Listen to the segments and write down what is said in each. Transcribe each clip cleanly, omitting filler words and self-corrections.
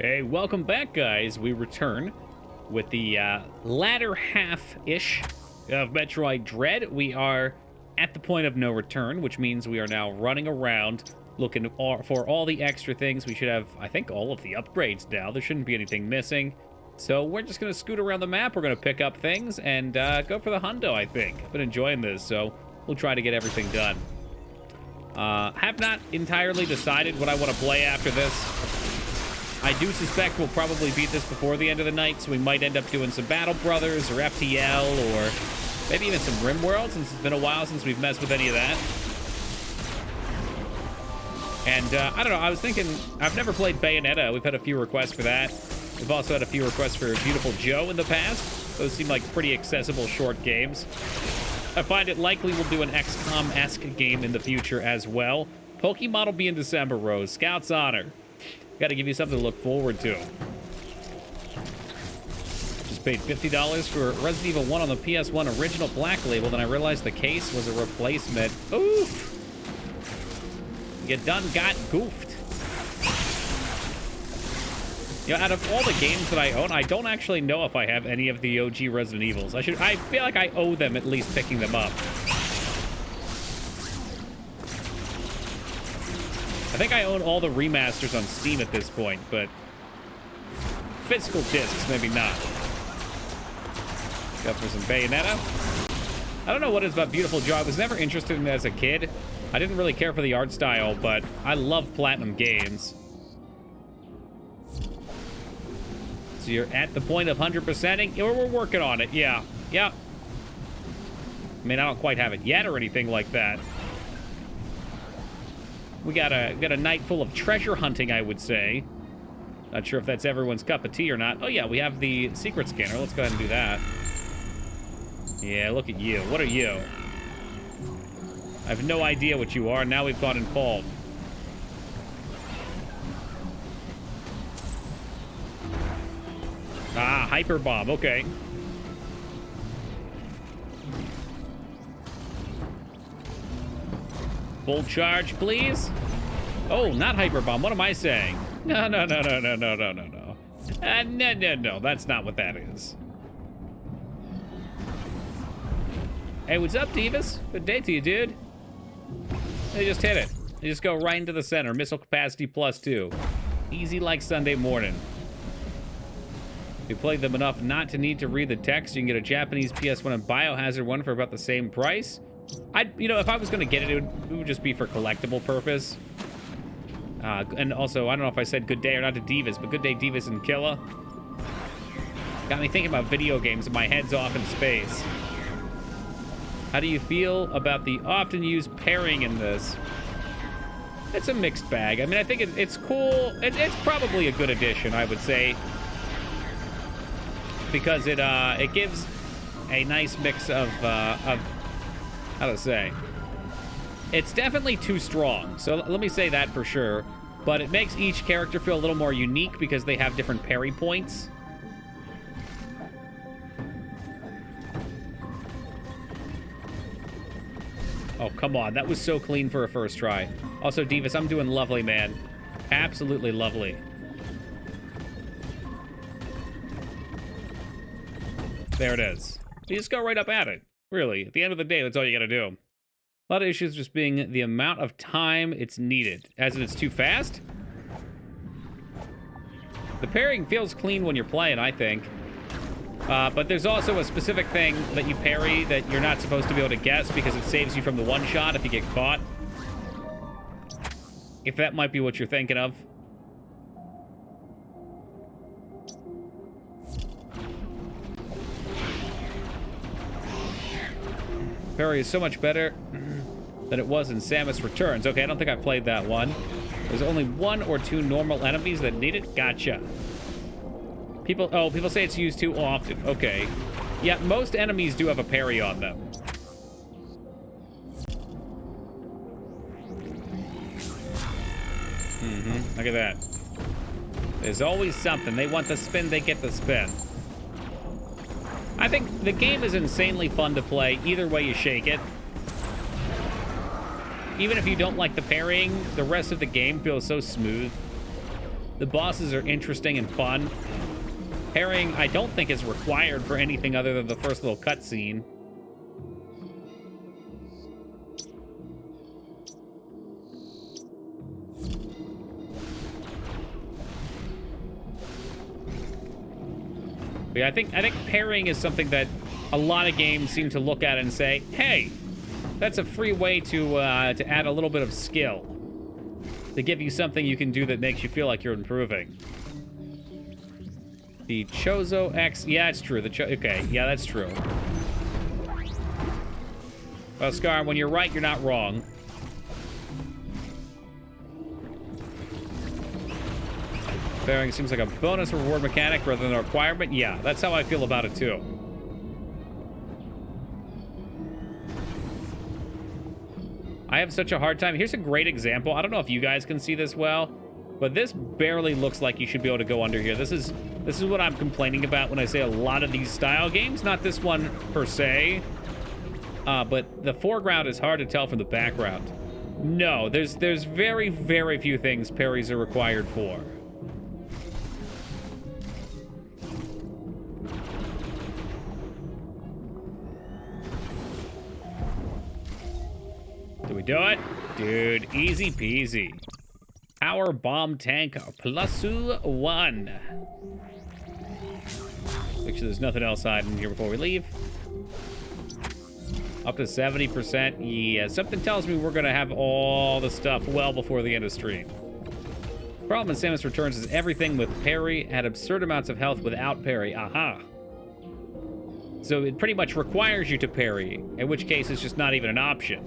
Hey, welcome back, guys. We return with the latter half-ish of Metroid Dread. We are at the point of no return, which means we are now running around looking for all the extra things. We should have, I think, all of the upgrades now. There shouldn't be anything missing. So we're just going to scoot around the map. We're going to pick up things and go for the hundo, I think. I've been enjoying this, so we'll try to get everything done. Have not entirely decided what I want to play after this. I do suspect we'll probably beat this before the end of the night, so we might end up doing some Battle Brothers or FTL or maybe even some RimWorld, since it's been a while since we've messed with any of that. And I don't know, I was thinking, I've never played Bayonetta. We've had a few requests for that. We've also had a few requests for Beautiful Joe in the past. Those seem like pretty accessible short games. I find it likely we'll do an XCOM-esque game in the future as well. Pokemon will be in December, Rose. Scout's Honor. Got to give you something to look forward to. Just paid $50 for Resident Evil 1 on the PS1 original Black Label, then I realized the case was a replacement. Oof! You done got goofed. You know, out of all the games that I own, I don't actually know if I have any of the OG Resident Evils. I feel like I owe them at least picking them up. I think I own all the remasters on Steam at this point, but physical discs, maybe not. Go for some Bayonetta. I don't know what it is about Beautiful Joe. I was never interested in it as a kid. I didn't really care for the art style, but I love Platinum Games. So you're at the point of 100%ing? We're working on it, yeah. Yeah. I mean, I don't quite have it yet or anything like that. We got a night full of treasure hunting, I would say. Not sure if that's everyone's cup of tea or not. Oh, yeah, we have the secret scanner. Let's go ahead and do that. Yeah, look at you. What are you? I have no idea what you are. Now we've got involved. Ah, Hyper Bomb. Okay. Full charge, please. Oh, not Hyper Bomb. What am I saying? No. No. That's not what that is. Hey, what's up, Divas? Good day to you, dude. They just hit it. They just go right into the center. Missile capacity +2. Easy like Sunday morning. If you played them enough not to need to read the text, you can get a Japanese PS1 and Biohazard one for about the same price. You know, if I was going to get it, it would just be for collectible purpose. And also, I don't know if I said good day or not to Divas, but good day, Divas and Killa. Got me thinking about video games and my head's off in space. How do you feel about the often used pairing in this? It's a mixed bag. I mean, I think it's cool. It's probably a good addition, I would say. Because it gives a nice mix of how to say? It's definitely too strong. So let me say that for sure. But it makes each character feel a little more unique because they have different parry points. Oh, come on. That was so clean for a first try. Also, Divas, I'm doing lovely, man. Absolutely lovely. There it is. You just go right up at it. Really, at the end of the day, that's all you gotta do. A lot of issues just being the amount of time it's needed. As in, it's too fast? The pairing feels clean when you're playing, I think. But there's also a specific thing that you parry that you're not supposed to be able to guess because it saves you from the one shot if you get caught. If that might be what you're thinking of. Parry is so much better than it was in Samus Returns. Okay, I don't think I played that one. There's only 1 or 2 normal enemies that need it. Gotcha. People say it's used too often. Okay. Yeah, most enemies do have a parry on them. Look at that. There's always something. They want the spin, they get the spin. I think the game is insanely fun to play either way you shake it. Even if you don't like the parrying, the rest of the game feels so smooth. The bosses are interesting and fun. Parrying, I don't think is required for anything other than the first little cutscene. But yeah, I think parrying is something that a lot of games seem to look at and say, hey, that's a free way to add a little bit of skill. To give you something you can do that makes you feel like you're improving. The Chozo X, yeah, it's true. Okay, yeah, that's true. Well, Scar, when you're right, you're not wrong. Parrying seems like a bonus reward mechanic rather than a requirement. Yeah, that's how I feel about it too. I have such a hard time. Here's a great example. I don't know if you guys can see this well, but this barely looks like you should be able to go under here. This is what I'm complaining about when I say a lot of these style games. Not this one per se, but the foreground is hard to tell from the background. No, there's very, very few things parries are required for. Do we do it? Dude, easy peasy. Power bomb tank +1. Make sure there's nothing else hiding here before we leave. Up to 70%. Yeah, something tells me we're going to have all the stuff well before the end of stream. The problem in Samus Returns is everything with parry had absurd amounts of health without parry. Aha. So it pretty much requires you to parry, in which case it's just not even an option.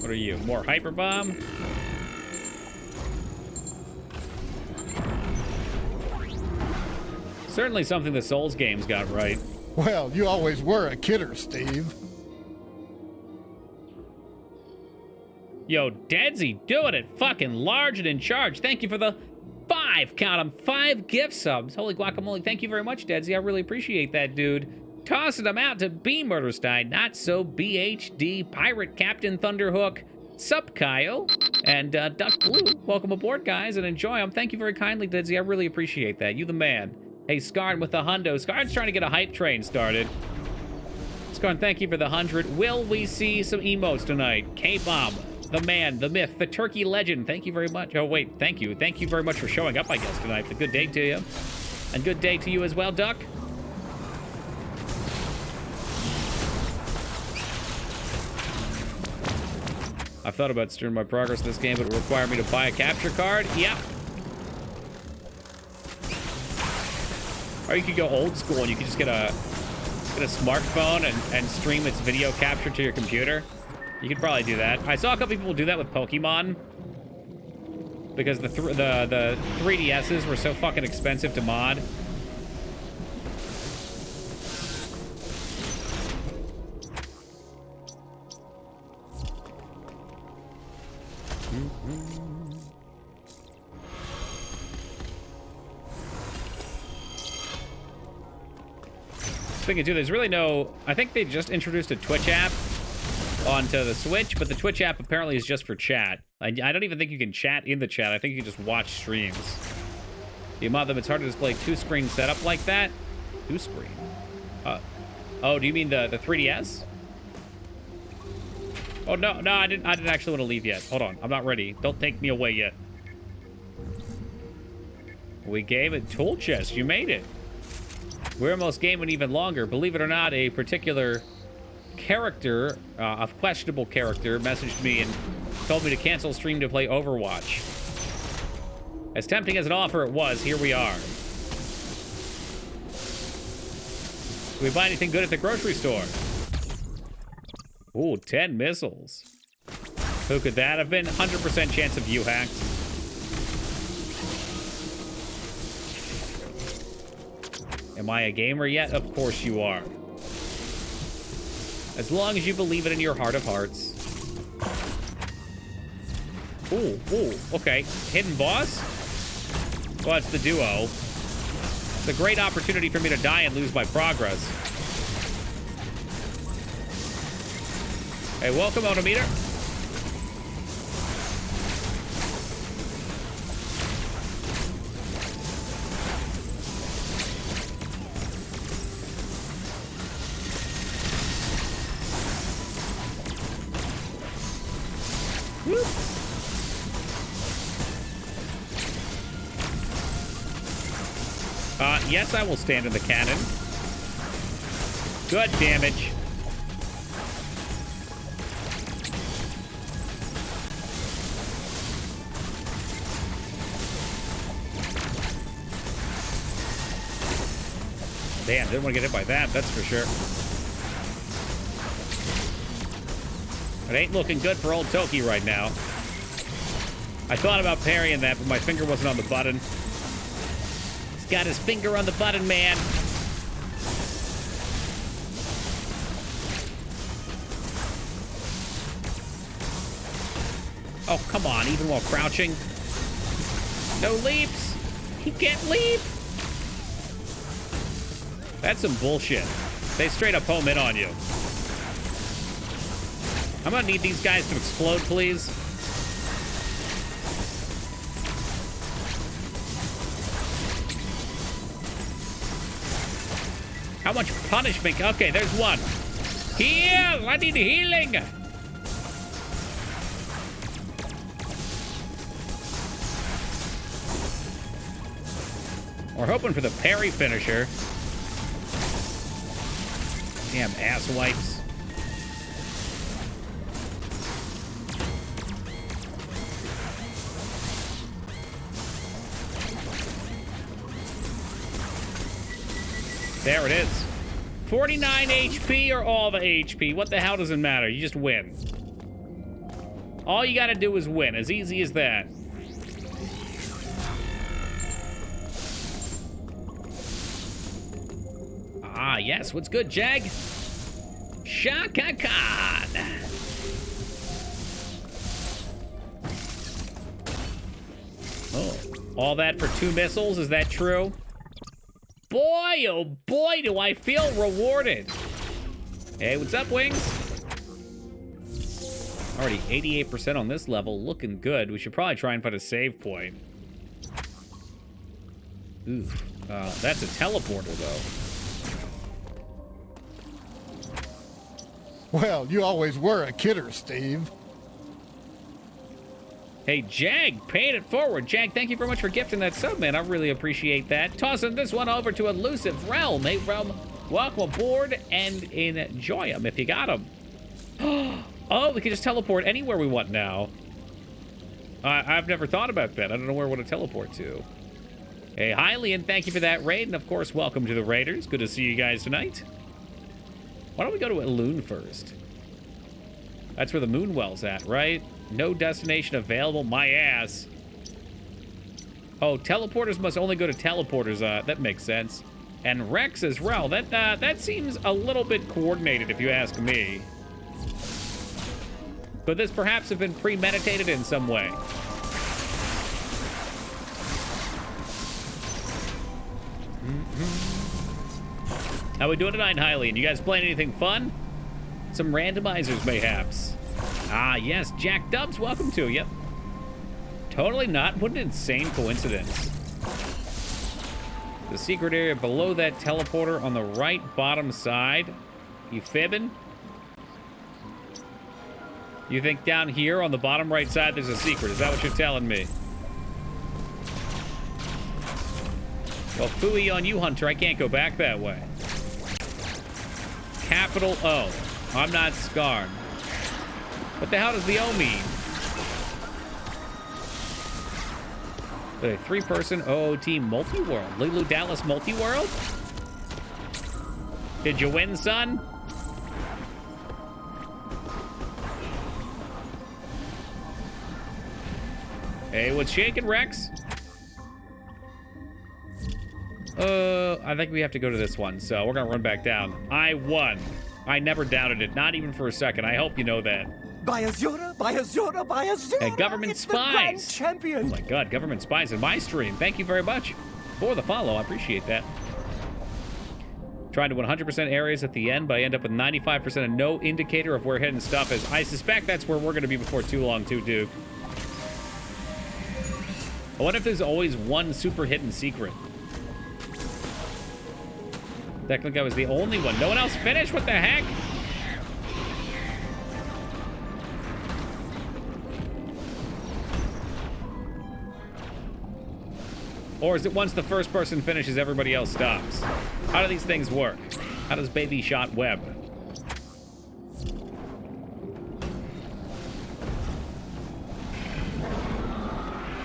What are you? More hyper bomb? Certainly something the Souls games got right. Well, you always were a kidder, Steve. Yo, Deadsy, doing it fucking large and in charge. Thank you for the 5, count 'em, 5 gift subs. Holy guacamole, thank you very much, Deadsy. I really appreciate that, dude. Tossing them out to B Murderstein, Not So BHD, Pirate Captain Thunderhook, Sup Kyle, and Duck Blue. Welcome aboard, guys, and enjoy them. Thank you very kindly, Deadsy. I really appreciate that. You the man. Hey, Skarn with the hundo. Skarn's trying to get a hype train started. Skarn, thank you for the 100. Will we see some emotes tonight? K-Bomb, the man, the myth, the turkey legend. Thank you very much. Oh, wait, thank you. Thank you very much for showing up, I guess, tonight. A good day to you. And good day to you as well, Duck. I've thought about steering my progress in this game, but it would require me to buy a capture card. Yeah. Or you could go old school and you could just get a smartphone and stream its video capture to your computer. You could probably do that. I saw a couple people do that with Pokemon because the 3DSs were so fucking expensive to mod. Thinking too, there's really no, I think they just introduced a Twitch app onto the Switch, but the Twitch app apparently is just for chat. I don't even think you can chat in the chat. I think you can just watch streams. The amount of them, it's hard to display 2-screen setup like that. 2-screen. Oh, do you mean the 3DS? Oh no, I didn't actually want to leave yet. Hold on, I'm not ready. Don't take me away yet. We gave it tool chest. You made it. We're almost gaming even longer. Believe it or not, a particular character, a questionable character, messaged me and told me to cancel stream to play Overwatch. As tempting as an offer it was, here we are. Did we buy anything good at the grocery store? Ooh, 10 missiles. Who could that have been? 100% chance of you hacked. Am I a gamer yet? Of course you are. As long as you believe it in your heart of hearts. Ooh, okay. Hidden boss? Well, it's the duo. It's a great opportunity for me to die and lose my progress. Hey, welcome, Onometer. Whoop. Yes, I will stand in the cannon. Good damage. Damn, didn't want to get hit by that, that's for sure. It ain't looking good for old Toki right now. I thought about parrying that, but my finger wasn't on the button. He's got his finger on the button, man. Oh, come on, even while crouching. No leaps. He can't leap. That's some bullshit. They straight up home in on you. I'm gonna need these guys to explode, please. How much punishment? Okay, there's one. Heal! I need healing! We're hoping for the parry finisher. Damn ass wipes. There it is. 49 HP or all the HP. What the hell does it matter? You just win. All you gotta do is win. As easy as that. Ah, yes. What's good, Jag? Shaka Khan. Oh, all that for 2 missiles? Is that true? Boy, oh boy, do I feel rewarded. Hey, what's up, Wings? Already 88% on this level. Looking good. We should probably try and find a save point. Ooh, that's a teleporter, though. Well, you always were a kidder, Steve. Hey, Jag, paying it forward. Jag, thank you very much for gifting that sub, man. I really appreciate that. Tossing this one over to Elusive Realm. Hey, Realm, welcome aboard and enjoy them if you got them. Oh, we can just teleport anywhere we want now. I've never thought about that. I don't know where I want to teleport to. Hey, Hylian, thank you for that raid. And, of course, welcome to the Raiders. Good to see you guys tonight. Why don't we go to Elune first? That's where the Moonwell's at, right? No destination available. My ass. Oh, teleporters must only go to teleporters. That makes sense. And Rex as well. That seems a little bit coordinated, if you ask me. Could this perhaps have been premeditated in some way? How we doing tonight, Hylian? You guys playing anything fun? Some randomizers, mayhaps. Ah, yes, Jack Dubs, welcome to you. Totally not. What an insane coincidence. The secret area below that teleporter on the right bottom side. You fibbing? You think down here on the bottom right side there's a secret? Is that what you're telling me? Well, phooey on you, Hunter. I can't go back that way. Capital O. I'm not scarred. What the hell does the O mean? A 3-person OOT multi-world. Lulu Dallas multi-world? Did you win, son? Hey, what's shaking, Rex? I think we have to go to this one, so we're gonna run back down. I won. I never doubted it, not even for a second. I hope you know that. By Azura, by Azura, by Azura. Hey, government it's spies. The grand champion. Oh my God, government spies in my stream. Thank you very much for the follow. I appreciate that. Trying to 100% areas at the end, but I end up with 95% of no indicator of where hidden stuff is. I suspect that's where we're going to be before too long, too, Duke. I wonder if there's always one super hidden secret. Technically, I was the only one. No one else finished? What the heck? Or is it once the first person finishes, everybody else stops? How do these things work? How does Baby Shot web?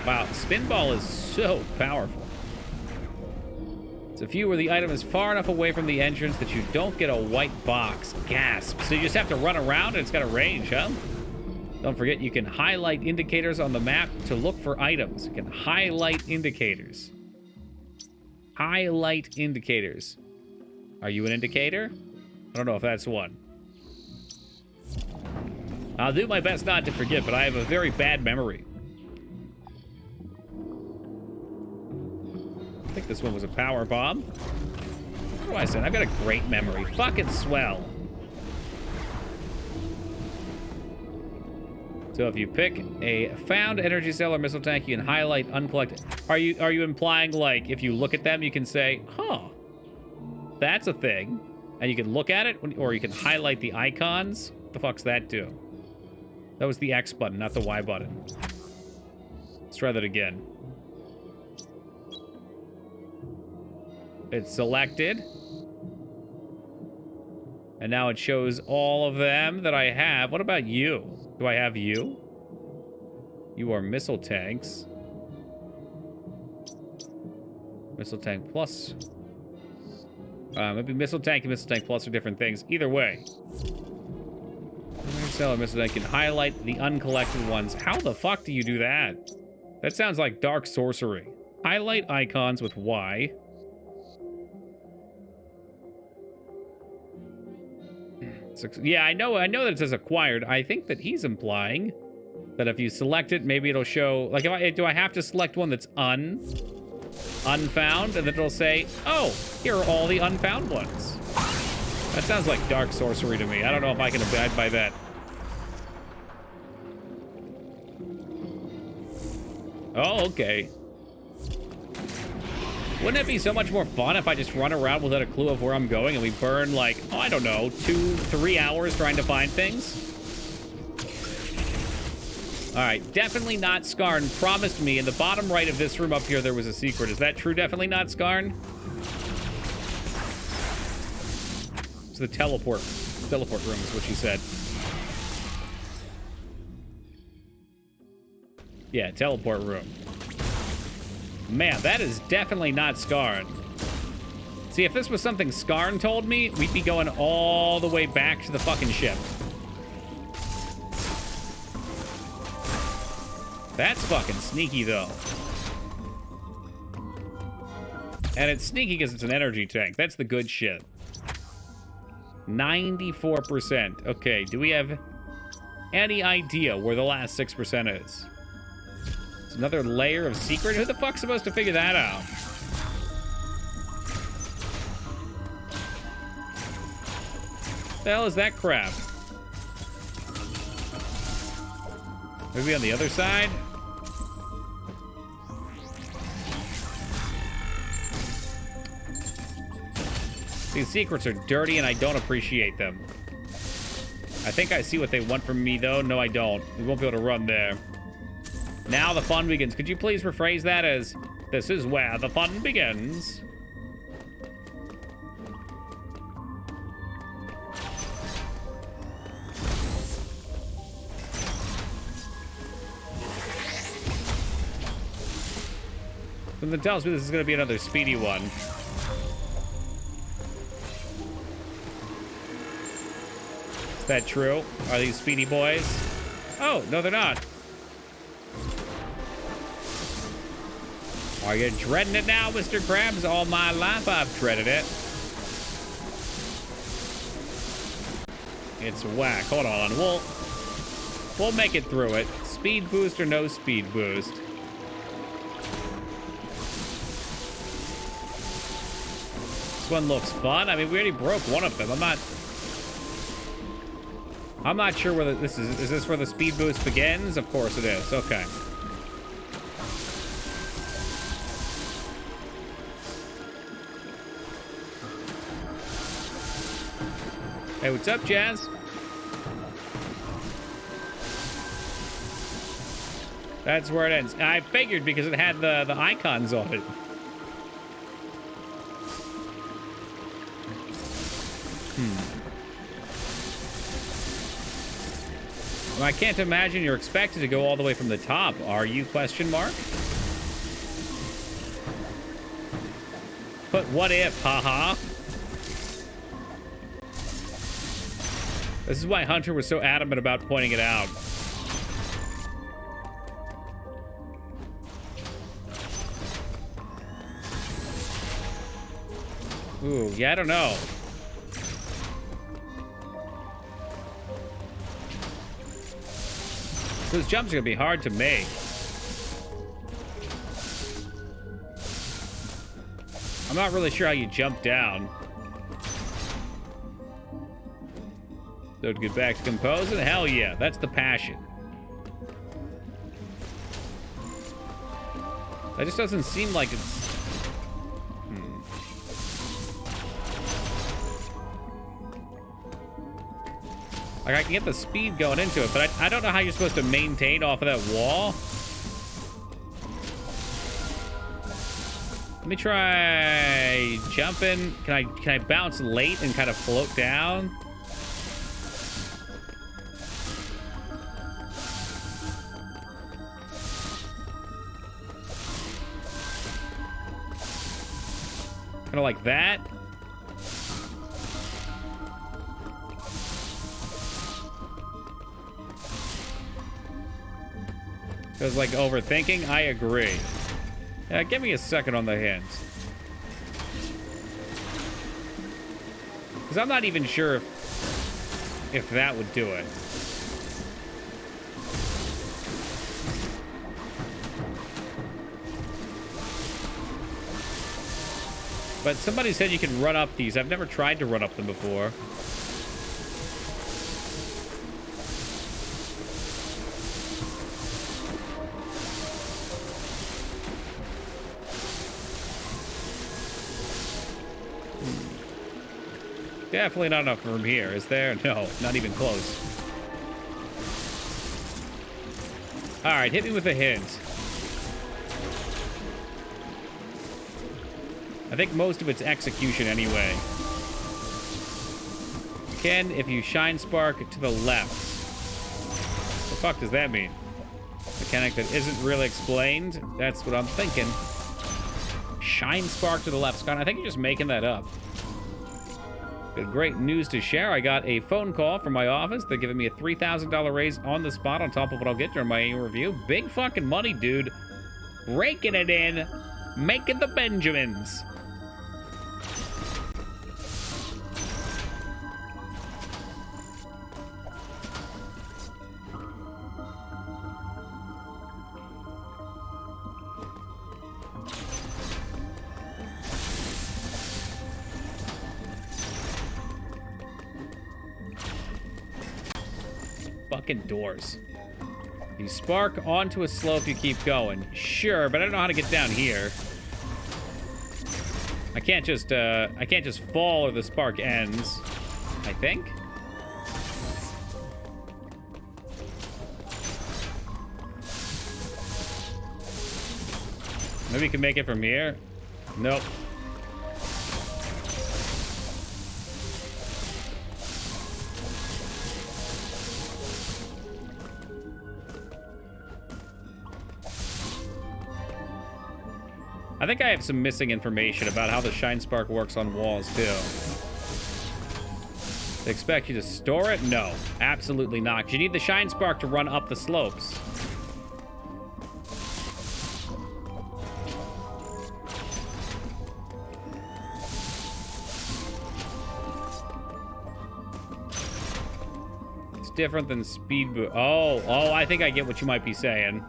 Wow, Spinball is so powerful. It's a few where the item is far enough away from the entrance that you don't get a white box. Gasp. So you just have to run around and it's got a range, huh? Don't forget, you can highlight indicators on the map to look for items. You can highlight indicators. Highlight indicators. Are you an indicator? I don't know if that's one. I'll do my best not to forget, but I have a very bad memory. I think this one was a power bomb. What do I say? I've got a great memory. Fucking swell. So if you pick a found energy cell or missile tank, you can highlight uncollected. Are you implying, like, if you look at them, you can say, huh, that's a thing, and you can look at it, or you can highlight the icons? What the fuck's that do? That was the X button, not the Y button. Let's try that again. It's selected. And now it shows all of them that I have. What about you? Do I have you? You are missile tanks. Missile tank plus. Maybe missile tank and missile tank plus are different things. Either way. Missile tank can highlight the uncollected ones. How the fuck do you do that? That sounds like dark sorcery. Highlight icons with Y. Yeah, I know that it says acquired. I think that he's implying that if you select it, maybe it'll show, like, do I have to select one that's unfound, and then it'll say, oh, here are all the unfound ones. That sounds like dark sorcery to me. I don't know if I can abide by that. Oh, okay. Wouldn't it be so much more fun if I just run around without a clue of where I'm going and we burn, like, oh, I don't know, 2-3 hours trying to find things? All right, definitely not Skarn promised me in the bottom right of this room up here there was a secret. Is that true? Definitely not Skarn? It's the teleport room is what she said. Yeah, teleport room. Man, that is definitely not Skarn. See, if this was something Skarn told me, we'd be going all the way back to the fucking ship. That's fucking sneaky, though. And it's sneaky because it's an energy tank. That's the good shit. 94%. Okay, do we have any idea where the last 6% is? Another layer of secret? Who the fuck's supposed to figure that out? The hell is that crap? Maybe on the other side? These secrets are dirty and I don't appreciate them. I think I see what they want from me though. No, I don't. We won't be able to run there. Now the fun begins. Could you please rephrase that as, this is where the fun begins? Something tells me this is going to be another speedy one. Is that true? Are these speedy boys? Oh, no, they're not. Are you dreading it now, Mr. Krabs? All my life I've dreaded it. It's whack. Hold on. We'll make it through it. Speed boost or no speed boost. This one looks fun. I mean, we already broke one of them. I'm not sure whether this is this where the speed boost begins? Of course it is. Okay. Hey, what's up, Jazz? That's where it ends. I figured because it had the icons on it. Well, I can't imagine you're expected to go all the way from the top. Are you, question mark? But what if, haha? This is why Hunter was so adamant about pointing it out. Ooh, yeah, I don't know. Those jumps are gonna be hard to make. I'm not really sure how you jump down. So to get back to composing, hell yeah, that's the passion. That just doesn't seem like it's... Like, I can get the speed going into it, but I don't know how you're supposed to maintain off of that wall. Let me try jumping. Can I bounce late and kind of float down? Kind of like that. Feels like overthinking. I agree. Yeah, give me a second on the hints. Because I'm not even sure if that would do it. But somebody said you can run up these. I've never tried to run up them before. Definitely not enough from here, is there? No, not even close. All right, hit me with a hint. I think most of it's execution anyway. Ken, if you shine spark to the left. What the fuck does that mean? Mechanic that isn't really explained? That's what I'm thinking. Shine spark to the left, Scott. I think you're just making that up. Good, great news to share. I got a phone call from my office. They're giving me a $3,000 raise on the spot on top of what I'll get during my annual review. Big fucking money, dude. Raking it in. Making the Benjamins. Fucking doors. You spark onto a slope, you keep going. Sure, but I don't know how to get down here. I can't just fall or the spark ends, I think. Maybe you can make it from here. Nope. I think I have some missing information about how the shine spark works on walls, too. They expect you to store it? No, absolutely not. 'Cause you need the shine spark to run up the slopes. It's different than speed boost. Oh, I think I get what you might be saying.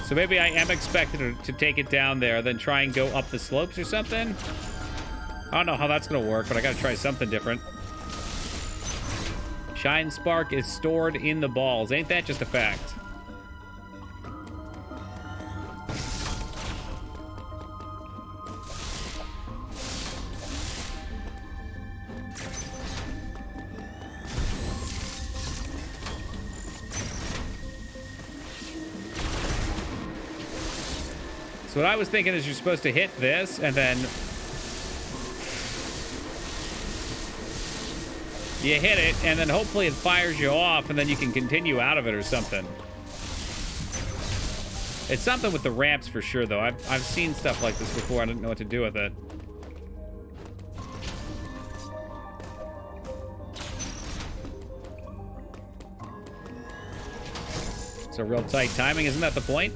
So maybe I am expected to take it down there, then try and go up the slopes or something? I don't know how that's gonna work, but I gotta try something different. Shine Spark is stored in the balls. Ain't that just a fact? So what I was thinking is you're supposed to hit this, and then you hit it, and then hopefully it fires you off, and then you can continue out of it or something. It's something with the ramps for sure, though. I've seen stuff like this before. I didn't know what to do with it. So real tight timing, isn't that the point?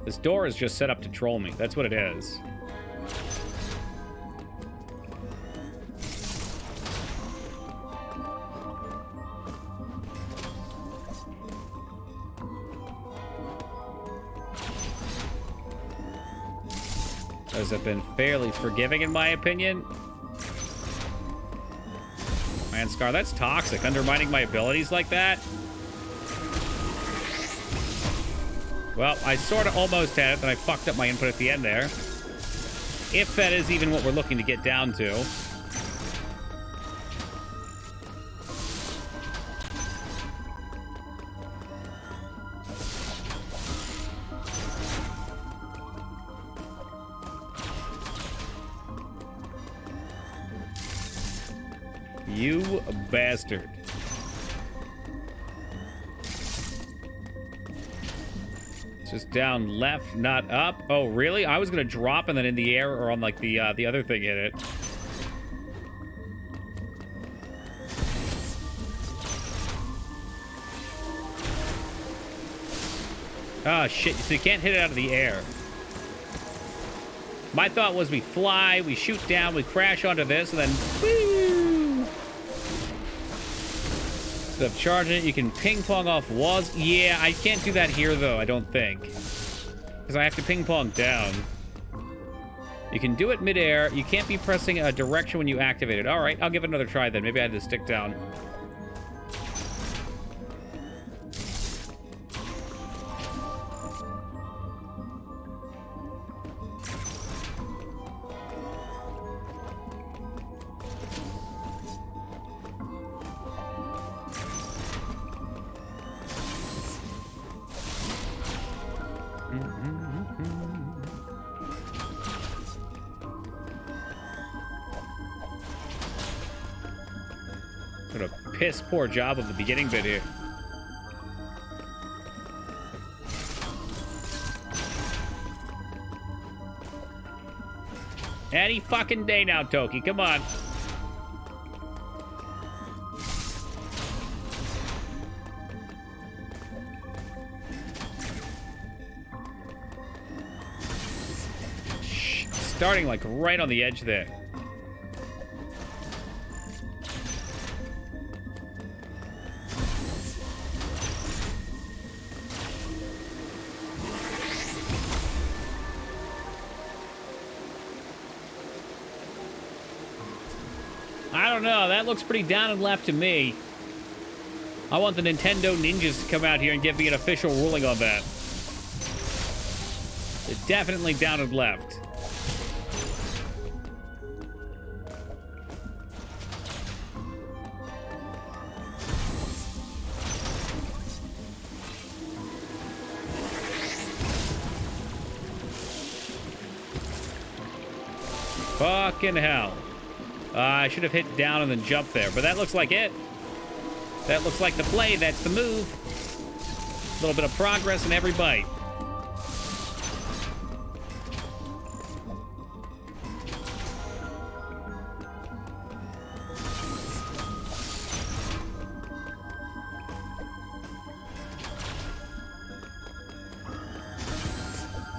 This door is just set up to troll me. That's what it is. Those have been fairly forgiving, in my opinion. Man, Scar, that's toxic. Undermining my abilities like that. Well, I sort of almost had it, then I fucked up my input at the end there. If that is even what we're looking to get down to. You bastard. Just down left, not up. Oh, really? I was gonna drop and then in the air or on like the other thing hit it. Oh shit! So you can't hit it out of the air. My thought was we fly, we shoot down, we crash onto this, and then woo! Instead of charging it, you can ping pong off walls. Yeah, I can't do that here though, I don't think. Because I have to ping pong down. You can do it midair. You can't be pressing a direction when you activate it. Alright, I'll give it another try then. Maybe I had to stick down. What a piss poor job of the beginning bit here. Any fucking day now, Toki. Come on. Starting like right on the edge there. I don't know. That looks pretty down and left to me. I want the Nintendo ninjas to come out here and give me an official ruling on that. It's definitely down and left. Fucking hell. I should have hit down and then jumped there, but that looks like it. That looks like the play. That's the move. A little bit of progress in every bite.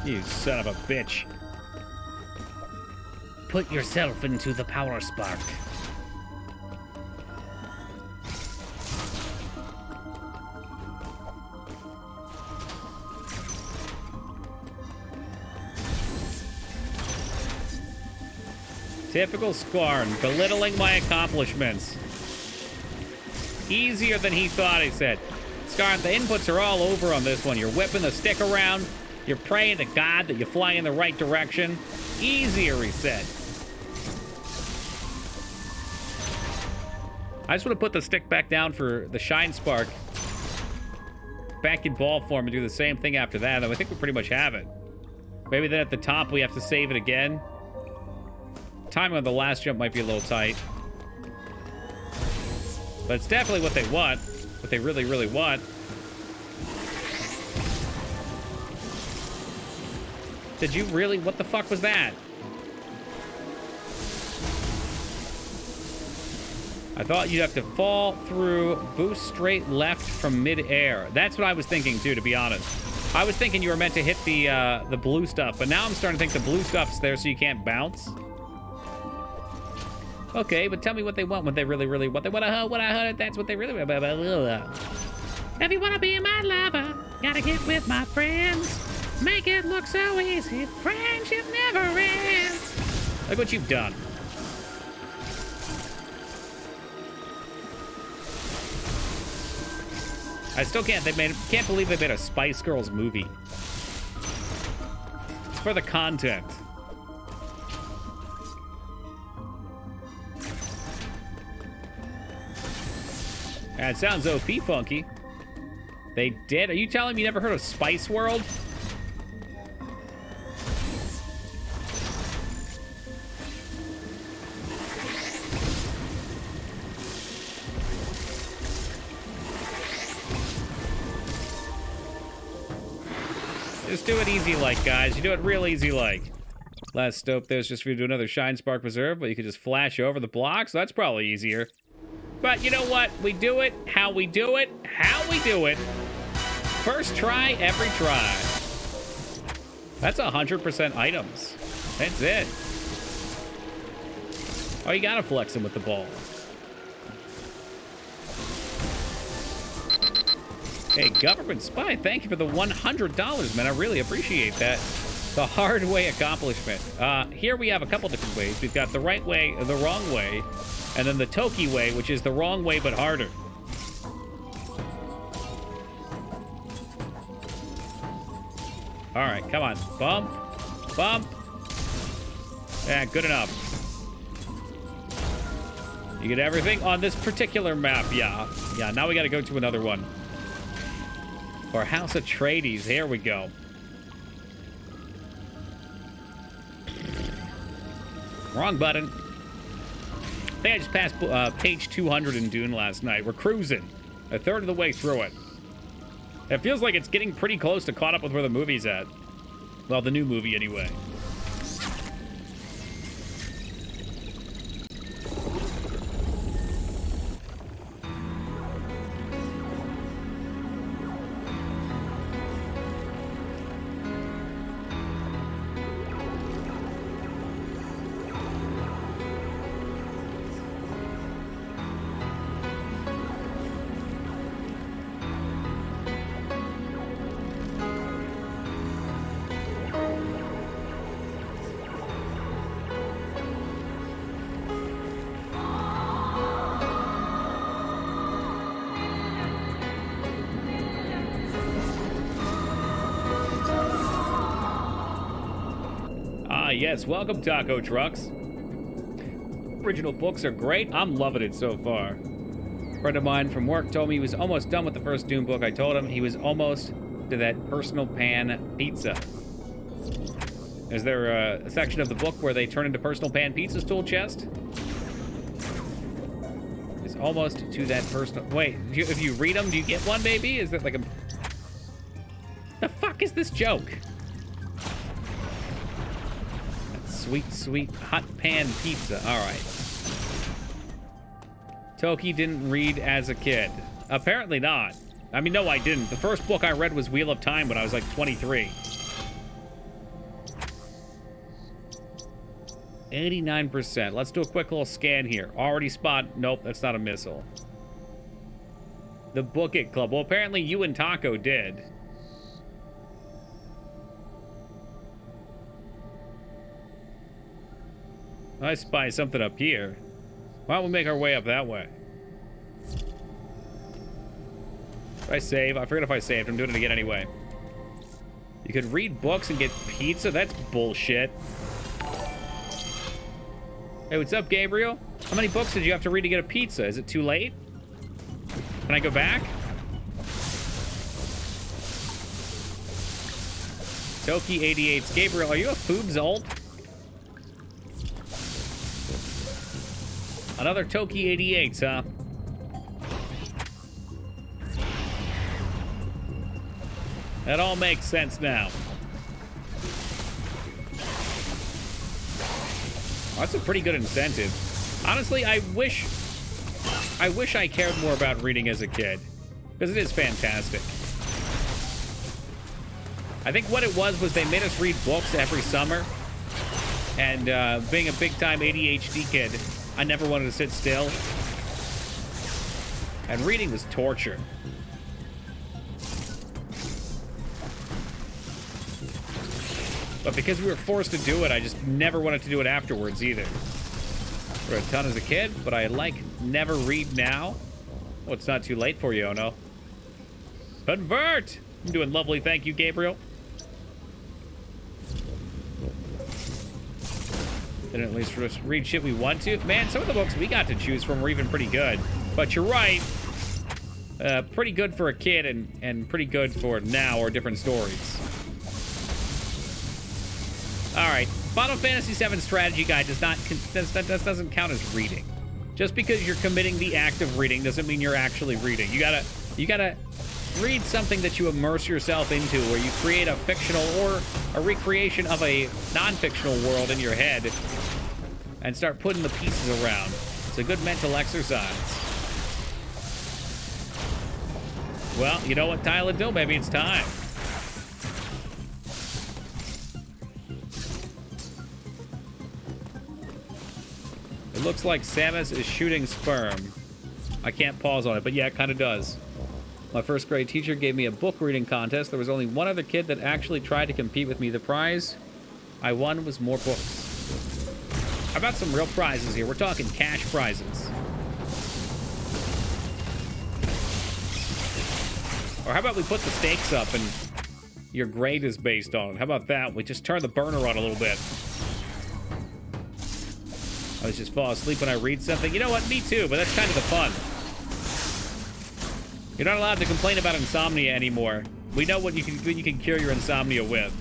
You son of a bitch. Put yourself into the power spark. Typical Scarn, belittling my accomplishments. Easier than he thought, he said. Scarn, the inputs are all over on this one. You're whipping the stick around. You're praying to God that you fly in the right direction. Easier, he said. I just want to put the stick back down for the Shine Spark. Back in ball form and do the same thing after that. I think we pretty much have it. Maybe then at the top we have to save it again. Timing on the last jump might be a little tight. But it's definitely what they want. What they really, really want. Did you really? What the fuck was that? I thought you'd have to fall through, boost straight left from mid-air. That's what I was thinking, too, to be honest. I was thinking you were meant to hit the blue stuff, but now I'm starting to think the blue stuff's there so you can't bounce. Okay, but tell me what they want, what they really, really want. They want what I heard, that's what they really want. If you want to be my lover, gotta get with my friends. Make it look so easy, friendship never ends. Look what you've done. I still can't believe they made a Spice Girls movie. It's for the content. That sounds OP funky. They did? Are you telling me you never heard of Spice World? Just do it easy like, guys. You do it real easy like. Last stop there's just for you to do another Shine Spark Preserve, but you could just flash over the blocks. That's probably easier. But you know what? We do it how we do it. How we do it. First try, every try. That's 100% items. That's it. Oh, you gotta flex him with the ball. Hey, government spy, thank you for the $100, man. I really appreciate that. The hard way accomplishment. Here we have a couple different ways. We've got the right way, the wrong way, and then the Toki way, which is the wrong way but harder. All right, come on. Bump. Bump. Yeah, good enough. You get everything on this particular map, yeah. Yeah, now we got to go to another one. Or House Atreides. Here we go. Wrong button. I think I just passed page 200 in Dune last night. We're cruising. A third of the way through it. It feels like it's getting pretty close to caught up with where the movie's at. Well, the new movie anyway. Yes, welcome Taco Trucks. Original books are great. I'm loving it so far. A friend of mine from work told me he was almost done with the first Doom book. I told him he was almost to that personal pan pizza. Is there a section of the book where they turn into personal pan pizzas, tool chest? It's almost to that personal... Wait, if you read them, do you get one, maybe? Is that like a... The fuck is this joke? Sweet, sweet hot pan pizza. All right. Toki didn't read as a kid. Apparently not. I mean, no, I didn't. The first book I read was Wheel of Time when I was like 23. 89%. Let's do a quick little scan here. Already spot. Nope, that's not a missile. The Book It Club. Well, apparently you and Taco did. I spy something up here. Why don't we make our way up that way? Did I save? I forget if I saved. I'm doing it again anyway. You could read books and get pizza? That's bullshit. Hey, what's up, Gabriel? How many books did you have to read to get a pizza? Is it too late? Can I go back? Toki 88's Gabriel, are you a Foobs alt? Another Toki 88, huh? That all makes sense now. Oh, that's a pretty good incentive. Honestly, I wish I cared more about reading as a kid, because it is fantastic. I think what it was they made us read books every summer, and being a big-time ADHD kid, I never wanted to sit still, and reading was torture. But because we were forced to do it, I just never wanted to do it afterwards either. Read a ton as a kid, but I never read now. Oh, it's not too late for you, oh no. Convert! I'm doing lovely, thank you, Gabriel. Didn't at least just read shit we want to. Man, some of the books we got to choose from were even pretty good. But you're right. Pretty good for a kid and pretty good for now or different stories. All right, Final Fantasy VII Strategy Guide doesn't count as reading. Just because you're committing the act of reading doesn't mean you're actually reading. You gotta read something that you immerse yourself into, where you create a fictional or a recreation of a non-fictional world in your head and start putting the pieces around. It's a good mental exercise. Well, you know what, Tyler Dill, maybe it's time. It looks like Samus is shooting sperm. I can't pause on it, but yeah, it kind of does. My first grade teacher gave me a book reading contest. There was only one other kid that actually tried to compete with me. The prize I won was more books. How about some real prizes here? We're talking cash prizes. Or how about we put the stakes up and your grade is based on it? How about that? We just turn the burner on a little bit. I was just fall asleep when I read something. You know what? Me too, but that's kind of the fun. You're not allowed to complain about insomnia anymore. We know what you can cure your insomnia with.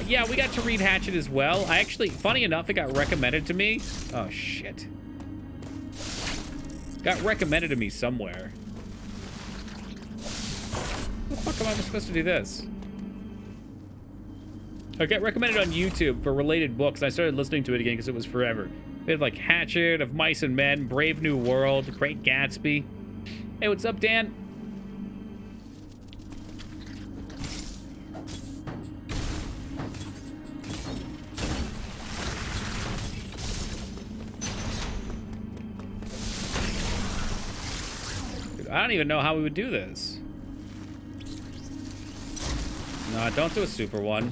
Yeah, we got to read Hatchet as well. I actually, funny enough, it got recommended to me. Oh, shit. Got recommended to me somewhere. How the fuck am I supposed to do this? I got recommended on YouTube for related books. I started listening to it again because it was forever. We had like Hatchet, Of Mice and Men, Brave New World, Great Gatsby. Hey, what's up, Dan? Dude, I don't even know how we would do this. No, don't do a super one.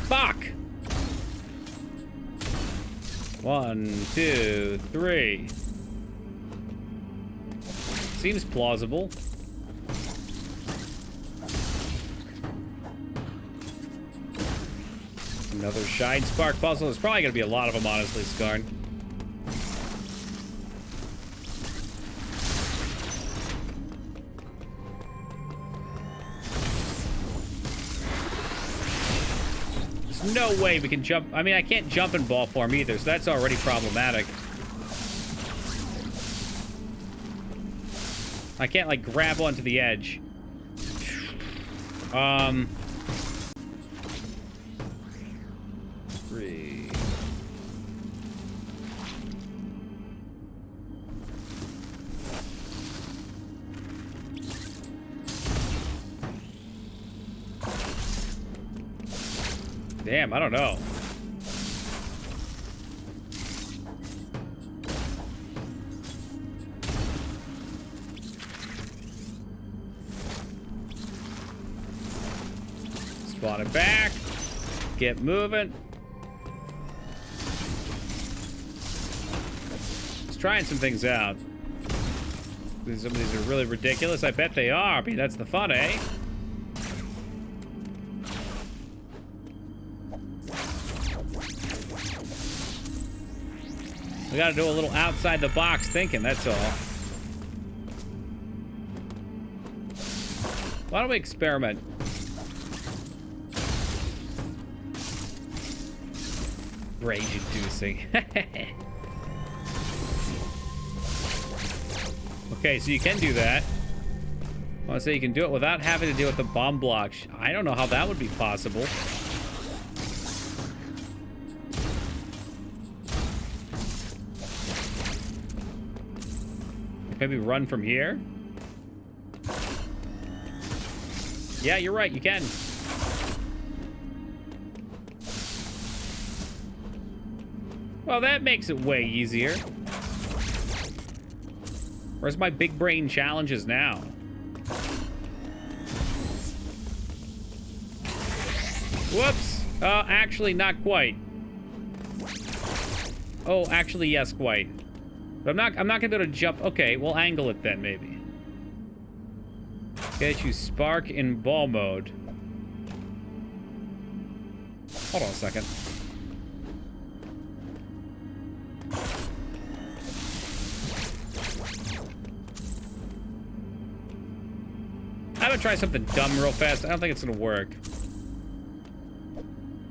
Fuck! 1, 2, 3. Seems plausible. Another Shine Spark puzzle. There's probably going to be a lot of them, honestly, Skarn. There's no way we can jump. I mean, I can't jump in ball form either, so that's already problematic. I can't, like, grab onto the edge. Damn, I don't know. Spawn it back. Get moving. Just trying some things out. Some of these are really ridiculous. I bet they are. I mean, that's the fun, eh? We gotta do a little outside the box thinking, that's all. Why don't we experiment? Rage-inducing. Okay, so you can do that. I want to say you can do it without having to deal with the bomb block. I don't know how that would be possible. Maybe run from here? Yeah, you're right, you can. Well, that makes it way easier. Where's my big brain challenges now? Whoops. Actually, not quite. Oh, actually, yes, quite. But I'm not gonna be able to jump. Okay, we'll angle it then, maybe. Get you spark in ball mode. Hold on a second. I'm gonna try something dumb real fast. I don't think it's gonna work.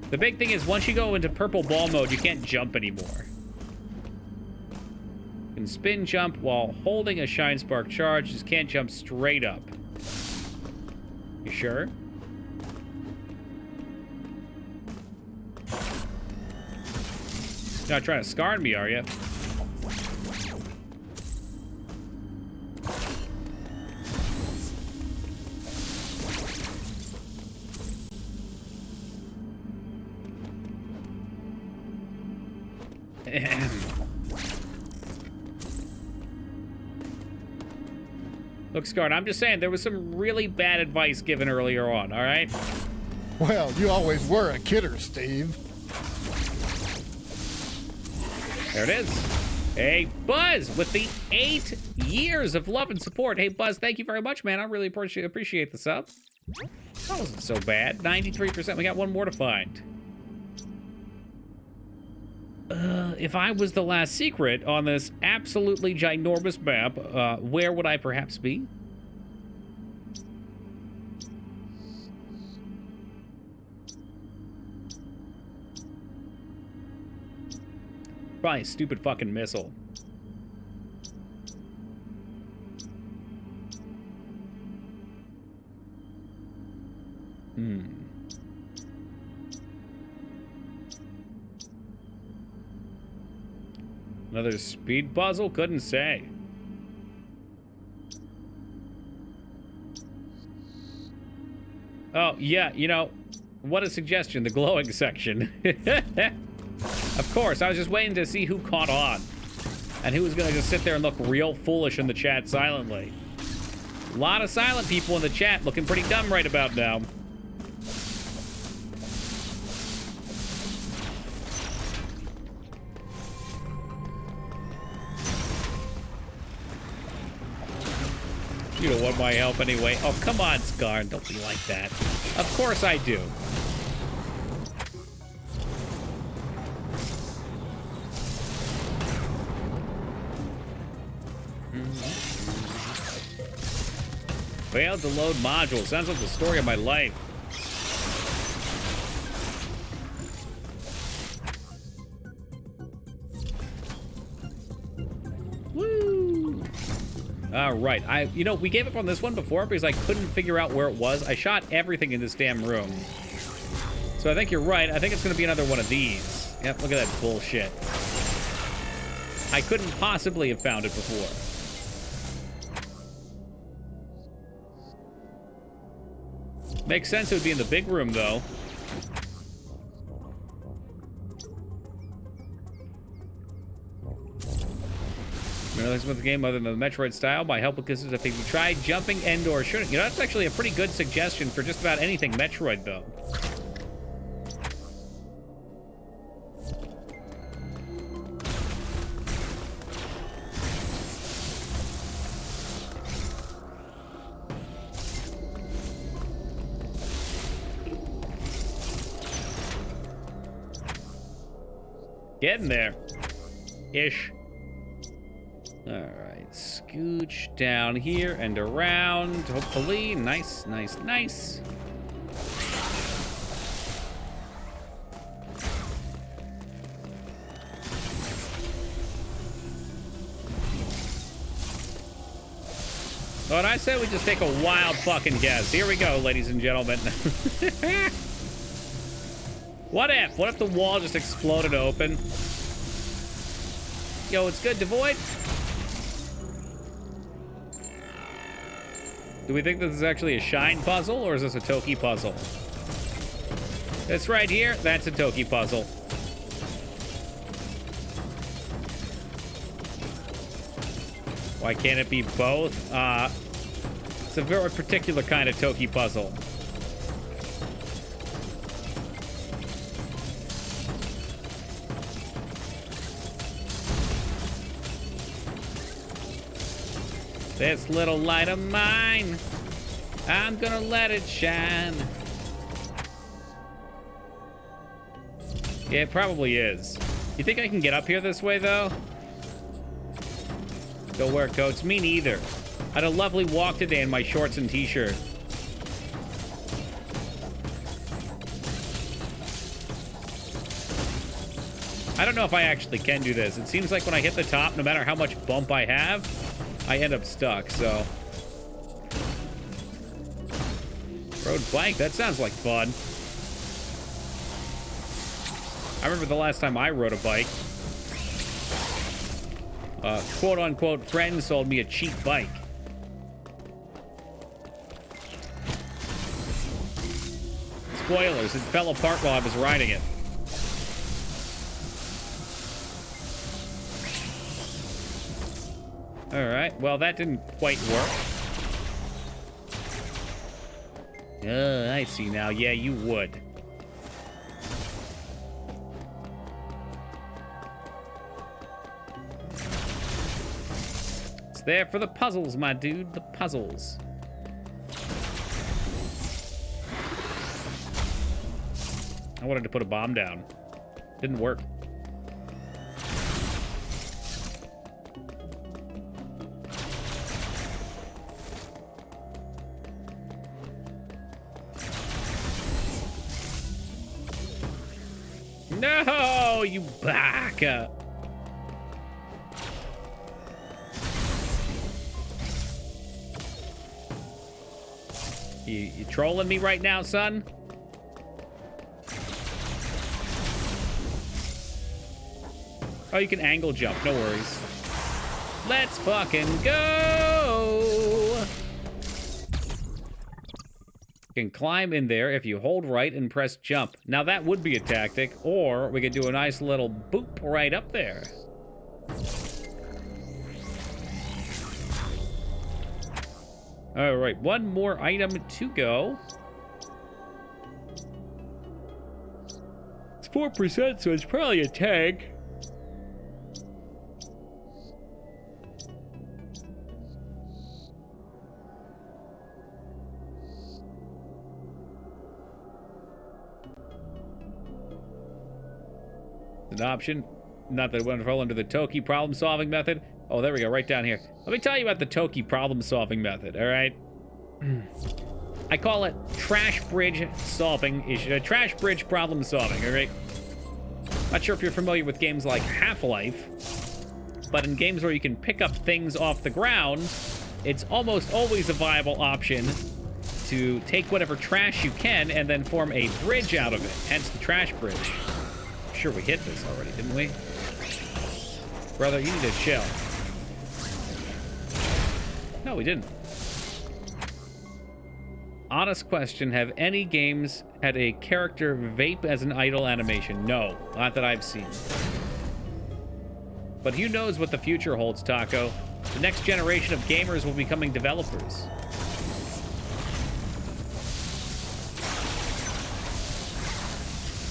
The big thing is once you go into purple ball mode, you can't jump anymore. You can spin jump while holding a shine spark charge. Just can't jump straight up. You sure? You're not trying to scar me, are you? Look, Scarred, I'm just saying, there was some really bad advice given earlier on, all right? Well, you always were a kidder, Steve. There it is. Hey, Buzz, with the 8 years of love and support. Hey, Buzz, thank you very much, man. I really appreciate the sub. That wasn't so bad. 93%. We got one more to find. If I was the last secret on this absolutely ginormous map, where would I perhaps be? Probably a stupid fucking missile. Another speed puzzle? Couldn't say. Oh, yeah, you know, what a suggestion, the glowing section. Of course, I was just waiting to see who caught on. And who was gonna just sit there and look real foolish in the chat silently. A lot of silent people in the chat looking pretty dumb right about now. You don't want my help anyway. Oh, come on, Scar. Don't be like that. Of course I do. Failed to load module. Sounds like the story of my life. Woo! All right. You know, we gave up on this one before because I couldn't figure out where it was. I shot everything in this damn room. So I think you're right. I think it's going to be another one of these. Yep, look at that bullshit. I couldn't possibly have found it before. Makes sense it would be in the big room, though. Nothing with the game other than the Metroid style. My help because if you try jumping and or shooting. You know, that's actually a pretty good suggestion for just about anything Metroid, though. Getting there. Ish. Alright, scooch down here and around, hopefully. Nice, nice, nice. Oh, and I said we just take a wild fucking guess. Here we go, ladies and gentlemen. What if? What if the wall just exploded open? Yo, it's good, Devoid. Do we think this is actually a Shine puzzle, or is this a Toki puzzle? This right here, that's a Toki puzzle. Why can't it be both? It's a very particular kind of Toki puzzle. This little light of mine, I'm gonna let it shine. Yeah, it probably is. You think I can get up here this way, though? Go where, Coats? Me neither. I had a lovely walk today in my shorts and t-shirt. I don't know if I actually can do this. It seems like when I hit the top, no matter how much bump I have, I end up stuck, so. Road bike, that sounds like fun. I remember the last time I rode a bike. Quote-unquote friend sold me a cheap bike. Spoilers, it fell apart while I was riding it. Alright, well that didn't quite work. I see now. Yeah, you would. It's there for the puzzles, my dude. The puzzles. I wanted to put a bomb down. Didn't work. No, you baka. You trolling me right now, son? Oh, you can angle jump. No worries. Let's fucking go. You can climb in there if you hold right and press jump. Now that would be a tactic, or we could do a nice little boop right up there. All right, one more item to go. It's 4%, so it's probably a tank. An option. Not that it went fall under the Toki problem-solving method. Oh, there we go, right down here. Let me tell you about the Toki problem-solving method, all right? I call it trash bridge solving issue. Trash bridge problem-solving, all right? Not sure if you're familiar with games like Half-Life, but in games where you can pick up things off the ground, it's almost always a viable option to take whatever trash you can and then form a bridge out of it, hence the trash bridge. Sure, we hit this already, didn't we? Brother, you need to chill. No, we didn't. Honest question, have any games had a character vape as an idle animation? No, not that I've seen. But who knows what the future holds, Taco? The next generation of gamers will be becoming developers.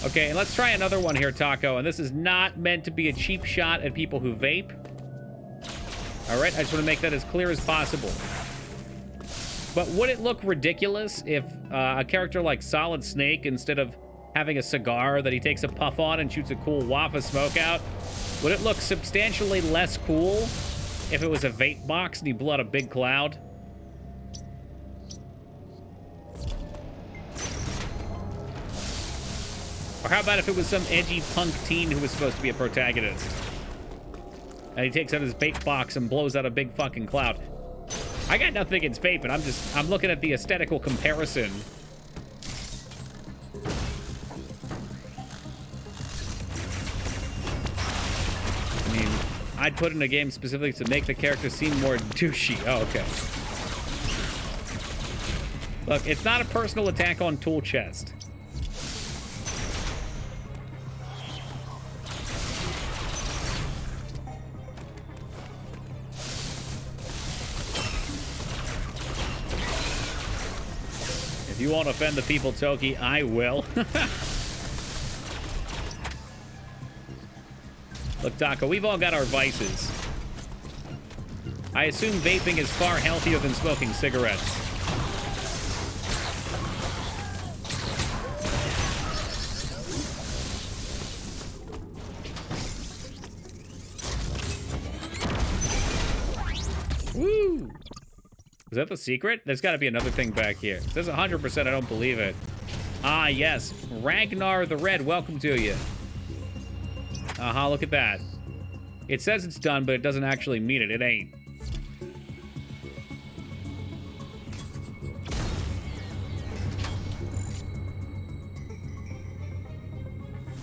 Okay, and let's try another one here, Taco. And this is not meant to be a cheap shot at people who vape. All right, I just want to make that as clear as possible. But would it look ridiculous if a character like Solid Snake, instead of having a cigar that he takes a puff on and shoots a cool waff of smoke out, would it look substantially less cool if it was a vape box and he blew out a big cloud? Or how about if it was some edgy punk teen who was supposed to be a protagonist? And he takes out his vape box and blows out a big fucking cloud. I got nothing against vaping. I'm looking at the aesthetical comparison. I mean, I'd put in a game specifically to make the character seem more douchey. Oh, okay. Look, it's not a personal attack on Tool Chest. If you won't offend the people, Toki, I will. Look, Taco, we've all got our vices. I assume vaping is far healthier than smoking cigarettes. Woo! Is that the secret? There's got to be another thing back here. It says 100%, I don't believe it. Ah, yes. Ragnar the Red, welcome to you. Uh-huh, look at that. It says it's done, but it doesn't actually mean it. It ain't.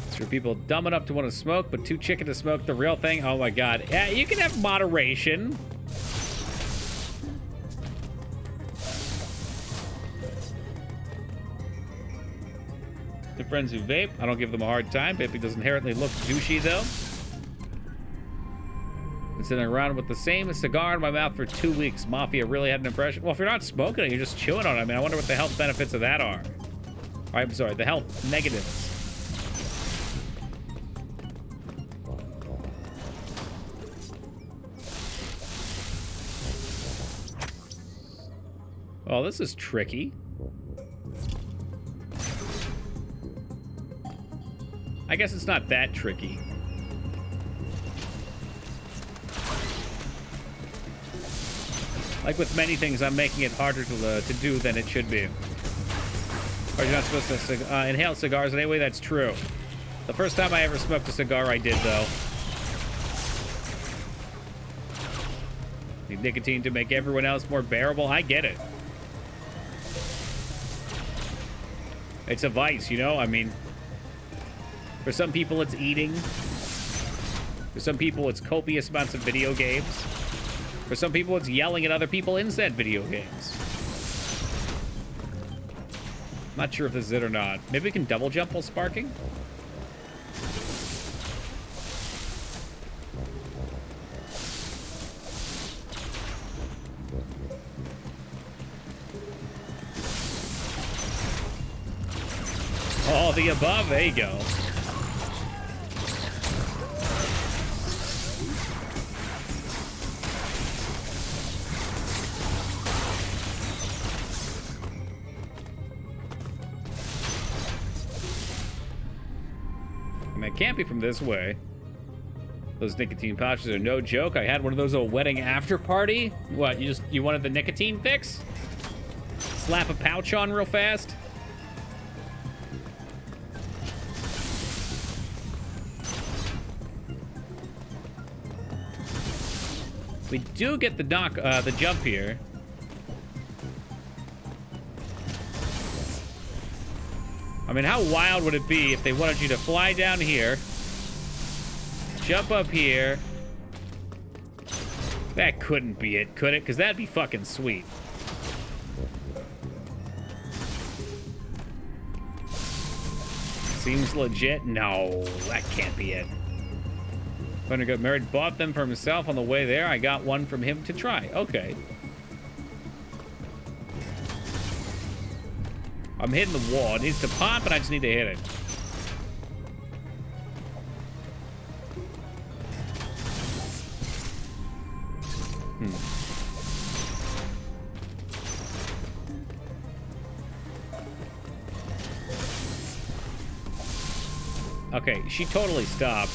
It's for people dumb enough to want to smoke, but too chicken to smoke the real thing. Oh my god. Yeah, you can have moderation. The friends who vape, I don't give them a hard time. Vaping does inherently look douchey, though. Been sitting around with the same cigar in my mouth for 2 weeks. Mafia really had an impression. Well, if you're not smoking it, you're just chewing on it. I mean, I wonder what the health benefits of that are. All right, I'm sorry, the health negatives. Oh, this is tricky. I guess it's not that tricky. Like with many things, I'm making it harder to do than it should be. Or you're not supposed to inhale cigars anyway, that's true. The first time I ever smoked a cigar, I did, though. Need nicotine to make everyone else more bearable? I get it. It's a vice, you know? I mean, for some people, it's eating. For some people, it's copious amounts of video games. For some people, it's yelling at other people in said video games. Not sure if this is it or not. Maybe we can double jump while sparking? All the above, there you go. I mean, it can't be from this way. Those nicotine pouches are no joke. I had one of those at a wedding after party. What, you wanted the nicotine fix? Slap a pouch on real fast? We do get the jump here. I mean, how wild would it be if they wanted you to fly down here, jump up here? That couldn't be it, could it? Because that'd be fucking sweet. Seems legit. No, that can't be it. When I got married, bought them for himself. On the way there, I got one from him to try. Okay. I'm hitting the wall. It needs to pop, and I just need to hit it. Okay, she totally stopped.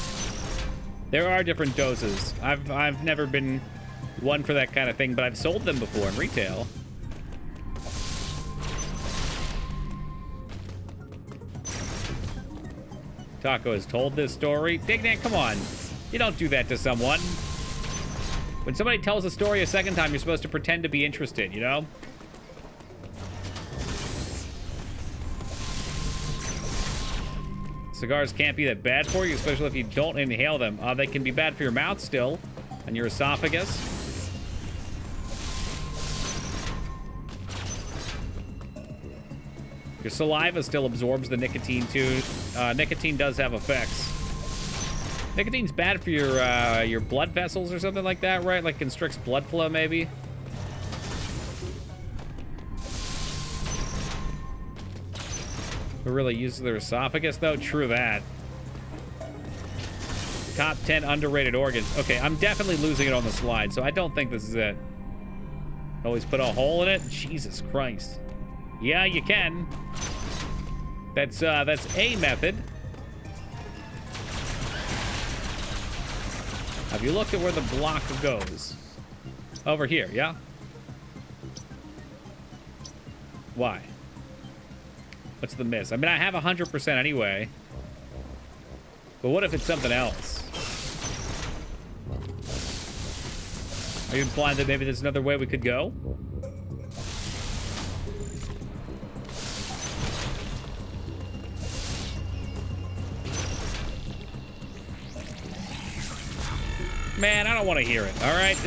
There are different doses. I've never been one for that kind of thing, but I've sold them before in retail. Taco has told this story. Dignan, come on. You don't do that to someone. When somebody tells a story a second time, you're supposed to pretend to be interested, you know? Cigars can't be that bad for you, especially if you don't inhale them. They can be bad for your mouth still, and your esophagus. Your saliva still absorbs the nicotine too. Nicotine does have effects. Nicotine's bad for your blood vessels or something like that, right? Like constricts blood flow, maybe. Who really uses their esophagus, though? True that. Top 10 underrated organs. Okay, I'm definitely losing it on the slide, so I don't think this is it. Always put a hole in it? Jesus Christ. Yeah, you can. That's a method. Have you looked at where the block goes? Over here, yeah? Why? What's the miss? I mean, I have 100% anyway. But what if it's something else? Are you implying that maybe there's another way we could go? Man, I don't want to hear it, all right?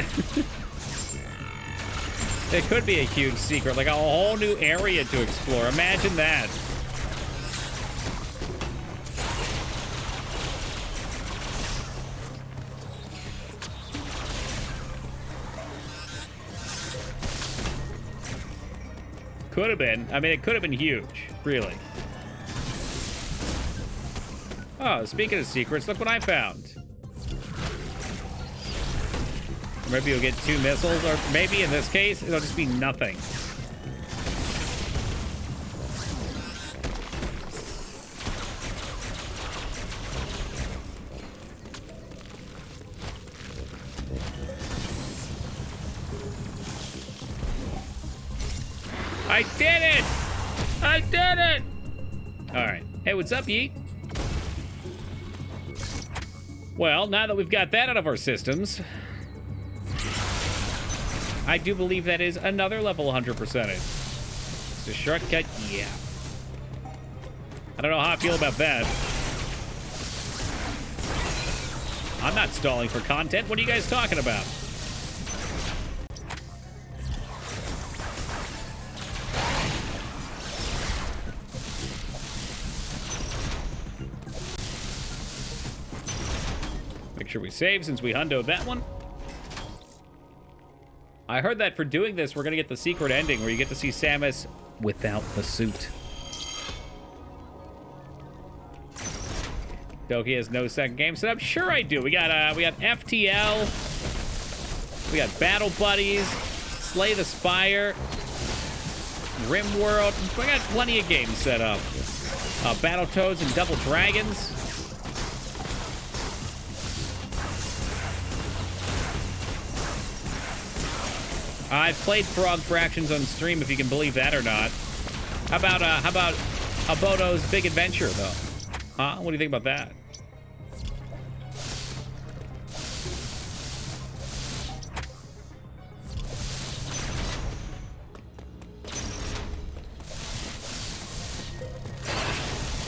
It could be a huge secret, like a whole new area to explore. Imagine that. Could have been. I mean, it could have been huge, really. Oh, speaking of secrets, look what I found. Maybe you'll get 2 missiles, or maybe in this case, it'll just be nothing. I did it! I did it! All right. Hey, what's up, Yeet? Well, now that we've got that out of our systems, I do believe that is another level 100%. It's a shortcut, yeah. I don't know how I feel about that. I'm not stalling for content. What are you guys talking about? Make sure we save since we hundoed that one. I heard that for doing this, we're going to get the secret ending where you get to see Samus without the suit. Doki has no second game set up. Sure I do. We got FTL. We got Battle Buddies, Slay the Spire, RimWorld. We got plenty of games set up. Battletoads and Double Dragons. I've played Frog Fractions on stream, if you can believe that or not. How about Aboto's Big Adventure, though? Huh? What do you think about that?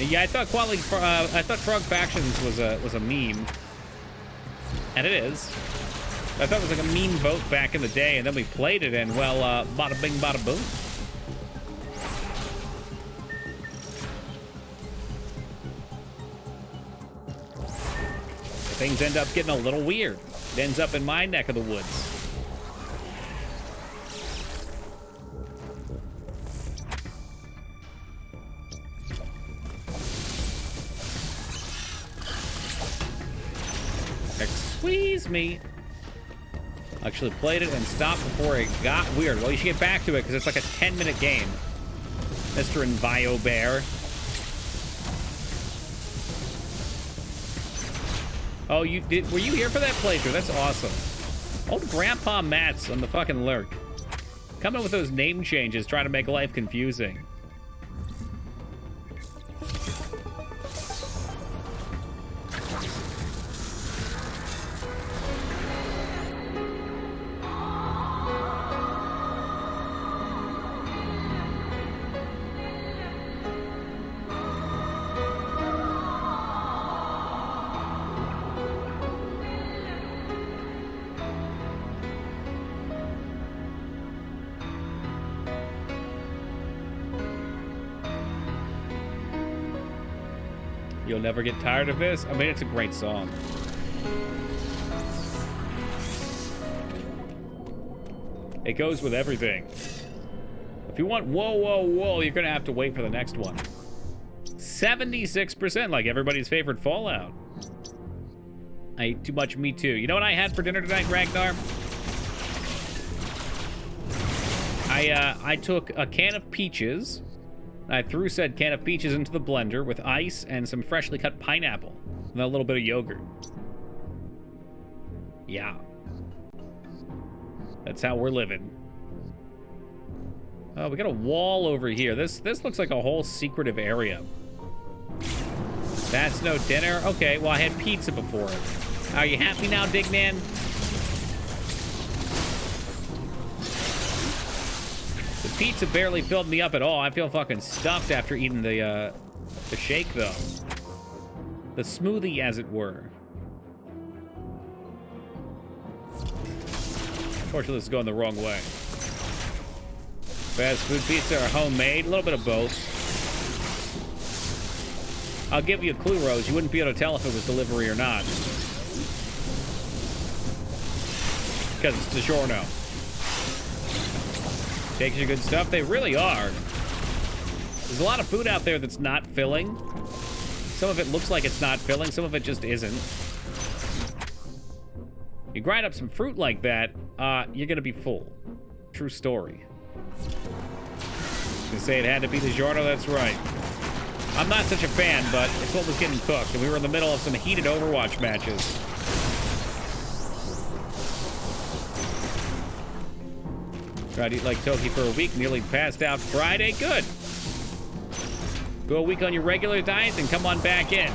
Yeah, I thought Frog Factions was a meme, and it is. I thought it was like a meme vote back in the day, and then we played it, and well, bada bing, bada boom. things end up getting a little weird. It ends up in my neck of the woods. Squeeze me. Actually played it and stopped before it got weird. Well, you should get back to it because it's like a 10-minute game. Mr. Envio Bear. Oh, you did? Were you here for that playthrough? That's awesome. Old Grandpa Matt's on the fucking lurk. Coming with those name changes, trying to make life confusing. You'll never get tired of this. I mean, it's a great song. It goes with everything. If you want whoa, whoa, whoa, you're gonna have to wait for the next one. 76%, like everybody's favorite Fallout. I ate too much, me too. You know what I had for dinner tonight, Ragnar? I took a can of peaches. I threw said can of peaches into the blender with ice and some freshly cut pineapple and a little bit of yogurt. Yeah. That's how we're living. Oh, we got a wall over here. This looks like a whole secretive area. That's no dinner? Okay, well, I had pizza before it. Are you happy now, Digman? The pizza barely filled me up at all. I feel fucking stuffed after eating the shake, though. The smoothie, as it were. Unfortunately, this is going the wrong way. Fast food pizza or homemade? A little bit of both. I'll give you a clue, Rose. You wouldn't be able to tell if it was delivery or not. Because it's DiGiorno. Takes your good stuff. They really are. There's a lot of food out there that's not filling. Some of it looks like it's not filling. Some of it just isn't. You grind up some fruit like that, you're gonna be full. True story. You say it had to be DiGiorno, that's right. I'm not such a fan, but it's what was getting cooked, and we were in the middle of some heated Overwatch matches. Tried to eat like Toki for a week, nearly passed out Friday. Good. Go a week on your regular diet, then come on back in.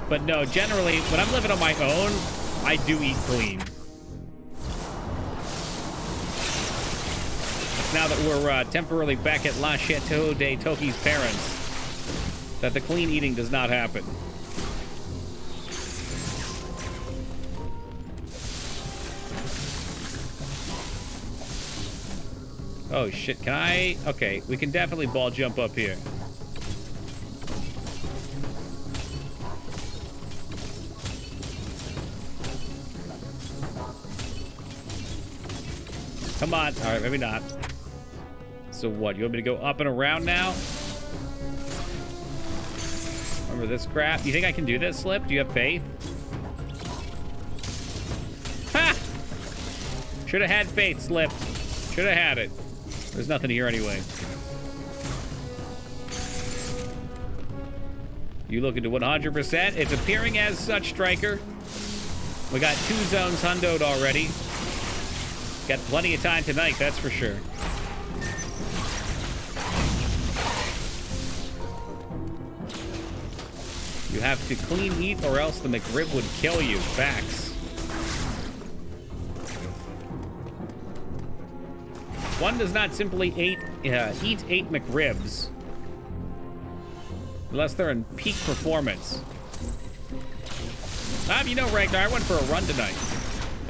But no, generally, when I'm living on my own, I do eat clean. Now that we're temporarily back at La Chateau de Toki's parents, that the clean eating does not happen. Oh shit, can I? Okay, we can definitely ball jump up here. Come on. All right, maybe not. So what? You want me to go up and around now? Remember this crap? You think I can do this, Slip? Do you have faith? Ha! Should have had faith, Slip. Should have had it. There's nothing here anyway. You looking to 100%? It's appearing as such, Striker. We got 2 zones hundoed already. Got plenty of time tonight, that's for sure. You have to clean eat or else the McRib would kill you. Facts. One does not simply eat 8 McRibs unless they're in peak performance. You know, Ragnar, I went for a run tonight.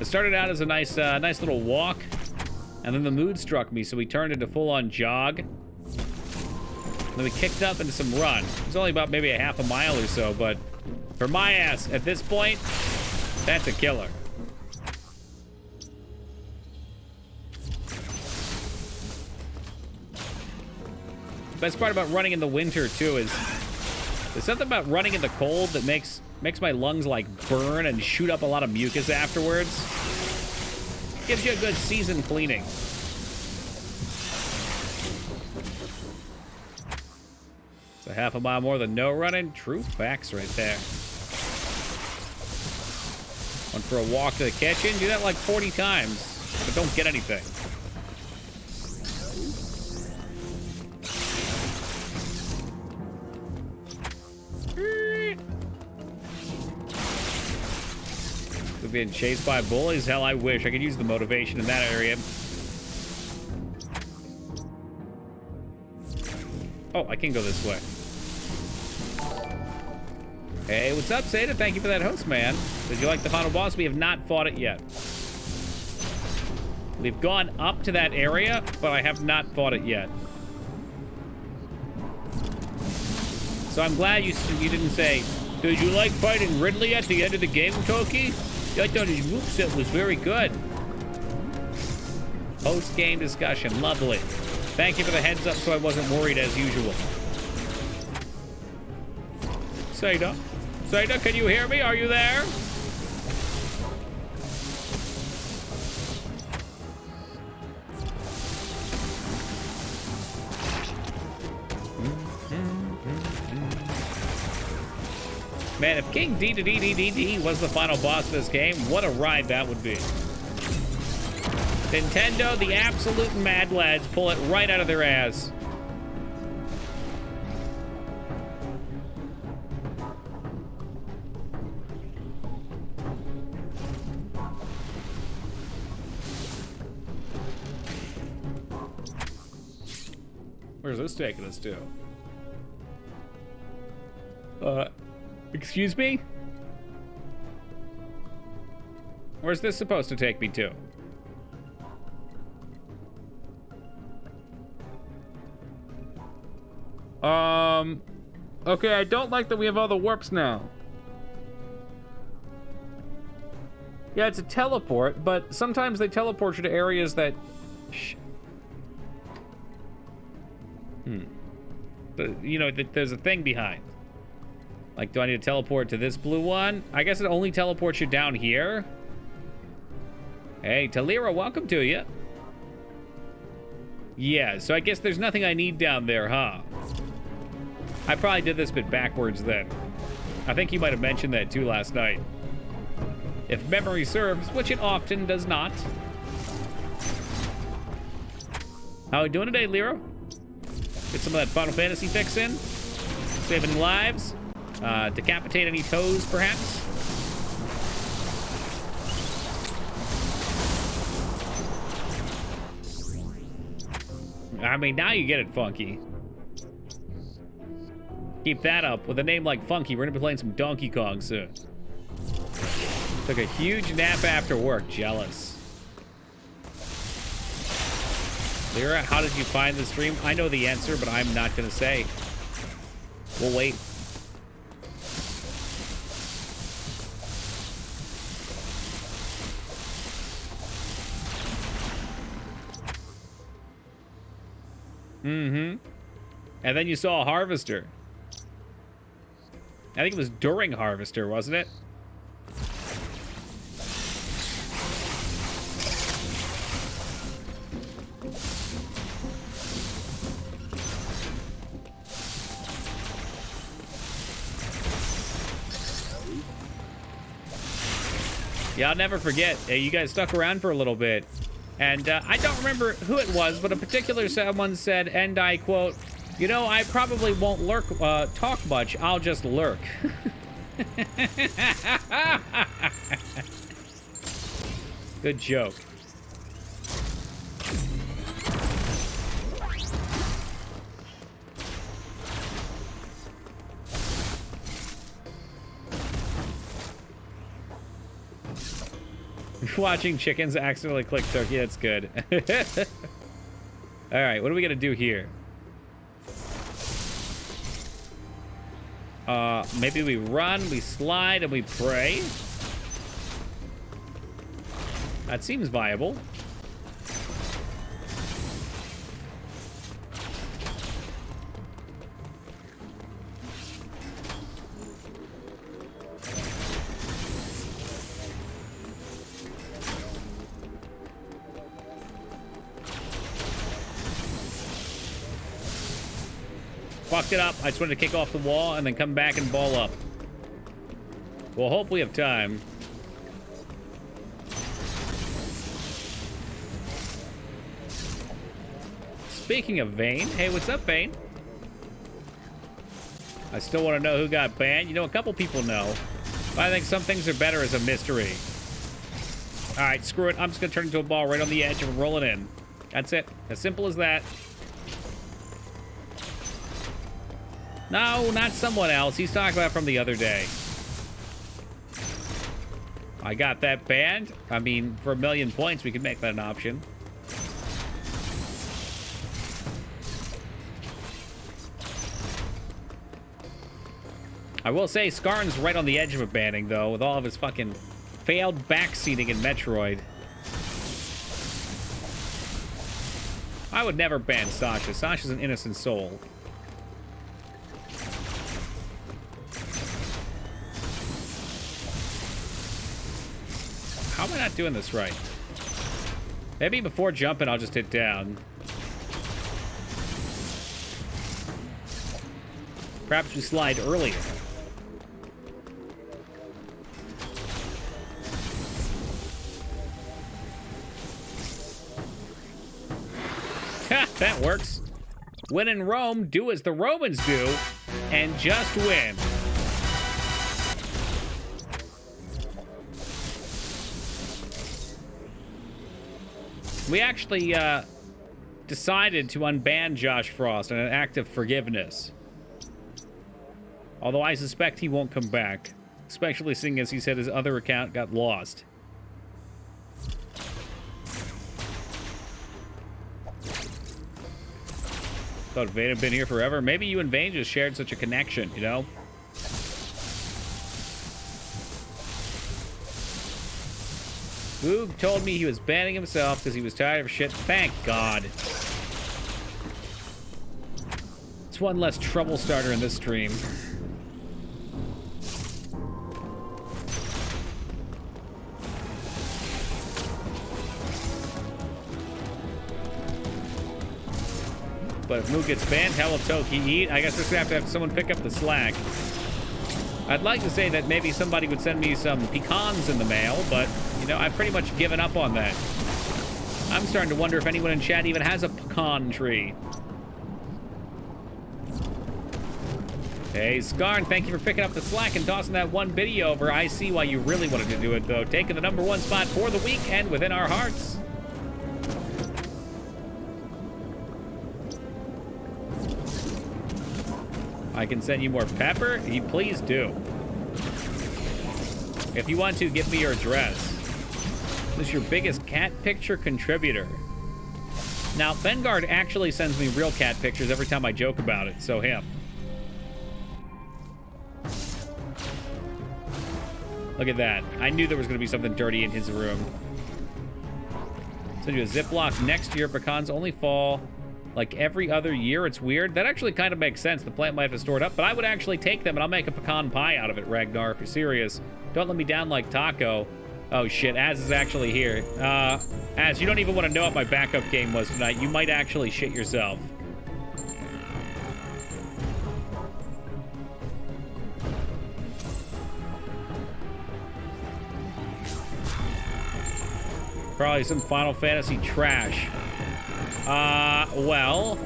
It started out as a nice little walk, and then the mood struck me, so we turned into full-on jog. Then we kicked up into some run. It's only about maybe a half a mile or so, but for my ass, at this point, that's a killer. The best part about running in the winter, too, is there's something about running in the cold that makes my lungs, like, burn and shoot up a lot of mucus afterwards. Gives you a good season cleaning. It's a half a mile more than no running. True facts right there. Went for a walk to the kitchen. Do that like 40 times, but don't get anything. We're being chased by bullies? Hell, I wish. I could use the motivation in that area. Oh, I can go this way. Hey, what's up, Seda? Thank you for that host, man. Did you like the final boss? We have not fought it yet. We've gone up to that area, but I have not fought it yet. So I'm glad you didn't say, did you like fighting Ridley at the end of the game, Toki? I thought his moveset was very good. Post-game discussion. Lovely. Thank you for the heads up so I wasn't worried as usual. Seda? Seda, can you hear me? Are you there? Man, if King D was the final boss of this game, what a ride that would be. Nintendo, the absolute mad lads, pull it right out of their ass. Where's this taking us to? Excuse me? Where's this supposed to take me to? Okay, I don't like that we have all the warps now. Yeah, it's a teleport, but sometimes they teleport you to areas that... You know, there's a thing behind. Like, do I need to teleport to this blue one? I guess it only teleports you down here. Hey, Talira, welcome to you. Yeah, so I guess there's nothing I need down there, huh? I probably did this bit backwards then. I think you might have mentioned that too last night. If memory serves, which it often does not. How we doing today, Lyra? Get some of that Final Fantasy fix in. Save any lives. Decapitate any toes, perhaps. I mean, now you get it, Funky. Keep that up. With a name like Funky, we're gonna be playing some Donkey Kong soon. Took a huge nap after work. Jealous. Lyra, how did you find the stream? I know the answer, but I'm not gonna say. We'll wait. Mm-hmm. And then you saw a Harvester. I think it was during Harvester, wasn't it? Yeah, I'll never forget. You guys stuck around for a little bit. And I don't remember who it was, but a particular someone said, and I quote, you know, I probably won't talk much, I'll just lurk. Good joke. Watching chickens accidentally click turkey, that's good. All right, what are we gonna do here? Maybe we run, we slide, and we pray. That seems viable. Fucked it up. I just wanted to kick off the wall and then come back and ball up. We'll hope we have time. Speaking of Vane, hey, what's up, Vane? I still want to know who got banned. You know, a couple people know. But I think some things are better as a mystery. All right, screw it. I'm just going to turn into a ball right on the edge and roll it in. That's it. As simple as that. No, not someone else. He's talking about from the other day. I got that banned. I mean, for 1,000,000 points, we could make that an option. I will say, Skarn's right on the edge of a banning, though, with all of his fucking failed backseating in Metroid. I would never ban Sasha. Sasha's an innocent soul. How am I not doing this right? Maybe before jumping, I'll just hit down. Perhaps we slide earlier. Ha, that works. When in Rome, do as the Romans do, and just win. We actually decided to unban Josh Frost in an act of forgiveness. Although I suspect he won't come back, especially seeing as he said his other account got lost. Thought Vane had been here forever. Maybe you and Vane just shared such a connection, you know? Boog told me he was banning himself because he was tired of shit. Thank God. It's one less trouble starter in this stream. But if Moog gets banned, how will Toki eat? I guess we're gonna have to have someone pick up the slack. I'd like to say that maybe somebody would send me some pecans in the mail, but, you know, I've pretty much given up on that. I'm starting to wonder if anyone in chat even has a pecan tree. Hey, Skarn, thank you for picking up the slack and tossing that one biddy over. I see why you really wanted to do it, though. Taking the #1 spot for the week and within our hearts. I can send you more pepper? Please do. If you want to, give me your address. This is your biggest cat picture contributor. Now, Vanguard actually sends me real cat pictures every time I joke about it, so him. Look at that. I knew there was going to be something dirty in his room. Send you a Ziploc next year. Pecans only fall like every other year. It's weird. That actually kind of makes sense. The plant might have to store it up, but I would actually take them and I'll make a pecan pie out of it, Ragnar, if you're serious. Don't let me down like Taco. Oh shit, Az is actually here. Az, you don't even want to know what my backup game was tonight. You might actually shit yourself. Probably some Final Fantasy trash. Well,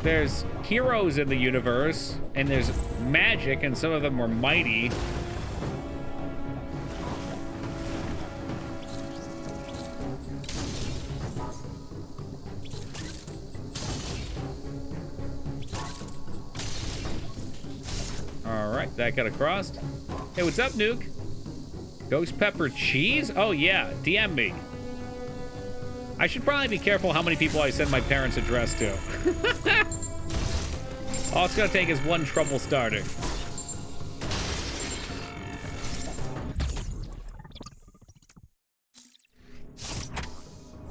there's heroes in the universe, and there's magic, and some of them were mighty. All right, that got across. Hey, what's up, Nuke? Ghost pepper cheese? Oh, yeah, DM me. I should probably be careful how many people I send my parents' address to. All it's gonna take is one trouble starter.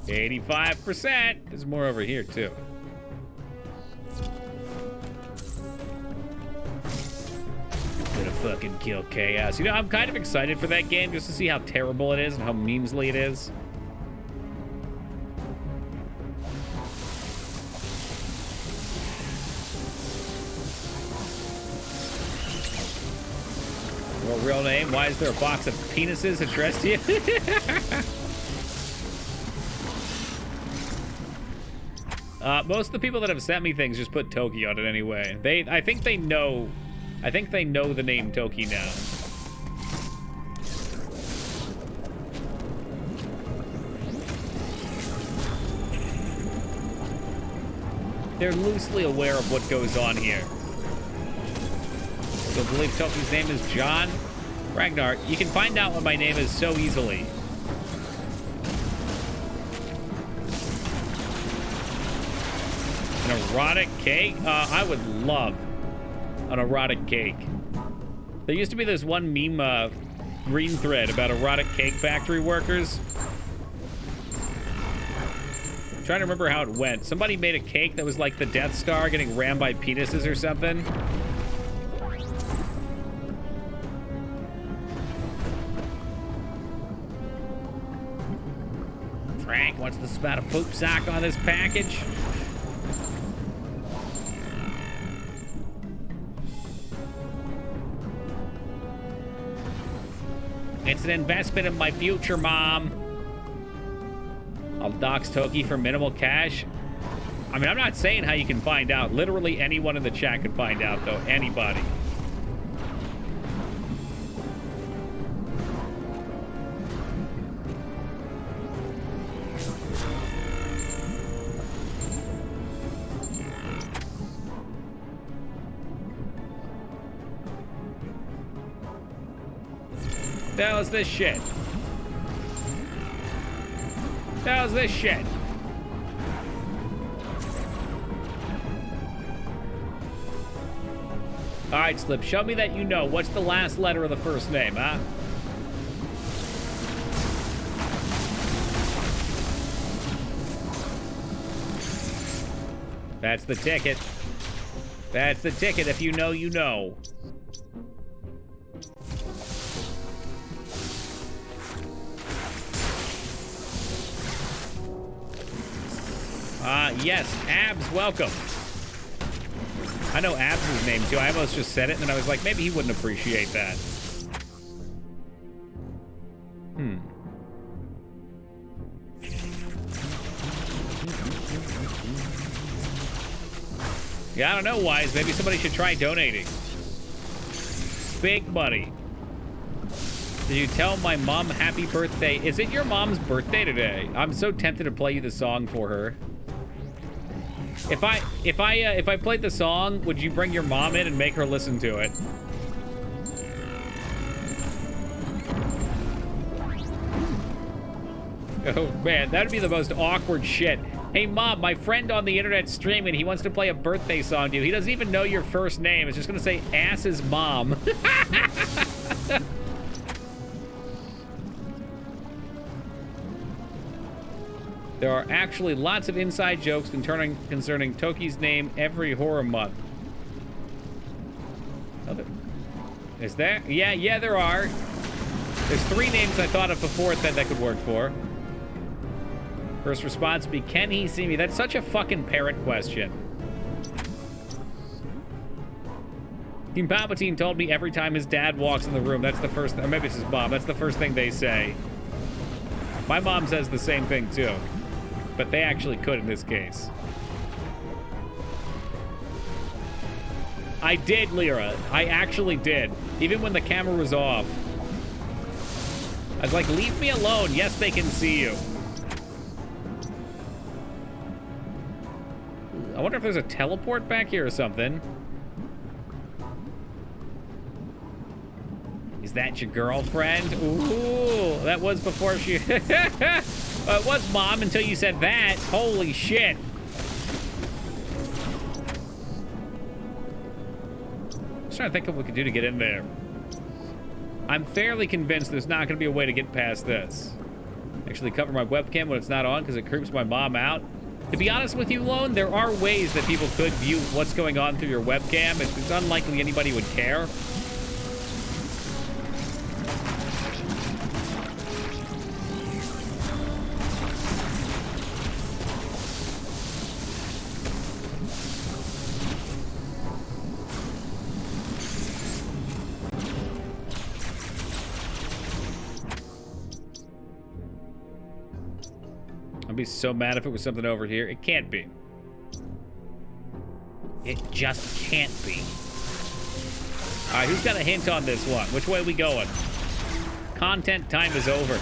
$85%. There's more over here too. Gonna fucking kill chaos. You know, I'm kind of excited for that game just to see how terrible it is and how memesly it is. Your real name? Why is there a box of penises addressed to you? Most of the people that have sent me things just put Toki on it anyway. I think they know the name Toki now. They're loosely aware of what goes on here. So believe Toki's name is John? Ragnar, you can find out what my name is so easily. An erotic cake? I would love an erotic cake. There used to be this one meme green thread about erotic cake factory workers. I'm trying to remember how it went. Somebody made a cake that was like the Death Star getting rammed by penises or something. Frank wants to spout a poop sock on this package. It's an investment in my future, Mom. I'll dox Toki for minimal cash. I mean, I'm not saying how you can find out. Literally anyone in the chat can find out, though. Anybody. The hell is this shit? The hell is this shit? All right, Slip, show me that you know. What's the last letter of the first name, huh? That's the ticket. That's the ticket. If you know, you know. Yes, Abs, welcome. I know Abs' name too. I almost just said it, and then I was like, maybe he wouldn't appreciate that. Yeah, I don't know, Wise. Maybe somebody should try donating. Big money. Did you tell my mom happy birthday? Is it your mom's birthday today? I'm so tempted to play you the song for her. If I played the song, would you bring your mom in and make her listen to it? Oh man, that'd be the most awkward shit. Hey Mom, my friend on the internet streaming, he wants to play a birthday song to you. He doesn't even know your first name. It's just gonna say Ass's mom. There are actually lots of inside jokes concerning Toki's name every horror month. Is there? Yeah, there are. There's 3 names I thought of before that could work for. First response would be, can he see me? That's such a fucking parrot question. Team Palpatine told me every time his dad walks in the room, that's the first, or maybe it's his mom, that's the first thing they say. My mom says the same thing too. But they actually could in this case. I did, Lyra. I actually did. Even when the camera was off. I was like, leave me alone. Yes, they can see you. I wonder if there's a teleport back here or something. Is that your girlfriend? Ooh, that was before she... It was Mom until you said that. Holy shit. trying to think of what we could do to get in there. I'm fairly convinced there's not going to be a way to get past this. Actually cover my webcam when it's not on because it creeps my mom out. To be honest with you, Lone, there are ways that people could view what's going on through your webcam. It's unlikely anybody would care. I'd be so mad if it was something over here. It can't be. It just can't be. All right, who's got a hint on this one? Which way are we going? Content time is over.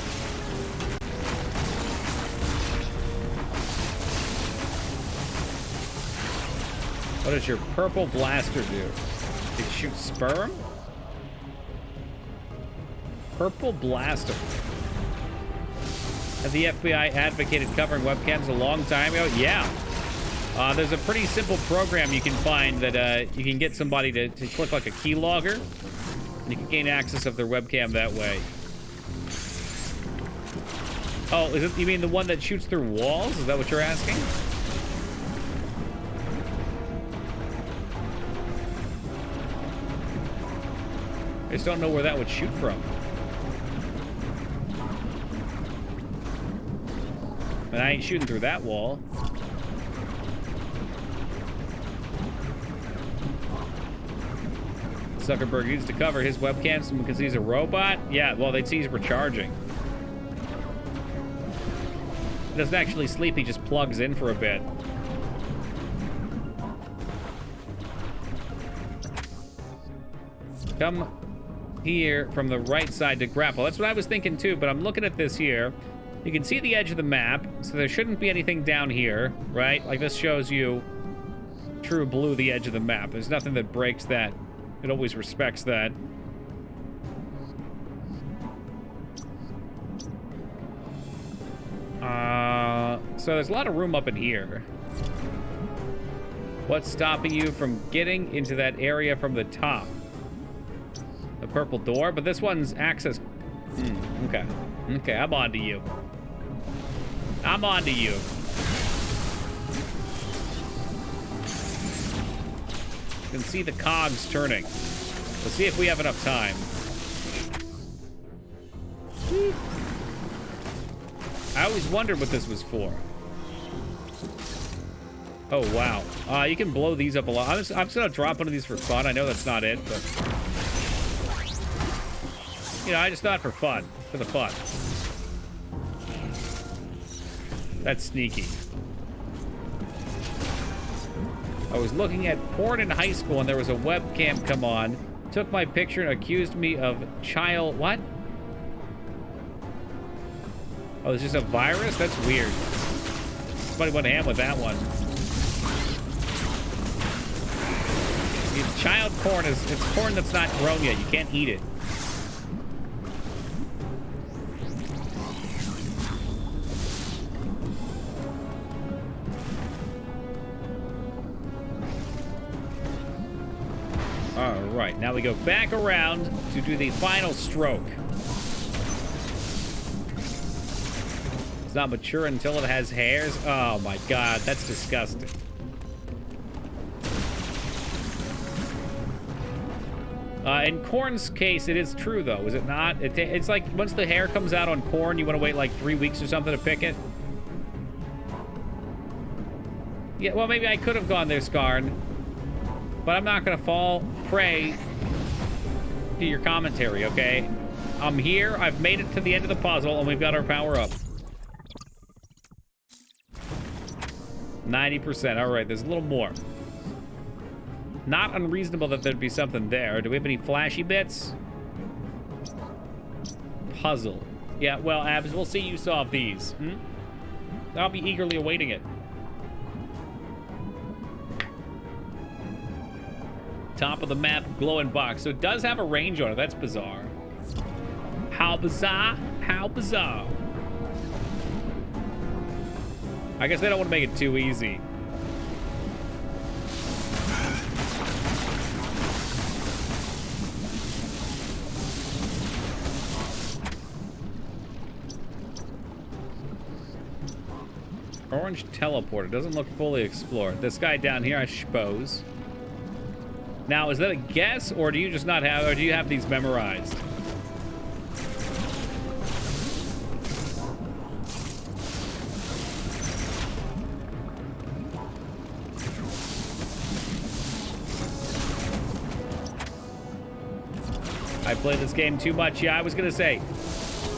What does your purple blaster do? It shoots sperm? Purple blaster. Have the FBI advocated covering webcams a long time ago? Yeah. There's a pretty simple program you can find that you can get somebody to click like a keylogger, and you can gain access of their webcam that way. Oh, is it, you mean the one that shoots through walls? Is that what you're asking? I just don't know where that would shoot from. But I ain't shooting through that wall. Zuckerberg needs to cover his webcam because he's a robot? Yeah, well, they'd see he's recharging. He doesn't actually sleep, he just plugs in for a bit. Come here from the right side to grapple. That's what I was thinking too, but I'm looking at this here. You can see the edge of the map, so there shouldn't be anything down here, right? Like this shows you true blue, the edge of the map. There's nothing that breaks that. It always respects that. So there's a lot of room up in here. What's stopping you from getting into that area from the top? The purple door, but this one's access. Okay. Okay, I'm on to you. I'm on to you. You can see the cogs turning. Let's see if we have enough time. I always wondered what this was for. Oh, wow. You can blow these up a lot. I'm just gonna drop one of these for fun. I know that's not it, but... You know, I just thought for fun. For the fun. That's sneaky. I was looking at porn in high school and there was a webcam come on, took my picture and accused me of child... What? Oh, it's just a virus? That's weird. Somebody went ham with that one. Child porn it's porn that's not grown yet. You can't eat it. All right, now we go back around to do the final stroke. It's not mature until it has hairs. Oh my god, that's disgusting. In corn's case, it is true, though, is it not? It's like once the hair comes out on corn, you want to wait like 3 weeks or something to pick it. Yeah, well, maybe I could have gone there, Skarn. But I'm not going to fall prey to your commentary, okay? I'm here, I've made it to the end of the puzzle, and we've got our power up. 90%, all right, there's a little more. Not unreasonable that there'd be something there. Do we have any flashy bits? Puzzle. Yeah, well, Abs, we'll see you solve these. I'll be eagerly awaiting it. Top of the map, glowing box. So it does have a range on it. That's bizarre. How bizarre? How bizarre? I guess they don't want to make it too easy. Orange teleporter. Doesn't look fully explored. This guy down here, I suppose. Now, is that a guess, or do you just not have, or do you have these memorized? I play this game too much. Yeah, I was gonna say,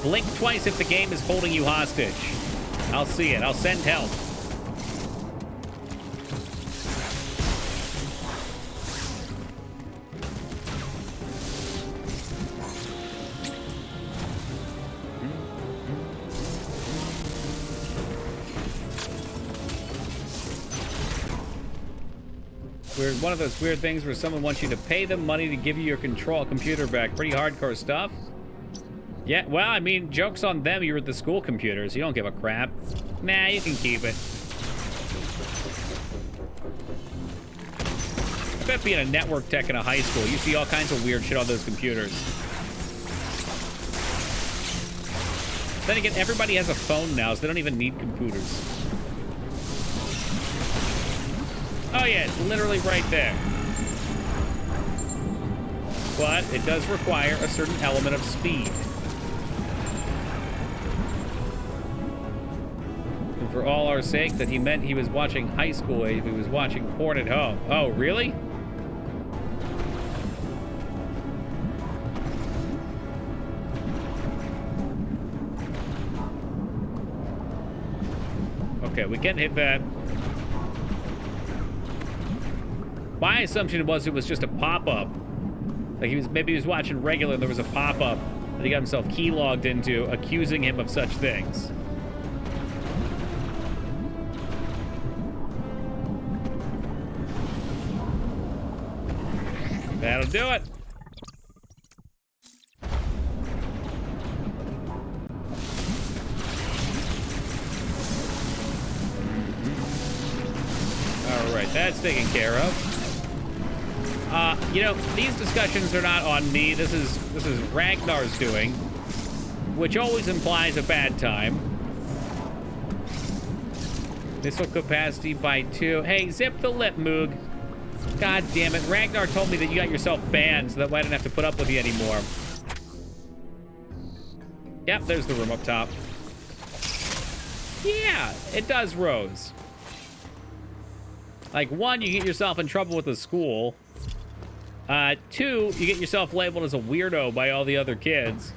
blink twice if the game is holding you hostage. I'll see it. I'll send help. Weird, one of those weird things where someone wants you to pay them money to give you your computer back. Pretty hardcore stuff. Yeah, well, I mean, joke's on them. You're at the school computers. You don't give a crap. Nah, you can keep it. I bet being a network tech in a high school, you see all kinds of weird shit on those computers. Then again, everybody has a phone now, so they don't even need computers. Oh yeah, it's literally right there. But it does require a certain element of speed. And for all our sake, that he meant he was watching high school if he was watching porn at home. Oh, really? Okay, we can't hit that. My assumption was it was just a pop-up. Like maybe he was watching regular and there was a pop-up that he got himself keylogged into, accusing him of such things. That'll do it. All right, that's taken care of. You know, these discussions are not on me. This is Ragnar's doing, which always implies a bad time. Missile capacity by 2. Hey, zip the lip, Moog. God damn it. Ragnar told me that you got yourself banned, so that way I didn't have to put up with you anymore. Yep, there's the room up top. Yeah, it does, Rose. Like, 1, you get yourself in trouble with the school. 2, you get yourself labeled as a weirdo by all the other kids.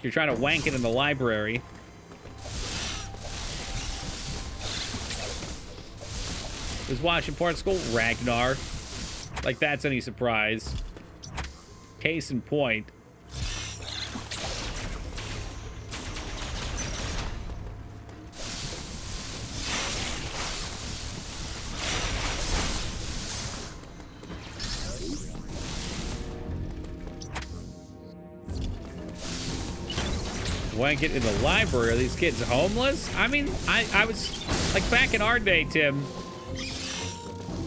You're trying to wank it in the library. Was watching porn at school? Ragnar. Like that's any surprise. Case in point. Wank it in the library? Are these kids homeless? I mean, I was like back in our day, Tim.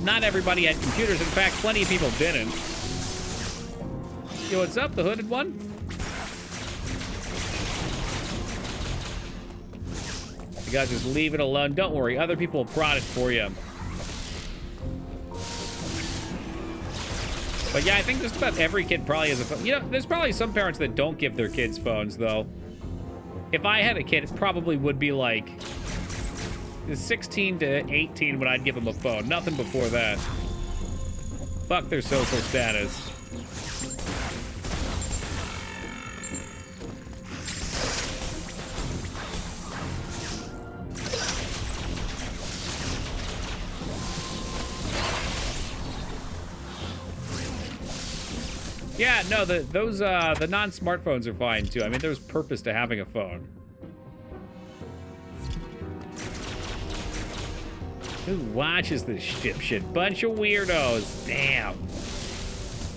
Not everybody had computers. In fact, plenty of people didn't. Yo, what's up, the hooded one? You guys just leave it alone. Don't worry, other people will prod it for you. But yeah, I think just about every kid probably has a phone. You know, there's probably some parents that don't give their kids phones, though. If I had a kid, it probably would be like 16 to 18 when I'd give them a phone. Nothing before that. Fuck their social status. Yeah, no, the non-smartphones are fine too. I mean, there's purpose to having a phone. Who watches this shit? Bunch of weirdos. Damn.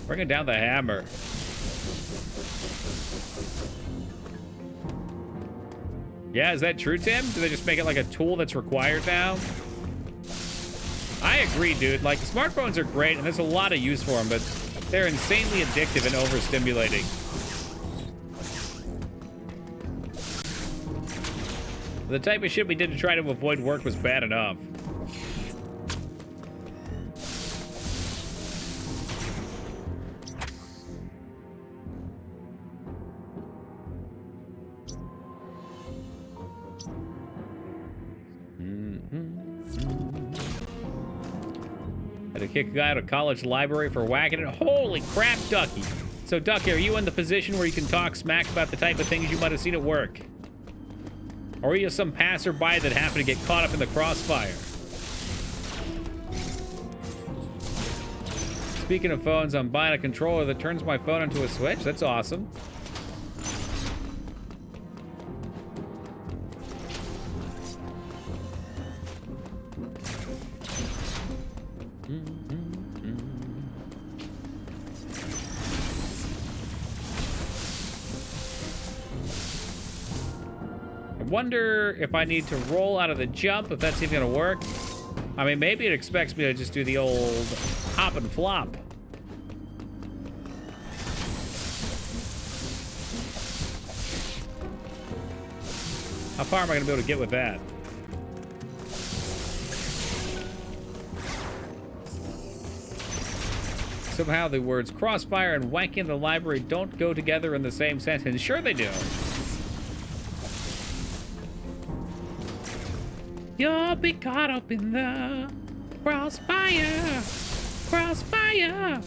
Bringing down the hammer. Yeah, is that true, Tim? Do they just make it like a tool that's required now? I agree, dude. Like, smartphones are great, and there's a lot of use for them, but they're insanely addictive and overstimulating. The type of shit we did to try to avoid work was bad enough. Had to kick a guy out of college library for whacking it. Holy crap, Ducky. So, Ducky, are you in the position where you can talk smack about the type of things you might have seen at work? Or are you some passerby that happened to get caught up in the crossfire? Speaking of phones, I'm buying a controller that turns my phone into a Switch. That's awesome. I wonder if I need to roll out of the jump, if that's even gonna work. I mean, maybe it expects me to just do the old hop and flop. How far am I gonna be able to get with that? Somehow the words crossfire and wanking in the library don't go together in the same sentence. Sure they do. You'll be caught up in the crossfire, crossfire.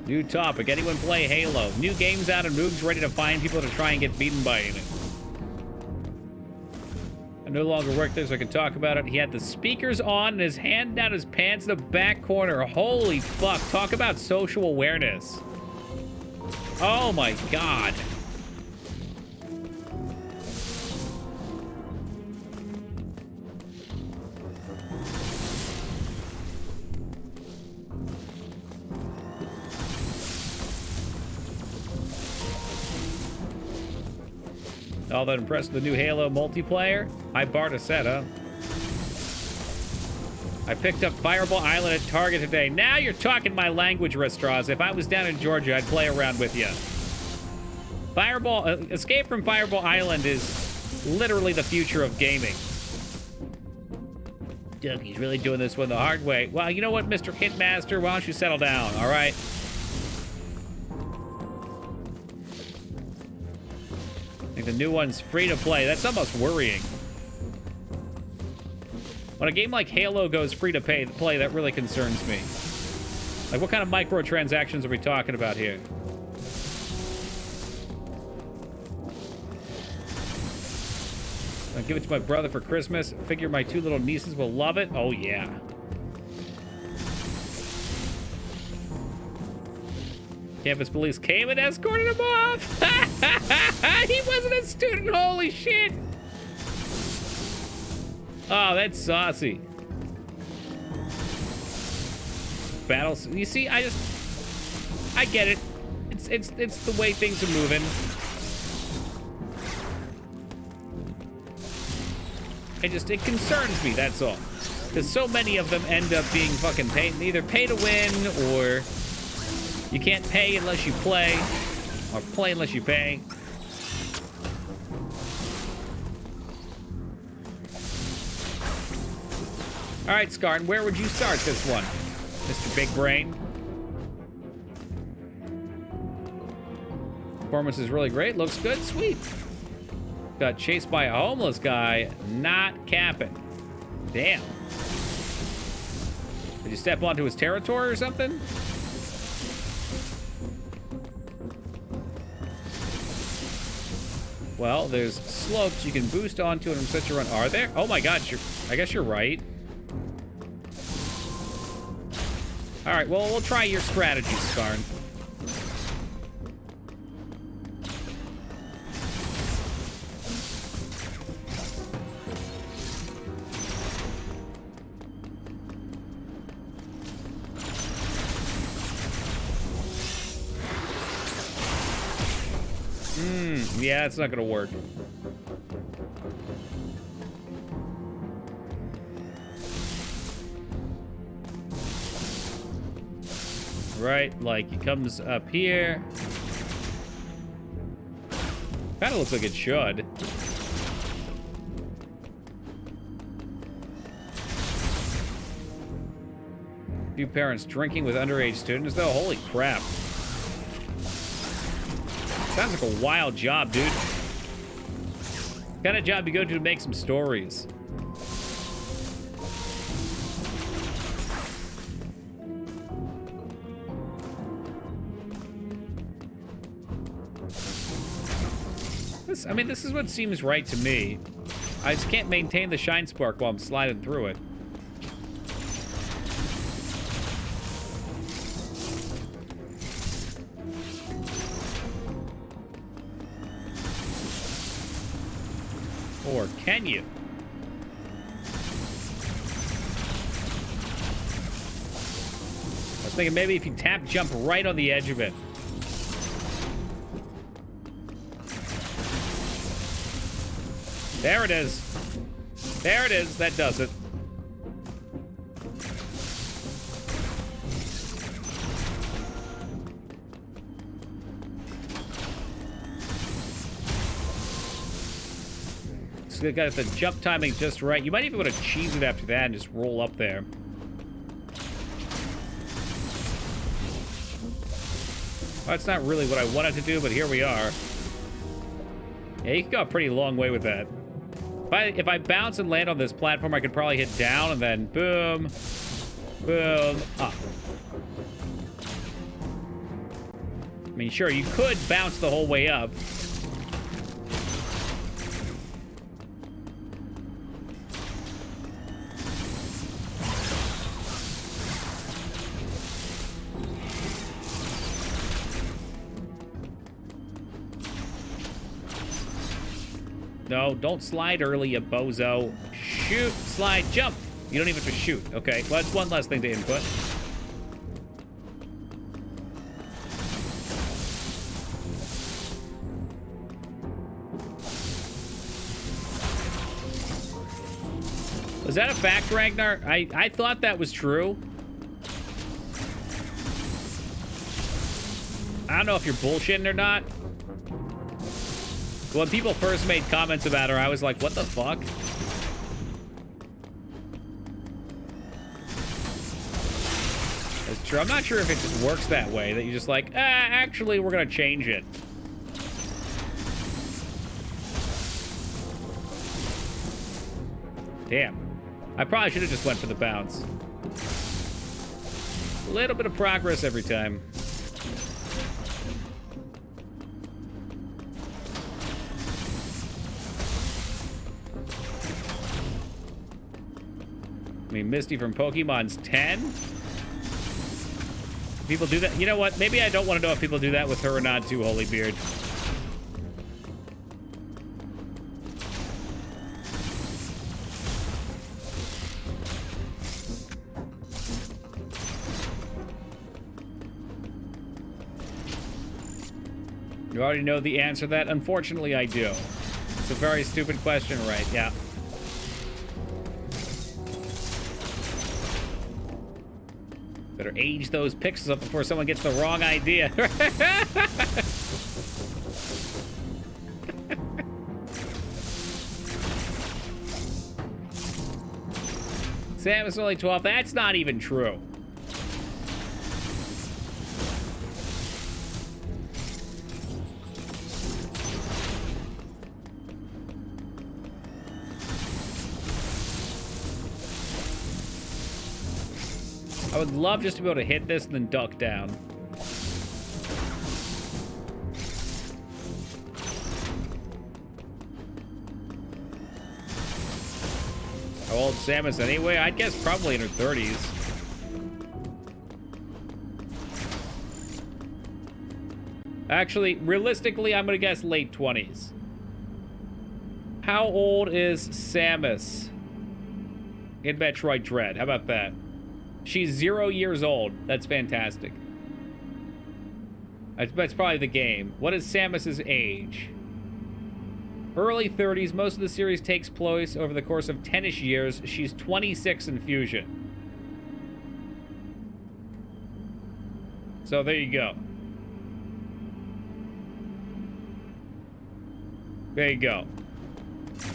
New topic. Anyone play Halo? New games out and moves ready to find people to try and get beaten by it. I no longer work there, so I can talk about it. He had the speakers on and his hand down his pants in the back corner. Holy fuck. Talk about social awareness. Oh my god. All that impressed with the new Halo multiplayer? High bar to set, huh? I picked up Fireball Island at Target today. Now you're talking my language, Restras. If I was down in Georgia, I'd play around with you. Escape from Fireball Island is literally the future of gaming. Dougie's really doing this one the hard way. Well, you know what, Mr. Hitmaster? Why don't you settle down, all right? I think the new one's free to play. That's almost worrying. When a game like Halo goes free to play, that really concerns me. Like, what kind of microtransactions are we talking about here? I'll give it to my brother for Christmas. Figure my two little nieces will love it. Oh, yeah. Campus police came and escorted him off. He wasn't a student. Holy shit. Oh, that's saucy. Battles. You see, I get it. It's the way things are moving. It concerns me, that's all. Because so many of them end up being fucking either pay to win, or you can't pay unless you play, or play unless you pay. All right, Scarn, where would you start this one, Mr. Big Brain? Performance is really great. Looks good. Sweet. Got chased by a homeless guy. Not capping. Damn. Did you step onto his territory or something? Well, there's slopes you can boost onto and such a run. Are there? Oh my god, I guess you're right. All right, well, we'll try your strategy, Scarn. Yeah, it's not gonna work. right? Like, it comes up here. Kind of looks like it should. Few parents drinking with underage students, though. Holy crap. Sounds like a wild job, dude. Kind of job you go to make some stories. This is what seems right to me. I just can't maintain the shine spark while I'm sliding through it. Or can you? I was thinking maybe if you tap jump right on the edge of it. There it is. There it is. That does it. So got the jump timing just right. You might even want to cheese it after that and just roll up there. Well, that's not really what I wanted to do, but here we are. Yeah, you can go a pretty long way with that. If I bounce and land on this platform, I could probably hit down and then boom, boom, up. I mean, sure, you could bounce the whole way up. No, don't slide early, you bozo. Shoot, slide, jump. You don't even have to shoot. Okay, well, that's one less thing to input. Was that a fact, Ragnar? I thought that was true. I don't know if you're bullshitting or not. When people first made comments about her, I was like, what the fuck? That's true. I'm not sure if it just works that way, that you just like, actually, we're gonna change it. Damn. I probably should have just went for the bounce. A little bit of progress every time. I mean, Misty from Pokemon's 10? People do that? You know what? Maybe I don't want to know if people do that with her or not, too, Holybeard. You already know the answer to that? Unfortunately, I do. It's a very stupid question, right? Yeah. Better age those pixels up before someone gets the wrong idea. Sam is only 12. That's not even true. I would love just to be able to hit this and then duck down. How old Sam is anyway? I'd guess probably in her 30s. Actually, realistically, I'm gonna guess late 20s. How old is Samus in Metroid Dread? How about that? She's 0 years old. That's fantastic. That's probably the game. What is Samus's age? Early 30s. Most of the series takes place over the course of 10-ish years. She's 26 in Fusion. So there you go. There you go.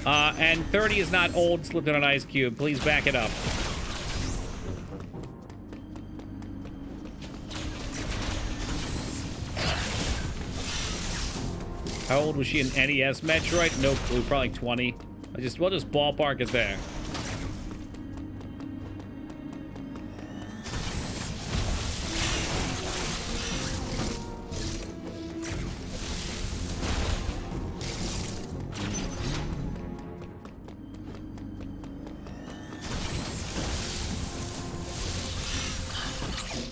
And 30 is not old, slipped on an ice cube. Please back it up. How old was she in NES Metroid? No clue, probably 20. We'll just ballpark it there.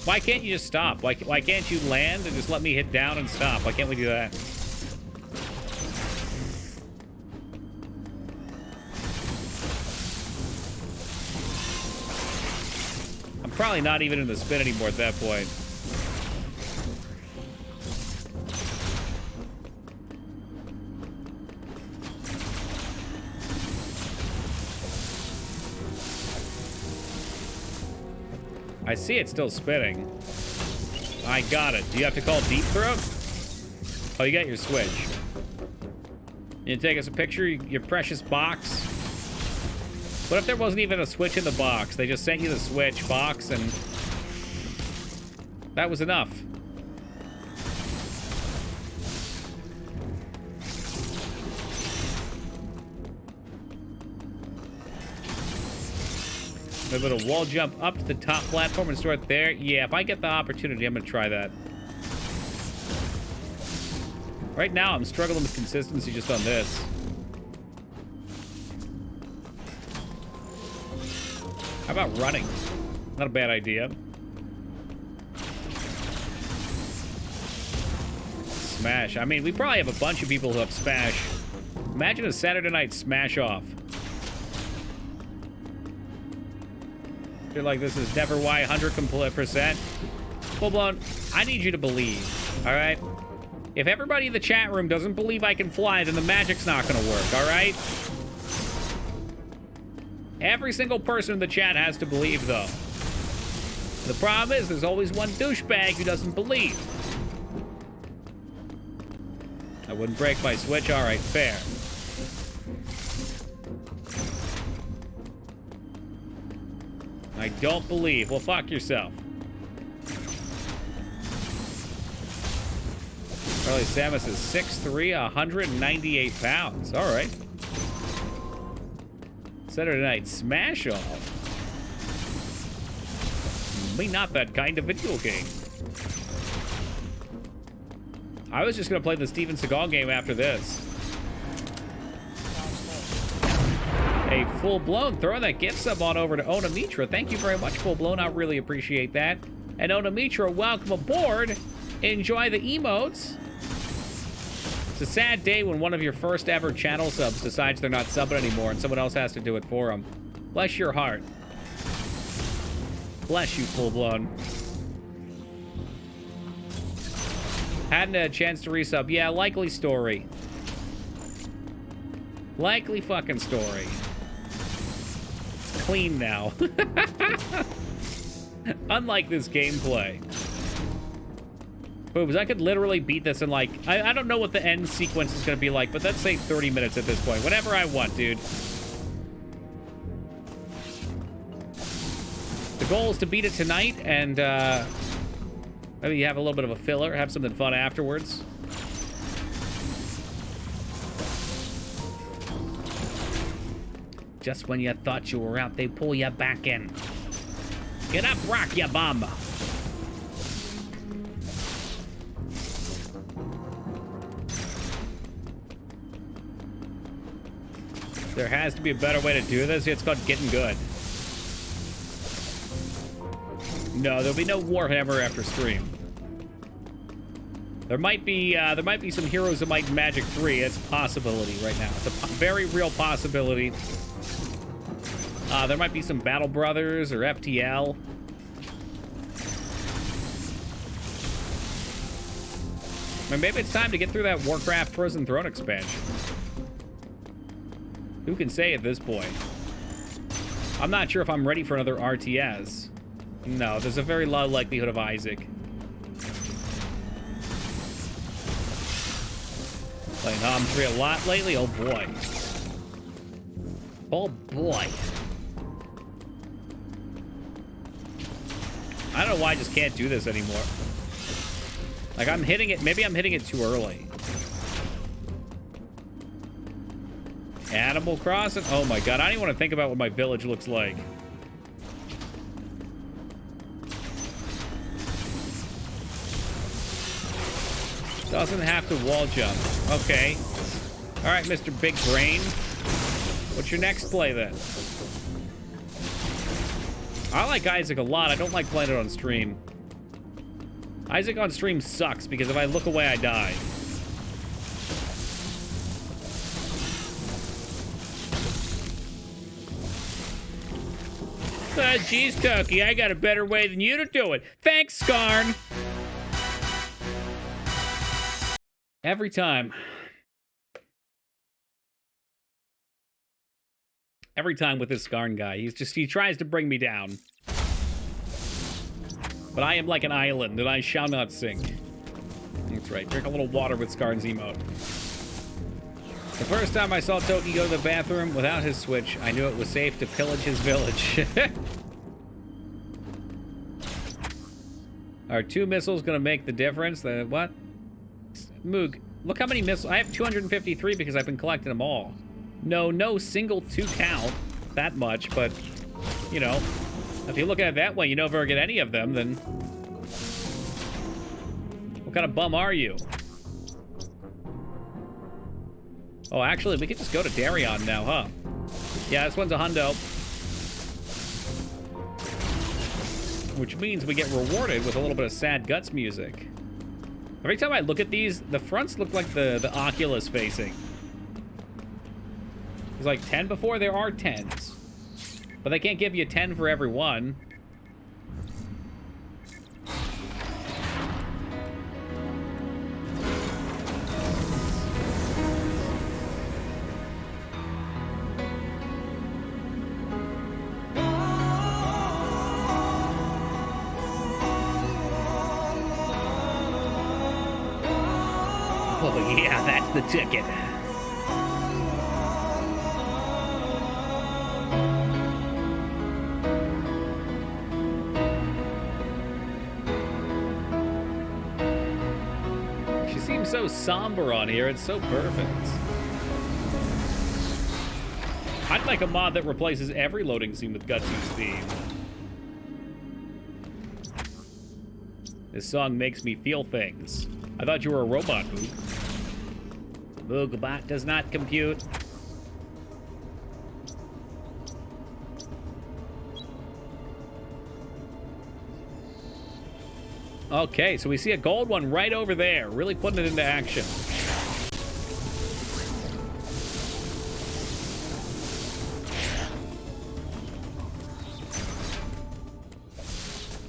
Why can't you just stop? Why can't you land and just let me hit down and stop? Why can't we do that? I'm probably not even in the spin anymore at that point. I see it still spinning. I got it. Do you have to call Deep Throat? Oh, you got your switch. You take us a picture, your precious box. What if there wasn't even a switch in the box? They just sent you the switch box and that was enough. A bit of wall jump up to the top platform and start there. Yeah, if I get the opportunity, I'm gonna try that. Right now, I'm struggling with consistency just on this. How about running? Not a bad idea. Smash. I mean, we probably have a bunch of people who have Smash. Imagine a Saturday night Smash off. Feel like this is never why 100%. Full blown. I need you to believe, all right? If everybody in the chat room doesn't believe I can fly, then the magic's not gonna work, all right? Every single person in the chat has to believe, though. The problem is there's always one douchebag who doesn't believe. I wouldn't break my switch. All right, fair. I don't believe. Well, fuck yourself. Charlie Samus is 6'3", 198 pounds. All right. Saturday Night Smash Off. Maybe not that kind of video game. I was just going to play the Steven Seagal game after this. A full-blown, throw that gift sub on over to Onamitra. Thank you very much, full-blown. I really appreciate that. And Onamitra, welcome aboard. Enjoy the emotes. It's a sad day when one of your first ever channel subs decides they're not subbing anymore and someone else has to do it for them. Bless your heart. Bless you, full-blown. Hadn't a chance to resub. Yeah, likely story. Likely fucking story. Clean now. Unlike this gameplay. Boobs, I could literally beat this in like, I don't know what the end sequence is going to be like, but let's say 30 minutes at this point. Whatever I want, dude. The goal is to beat it tonight and maybe have a little bit of a filler, have something fun afterwards. Just when you thought you were out, they pull you back in. Get up, rock ya bum. There has to be a better way to do this. It's called getting good. No, there'll be no Warhammer after stream. There might be some Heroes of Might and Magic 3. It's a possibility right now. It's a very real possibility. There might be some Battle Brothers or FTL. Or maybe it's time to get through that Warcraft Frozen Throne expansion. Who can say at this point? I'm not sure if I'm ready for another RTS. No, there's a very low likelihood of Isaac. Playing Hom 3 a lot lately? Oh boy. Oh boy. I don't know why I just can't do this anymore. Like, I'm hitting it. Maybe I'm hitting it too early. Animal Crossing? Oh my god. I don't even want to think about what my village looks like. Doesn't have to wall jump. Okay. All right, Mr. Big Brain. What's your next play then? I like Isaac a lot. I don't like playing it on stream. Isaac on stream sucks because if I look away, I die. Geez, Toki, I got a better way than you to do it. Thanks, Skarn. Every time with this Skarn guy, he tries to bring me down. But I am like an island, and I shall not sink. That's right, drink a little water with Skarn's emote. The first time I saw Toki go to the bathroom without his Switch, I knew it was safe to pillage his village. Are 2 missiles gonna make the difference? What? Moog, look how many missiles. I have 253 because I've been collecting them all. No single 2 count that much, but, you know, if you look at it that way, you never get any of them, then what kind of bum are you? Oh, actually, we could just go to Darien now, huh? Yeah, this one's a hundo. Which means we get rewarded with a little bit of Sad Guts music. Every time I look at these, the fronts look like the Oculus facing. There's like 10 before, there are 10s. But they can't give you 10 for every one. Oh yeah, that's the ticket. She seems so somber on here, it's so perfect. I'd like a mod that replaces every loading scene with Gutsy's theme. This song makes me feel things. I thought you were a robot, Boog. Boogbot does not compute. Okay, so we see a gold one right over there. Really putting it into action.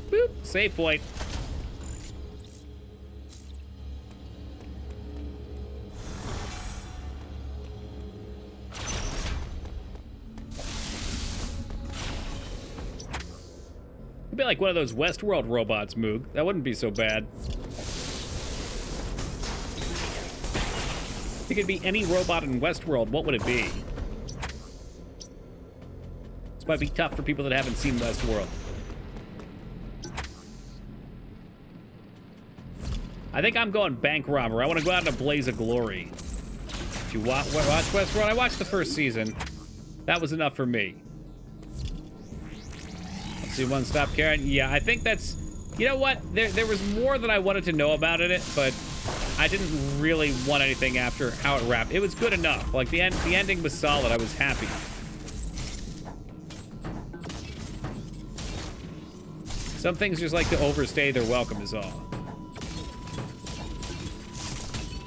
Boop, save point. It'd be like one of those Westworld robots, Moog. That wouldn't be so bad. If it could be any robot in Westworld, what would it be? This might be tough for people that haven't seen Westworld. I think I'm going bank robber. I want to go out in a blaze of glory. Did you watch Westworld? I watched the first season. That was enough for me. See, one stop Karen. Yeah, I think that's, you know what? There was more that I wanted to know about it, but I didn't really want anything after how it wrapped. It was good enough. Like the ending was solid. I was happy. Some things just like to overstay their welcome is all.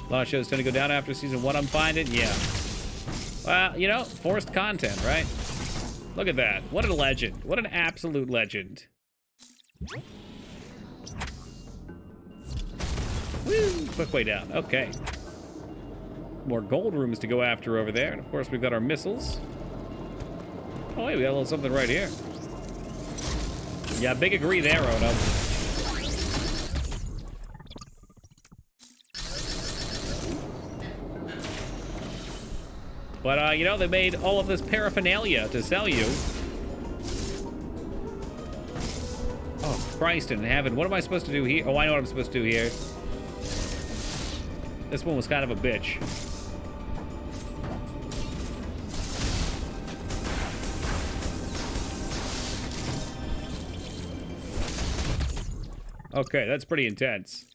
A lot of shows tend to go down after season 1. I'm finding, yeah. Well, you know, forced content, right? Look at that. What a legend. What an absolute legend. Woo! Quick way down. Okay. More gold rooms to go after over there. And of course, we've got our missiles. Oh, wait, we got a little something right here. Yeah, big agree there, Odo. But, you know, they made all of this paraphernalia to sell you. Oh, Christ in heaven. What am I supposed to do here? Oh, I know what I'm supposed to do here. This one was kind of a bitch. Okay, that's pretty intense.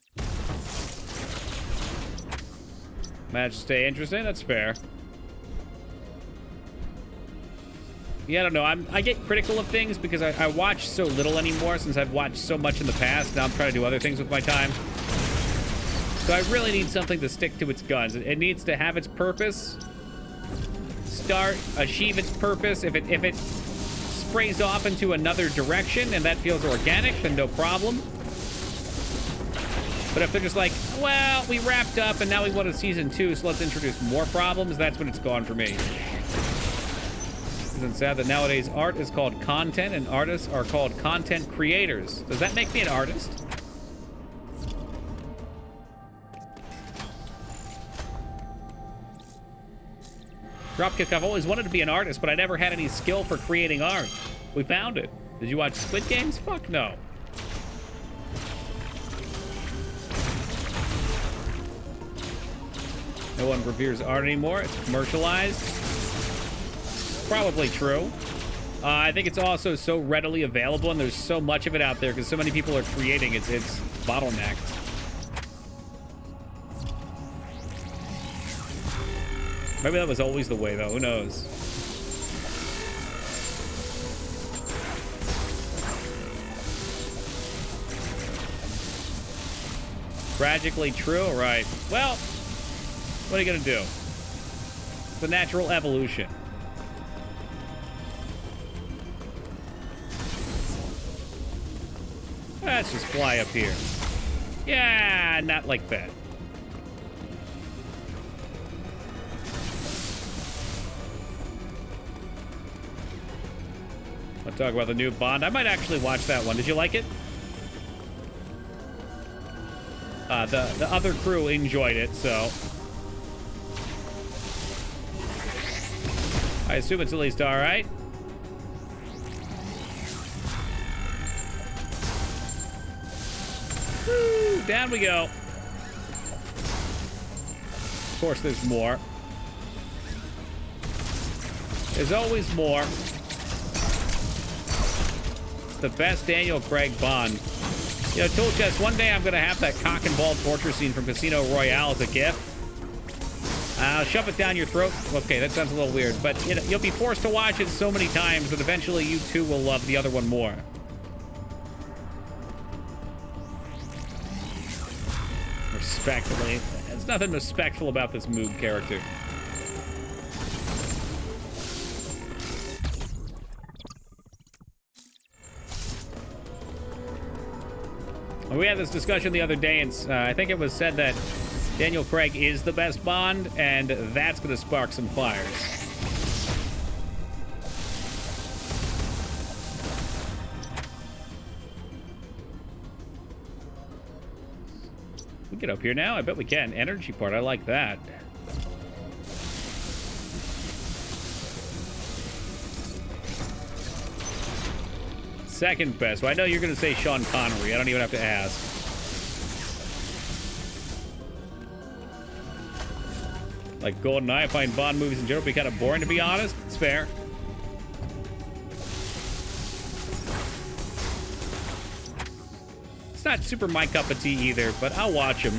Managed to stay interesting. That's fair. Yeah, I don't know. I get critical of things because I watch so little anymore since I've watched so much in the past. Now I'm trying to do other things with my time. So I really need something to stick to its guns. It needs to have its purpose. Achieve its purpose. If it sprays off into another direction and that feels organic, then no problem. But if they're just like, well, we wrapped up and now we want a season 2, so let's introduce more problems, that's when it's gone for me. Isn't it sad that nowadays art is called content and artists are called content creators? Does that make me an artist? Dropkick, I've always wanted to be an artist, but I never had any skill for creating art. We found it. Did you watch Squid Games? Fuck no. No one reveres art anymore. It's commercialized. Probably true. I think it's also so readily available, and there's so much of it out there because so many people are creating. It's bottlenecked. Maybe that was always the way, though. Who knows? Tragically true? Right. Well, what are you gonna do? It's the natural evolution. Let's just fly up here. Yeah, not like that. Let's talk about the new Bond. I might actually watch that one. Did you like it? The other crew enjoyed it, so I assume it's at least all right. Woo, down we go. Of course, there's more. There's always more. It's the best Daniel Craig Bond. You know, Tool Chest, one day I'm going to have that cock and ball torture scene from Casino Royale as a gift. I'll shove it down your throat. Okay, that sounds a little weird, but you'll be forced to watch it so many times that eventually you too will love the other one more. Respectfully. There's nothing respectful about this Moog character. We had this discussion the other day, and I think it was said that Daniel Craig is the best Bond, and that's going to spark some fires. We get up here now? I bet we can. Energy part, I like that. Second best. Well, I know you're going to say Sean Connery. I don't even have to ask. Like GoldenEye, I find Bond movies in general to be kind of boring, to be honest. It's fair. It's not super my cup of tea either, but I'll watch them.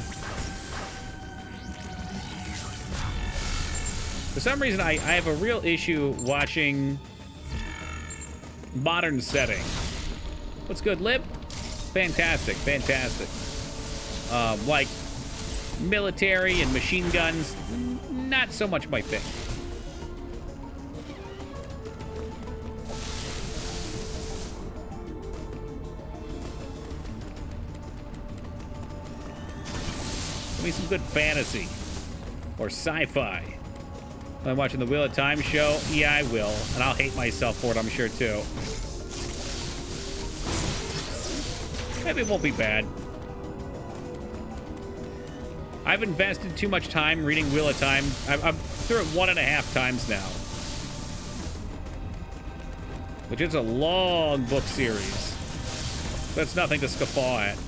For some reason, I have a real issue watching modern setting. What's good, Lib? Fantastic, fantastic. Like military and machine guns, not so much my thing. Give me some good fantasy or sci-fi. I'm watching the Wheel of Time show. Yeah, I will, and I'll hate myself for it, I'm sure too. Maybe it won't be bad. I've invested too much time reading Wheel of Time. through it 1.5 times now. Which is a long book series. That's nothing to scofflaw at.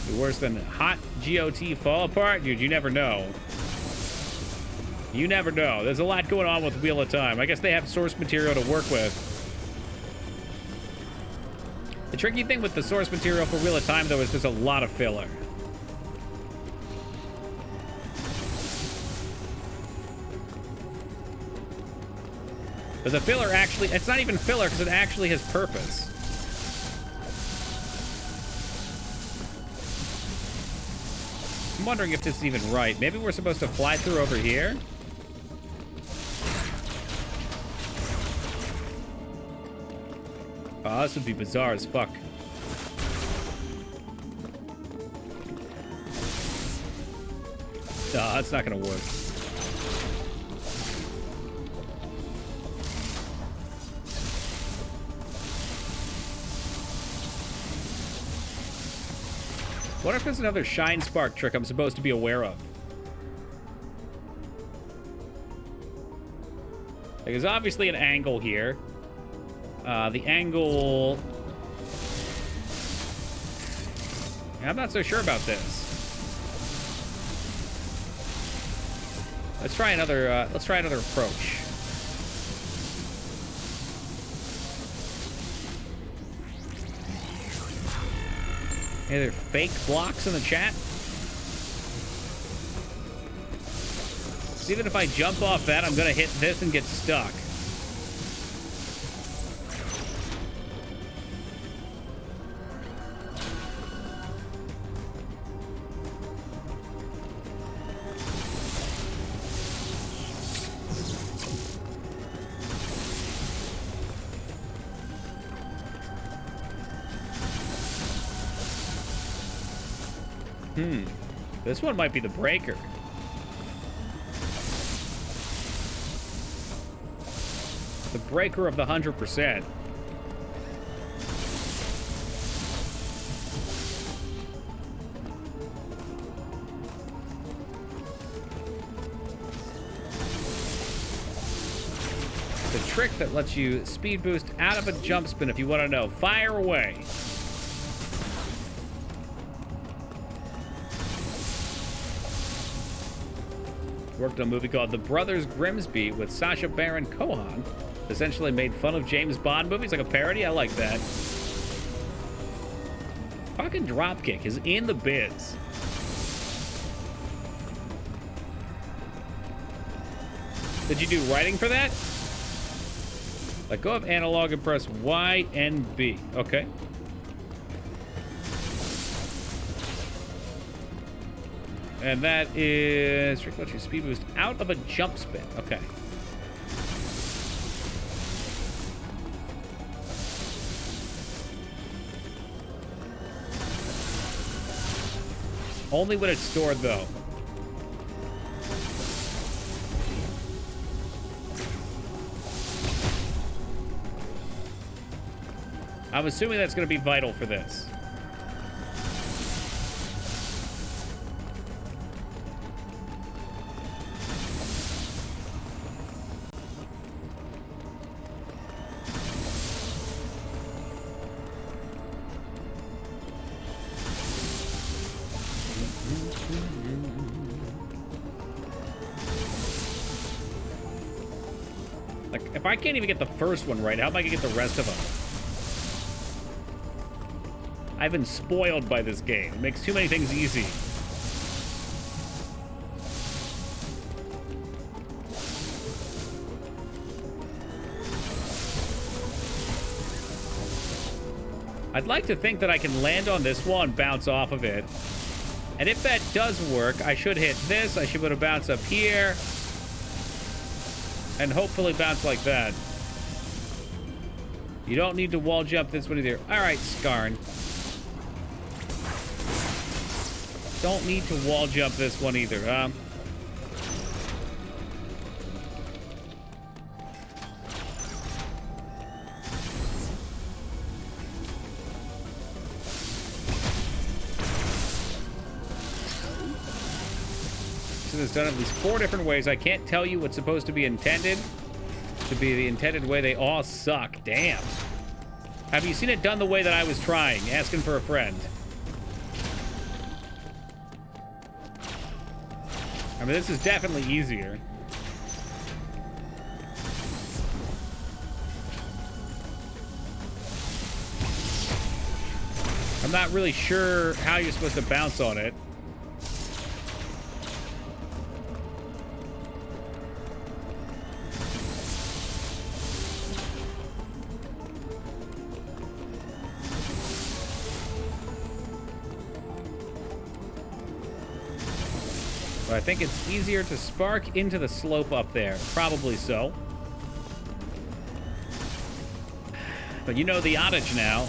Be worse than hot GOT fall apart? Dude, you never know. You never know. There's a lot going on with Wheel of Time. I guess they have source material to work with. The tricky thing with the source material for Wheel of Time, though, is there's a lot of filler. But the filler actually, it's not even filler because it actually has purpose. I'm wondering if this is even right. Maybe we're supposed to fly through over here? Oh, this would be bizarre as fuck. No, that's not gonna work. What if there's another shine spark trick I'm supposed to be aware of? There's obviously an angle here. The angle... I'm not so sure about this. Let's try another approach. Are there fake blocks in the chat? Even if I jump off that, I'm gonna hit this and get stuck. This one might be the breaker. The breaker of the 100%. The trick that lets you speed boost out of a jump spin if you want to know. Fire away. Worked on a movie called The Brothers Grimsby with Sacha Baron Cohen. Essentially made fun of James Bond movies, like a parody. I like that. Fucking Dropkick is in the biz. Did you do writing for that? Let go of analog and press Y and B. Okay. And that is trick lets you speed boost out of a jump spin. Okay. Only when it's stored, though. I'm assuming that's going to be vital for this. Like, if I can't even get the first one right, how am I going to get the rest of them? I've been spoiled by this game. It makes too many things easy. I'd like to think that I can land on this wall and bounce off of it. And if that does work, I should hit this. I should be able to bounce up here. And hopefully bounce like that. You don't need to wall jump this one either. All right, Skarn. Don't need to wall jump this one either, huh? it's done at least 4 different ways. I can't tell you what's supposed to be intended to be the intended way. They all suck. Damn. Have you seen it done the way that I was trying? Asking for a friend. I mean, this is definitely easier. I'm not really sure how you're supposed to bounce on it. But I think it's easier to spark into the slope up there. Probably so. But you know the adage now.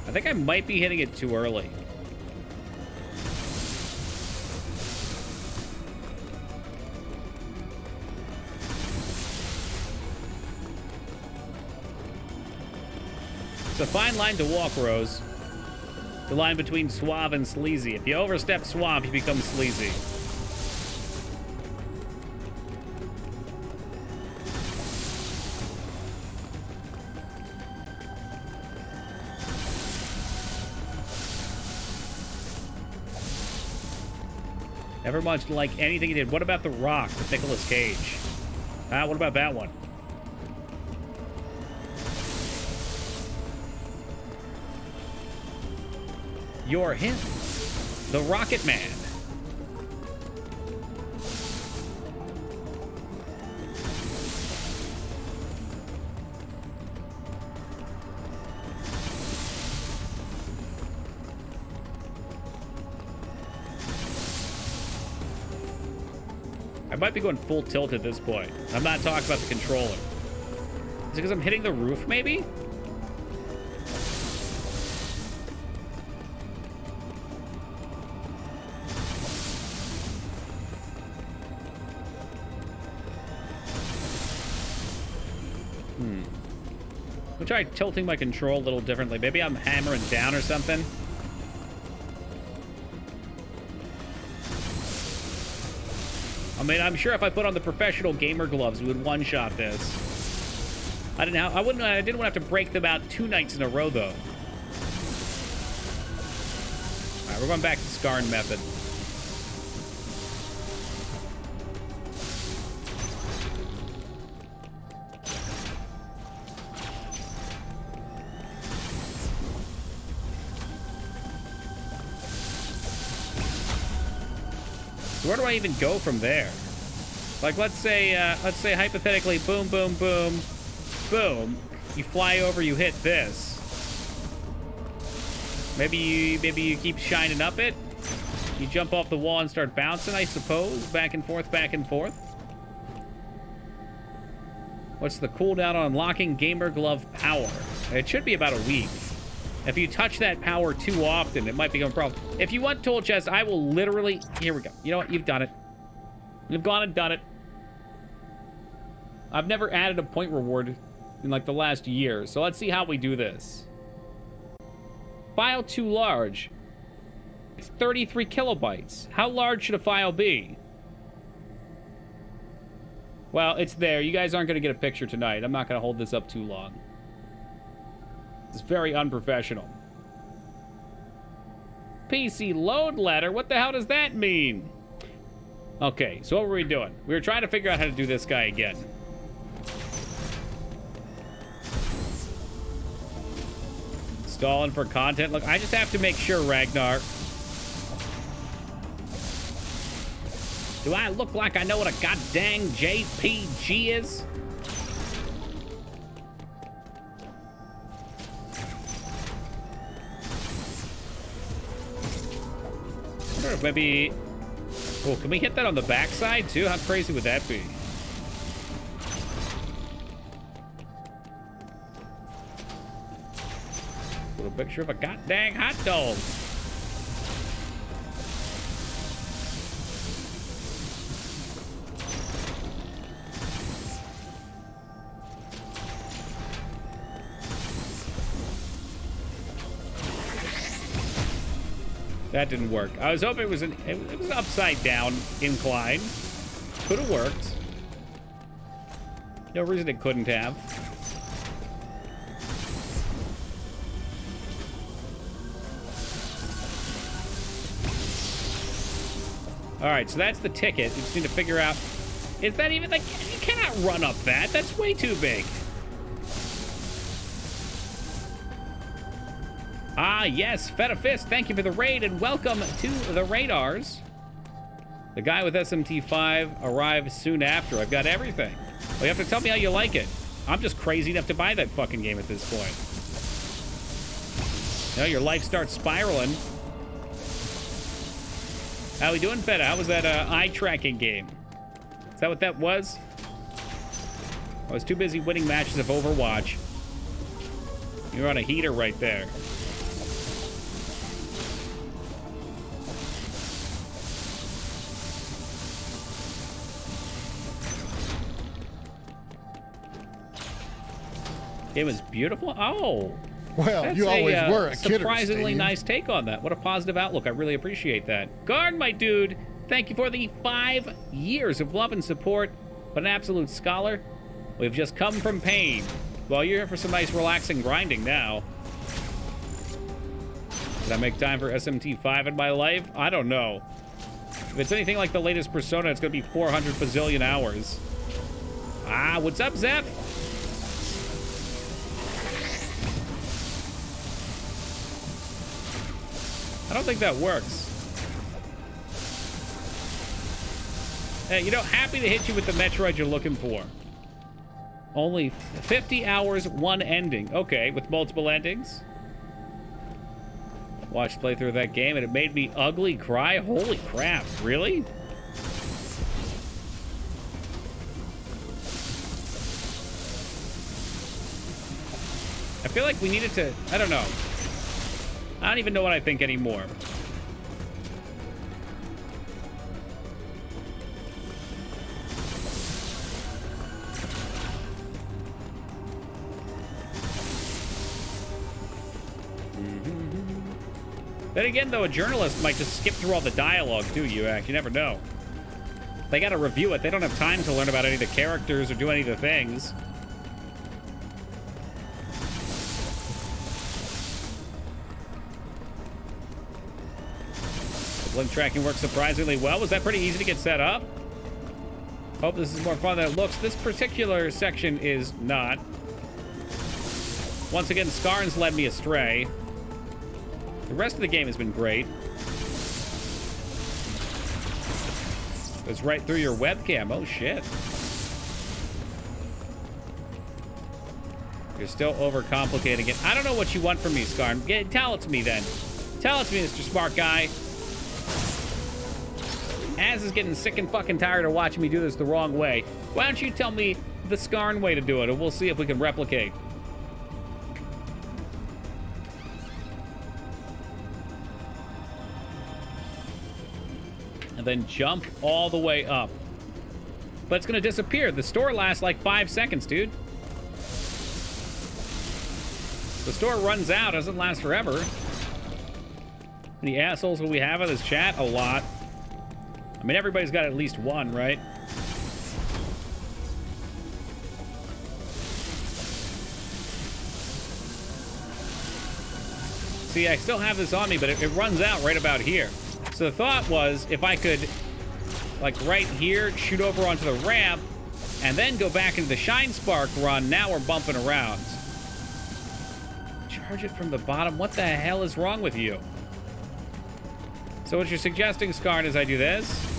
I think I might be hitting it too early. It's a fine line to walk, Rose. The line between suave and sleazy. If you overstep suave, you become sleazy. Never much like anything he did. What about The Rock with Nicolas Cage? What about that one? You're him. The Rocket Man. I might be going full tilt at this point. I'm not talking about the controller. Is it because I'm hitting the roof, maybe? I'll try tilting my control a little differently. Maybe I'm hammering down or something. I mean, I'm sure if I put on the professional gamer gloves, we would one-shot this. I didn't want to have to break them out 2 nights in a row, though. All right, we're going back to Scarn method. Where do I even go from there? Like, let's say hypothetically, boom, boom, boom, boom. You fly over, you hit this. Maybe you keep shining up it. You jump off the wall and start bouncing, I suppose. Back and forth, back and forth. What's the cooldown on unlocking Gamer Glove power? It should be about a week. If you touch that power too often, it might become a problem. If you want Tool Chest, I will literally... Here we go. You know what? You've done it. You've gone and done it. I've never added a point reward in, like, the last year. So let's see how we do this. File too large. It's 33 kilobytes. How large should a file be? Well, it's there. You guys aren't going to get a picture tonight. I'm not going to hold this up too long. It's very unprofessional. PC load letter? What the hell does that mean? Okay, so what were we doing? We were trying to figure out how to do this guy again. Stalling for content. Look, I just have to make sure, Ragnar. Do I look like I know what a goddamn JPG is? Maybe... Oh, can we hit that on the backside, too? How crazy would that be? Little picture of a goddamn hot dog. That didn't work. I was hoping it was an upside down incline. Could have worked. No reason it couldn't have. All right, so that's the ticket. We just need to figure out, is that even like, you cannot run up that. That's way too big. Ah, yes, Feta Fist, thank you for the raid and welcome to the radars. The guy with SMT5 arrives soon after. I've got everything. Well, you have to tell me how you like it. I'm just crazy enough to buy that fucking game at this point. You know, your life starts spiraling. How we doing, Feta? How was that eye tracking game? Is that what that was? I was too busy winning matches of Overwatch. You're on a heater right there. It was beautiful. Oh, Well, that's you always were a kidder, surprisingly Steve. nice take on that. What a positive outlook. I really appreciate that. Guard, my dude, thank you for the 5 years of love and support. But an absolute scholar. We've just come from pain. Well, you're here for some nice, relaxing grinding now. Did I make time for SMT5 in my life? I don't know. If it's anything like the latest Persona, it's going to be 400 bazillion hours. Ah, what's up, Zep? I don't think that works. Hey, you know, happy to hit you with the Metroid you're looking for. Only 50 hours, 1 ending. Okay, with multiple endings. Watched playthrough of that game and it made me ugly cry. Holy crap, really? I feel like we needed to, I don't know. I don't even know what I think anymore. Then again, though, a journalist might just skip through all the dialogue, too, you never know. They gotta review it. They don't have time to learn about any of the characters or do any of the things. Blink tracking works surprisingly well. Was that pretty easy to get set up? Hope this is more fun than it looks. This particular section is not. Once again, Scarn's led me astray. The rest of the game has been great. It's right through your webcam. Oh, shit. You're still overcomplicating it. I don't know what you want from me, Scarn. Tell it to me, then. Tell it to me, Mr. Smart Guy. Az is getting sick and fucking tired of watching me do this the wrong way. Why don't you tell me the Scarn way to do it, and we'll see if we can replicate. And then jump all the way up. But it's gonna disappear. The store lasts like 5 seconds, dude. The store runs out, doesn't last forever. How many assholes will we have in this chat? A lot. I mean, everybody's got at least one, right? See, I still have this on me, but it runs out right about here. So the thought was, if I could, like right here, shoot over onto the ramp, and then go back into the Shine Spark run, now we're bumping around. Charge it from the bottom? What the hell is wrong with you? So what you're suggesting, Scarn, is I do this?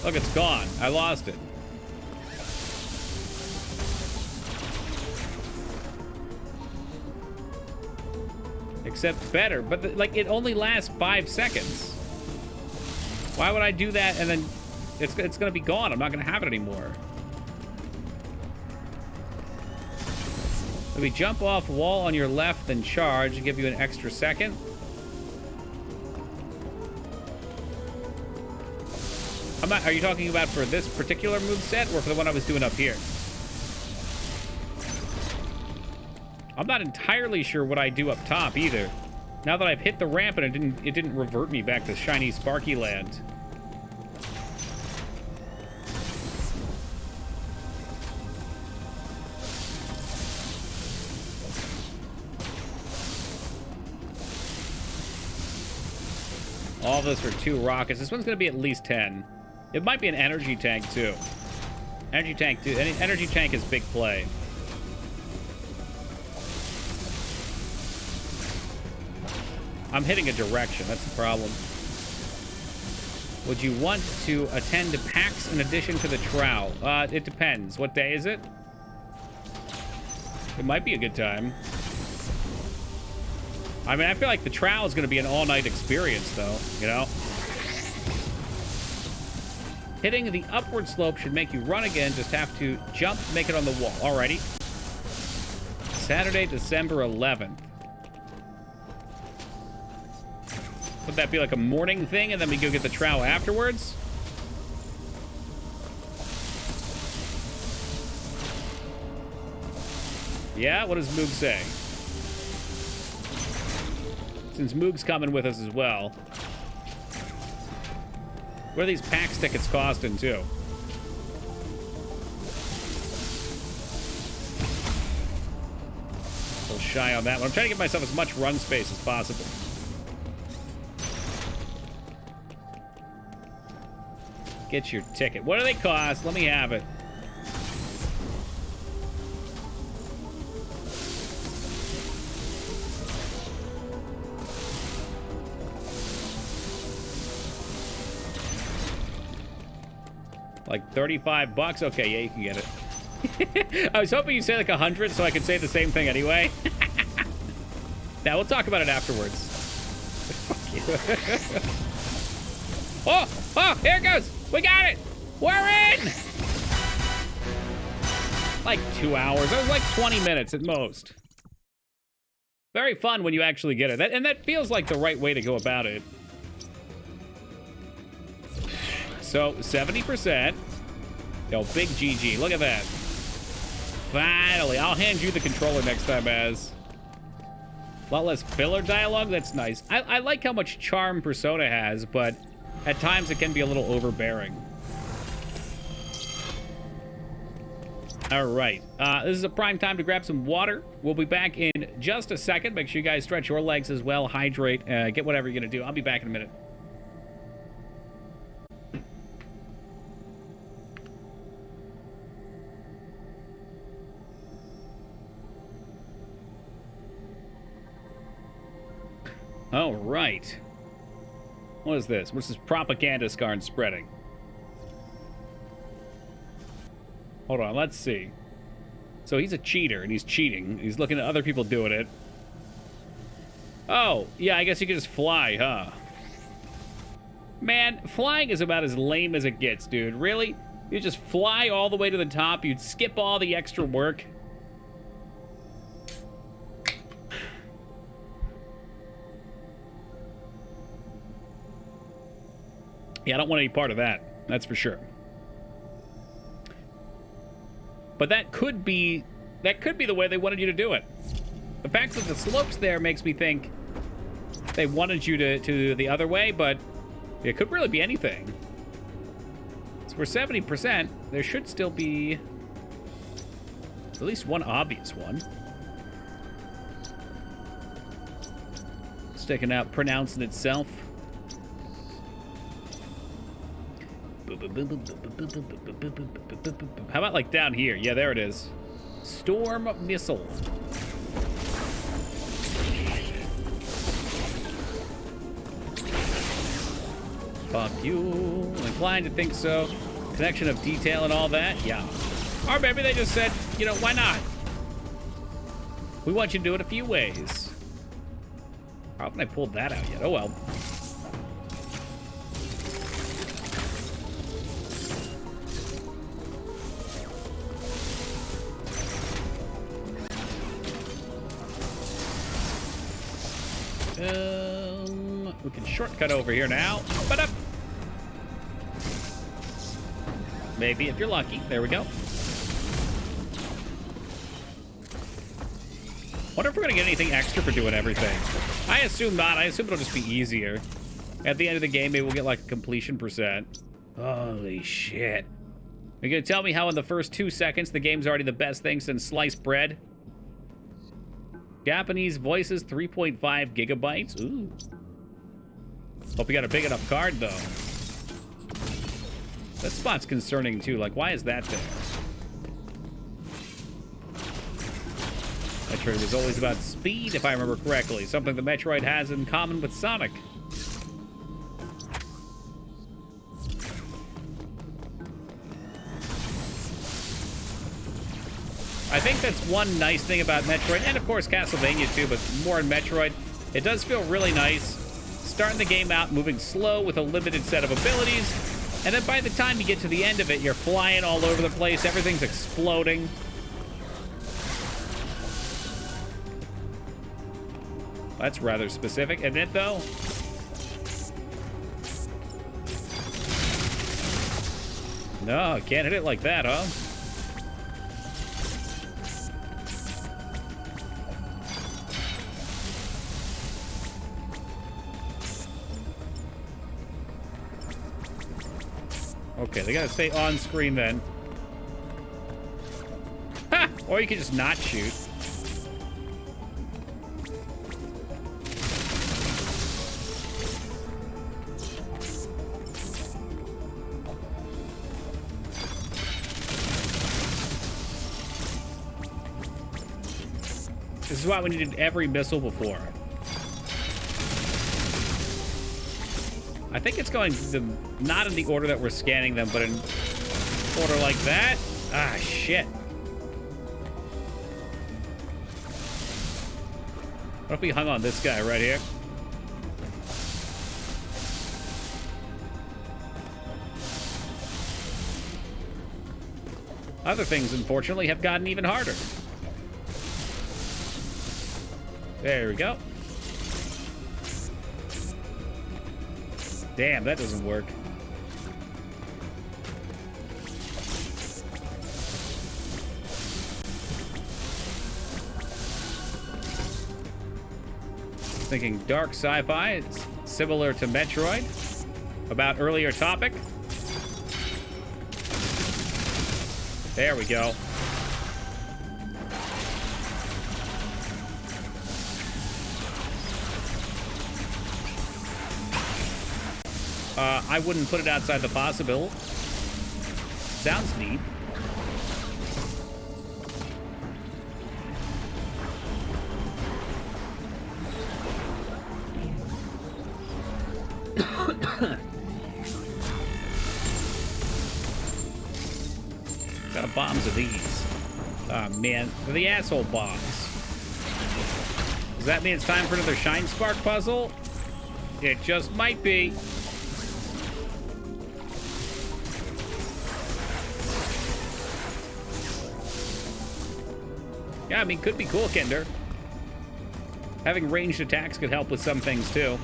Look, it's gone. I lost it. Except better, but like it only lasts 5 seconds. Why would I do that and then it's gonna be gone? I'm not gonna have it anymore. Maybe jump off wall on your left, then charge and give you an extra second. Are you talking about for this particular moveset or for the one I was doing up here? I'm not entirely sure what I do up top either. Now that I've hit the ramp and it didn't revert me back to shiny Sparky land. All of us are 2 rockets. This one's gonna be at least 10. It might be an energy tank too. Energy tank too. Energy tank is big play. I'm hitting a direction. That's the problem. Would you want to attend PAX in addition to the Trow? It depends. What day is it? It might be a good time. I mean, I feel like the Trow is going to be an all-night experience, though, you know? Hitting the upward slope should make you run again. Just have to jump, make it on the wall. Alrighty. Saturday, December 11th. Would that be like a morning thing, and then we go get the Trow afterwards? Yeah? What does Moog say? Since Moog's coming with us as well. What are these PAX tickets costing, too? A little shy on that one. I'm trying to give myself as much run space as possible. Get your ticket. What do they cost? Let me have it. Like 35 bucks? Okay, yeah, you can get it. I was hoping you'd say like 100 so I could say the same thing anyway. Now, we'll talk about it afterwards. Fuck you. Oh, here it goes. We got it. We're in. Like 2 hours. That was like 20 minutes at most. Very fun when you actually get it. And that feels like the right way to go about it. So, 70%. Yo, big GG. Look at that. Finally. I'll hand you the controller next time, Az. A lot less filler dialogue. That's nice. I like how much charm Persona has, but at times it can be a little overbearing. All right. This is a prime time to grab some water. We'll be back in just a second. Make sure you guys stretch your legs as well. Hydrate. Get whatever you're going to do. I'll be back in a minute. All right. What is this? What's this propaganda scarn spreading? Hold on, let's see. So he's a cheater, and he's cheating. He's looking at other people doing it. Oh, yeah, I guess you can just fly, huh? Man, flying is about as lame as it gets, dude. Really? You just fly all the way to the top, you'd skip all the extra work. Yeah, I don't want any part of that. That's for sure. But that could be the way they wanted you to do it. The fact that the slopes there makes me think they wanted you to the other way, but it could really be anything. So we're 70%. There should still be at least one obvious one. Sticking out, pronouncing itself. How about like down here? Yeah, there it is. Storm missile. Fuck you. Inclined to think so. Connection of detail and all that? Yeah. Or maybe they just said, you know, why not? We want you to do it a few ways. How haven't I pulled that out yet? Oh well. We can shortcut over here now. Ba-da! Maybe if you're lucky. There we go. Wonder if we're gonna get anything extra for doing everything. I assume not. I assume it'll just be easier. At the end of the game, maybe we'll get like a completion percent. Holy shit. You're gonna tell me how in the first 2 seconds the game's already the best thing since sliced bread? Japanese voices, 3.5 gigabytes. Ooh. Hope you got a big enough card, though. That spot's concerning, too. Like, why is that there? Metroid was always about speed, if I remember correctly. Something that Metroid has in common with Sonic. I think that's one nice thing about Metroid, and of course Castlevania too, but more in Metroid. It does feel really nice starting the game out moving slow with a limited set of abilities, and then by the time you get to the end of it, you're flying all over the place, everything's exploding. That's rather specific, isn't it, though? No, can't hit it like that, huh? Okay, they gotta stay on screen then. Ha! Or you can just not shoot. This is why we needed every missile before. I think it's going not in the order that we're scanning them, but in order like that. Ah, shit. What if we hung on this guy right here? Other things, unfortunately, have gotten even harder. There we go. Damn, that doesn't work. Thinking dark sci-fi, it's similar to Metroid. About earlier topic. There we go. I wouldn't put it outside the possible. Sounds neat. Got bombs of these. Oh man, they're the asshole bombs. Does that mean it's time for another Shine Spark puzzle? It just might be. Yeah, I mean, could be cool, Kinder. Having ranged attacks could help with some things, too.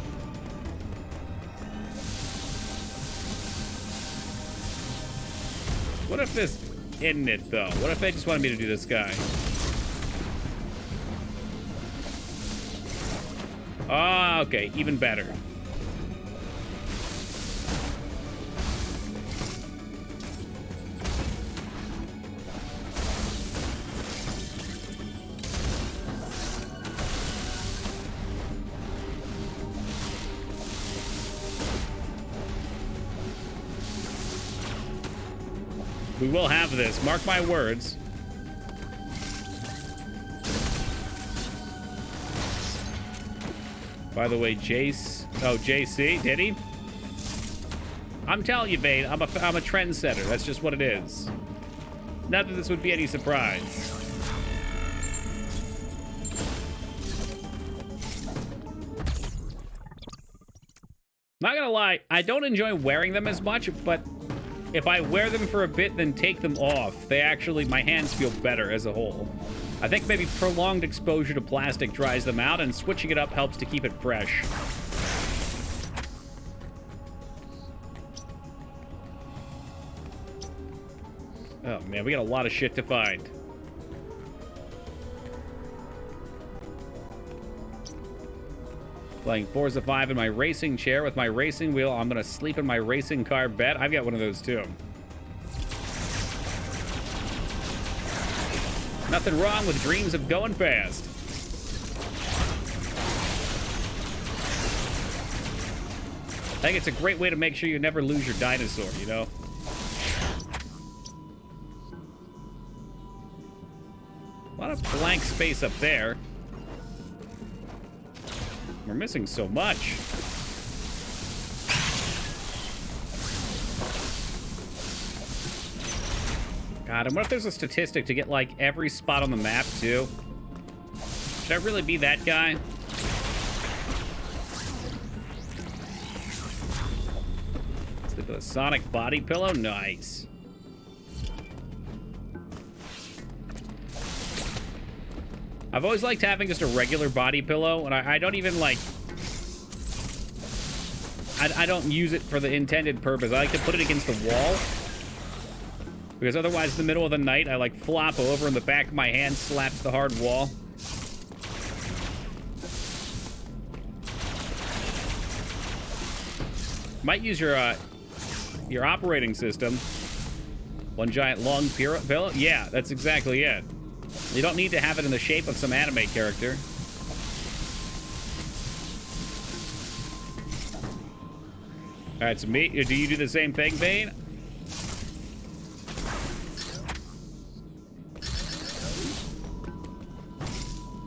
What if this isn't it, though? What if they just wanted me to do this guy? Oh, okay. Even better. We will have this. Mark my words. By the way, Jace... Oh, JC, did he? I'm telling you, Vane, I'm a trendsetter. That's just what it is. Not that this would be any surprise. Not gonna lie, I don't enjoy wearing them as much, but if I wear them for a bit, then take them off, they actually, my hands feel better as a whole. I think maybe prolonged exposure to plastic dries them out, and switching it up helps to keep it fresh. Oh man, we got a lot of shit to find. Playing Forza 5 in my racing chair with my racing wheel. I'm gonna sleep in my racing car bed. I've got one of those too. Nothing wrong with dreams of going fast. I think it's a great way to make sure you never lose your dinosaur, you know? A lot of blank space up there. We're missing so much. God, and what if there's a statistic to get, like, every spot on the map, too? Should I really be that guy? Sleep with a sonic body pillow? Nice. I've always liked having just a regular body pillow, and I don't even, like... I don't use it for the intended purpose. I like to put it against the wall. Because otherwise, in the middle of the night, I, like, flop over and the back of my hand slaps the hard wall. Might use your operating system. One giant long pillow? Yeah, that's exactly it. You don't need to have it in the shape of some anime character. Alright, so me, do you do the same thing, Bane?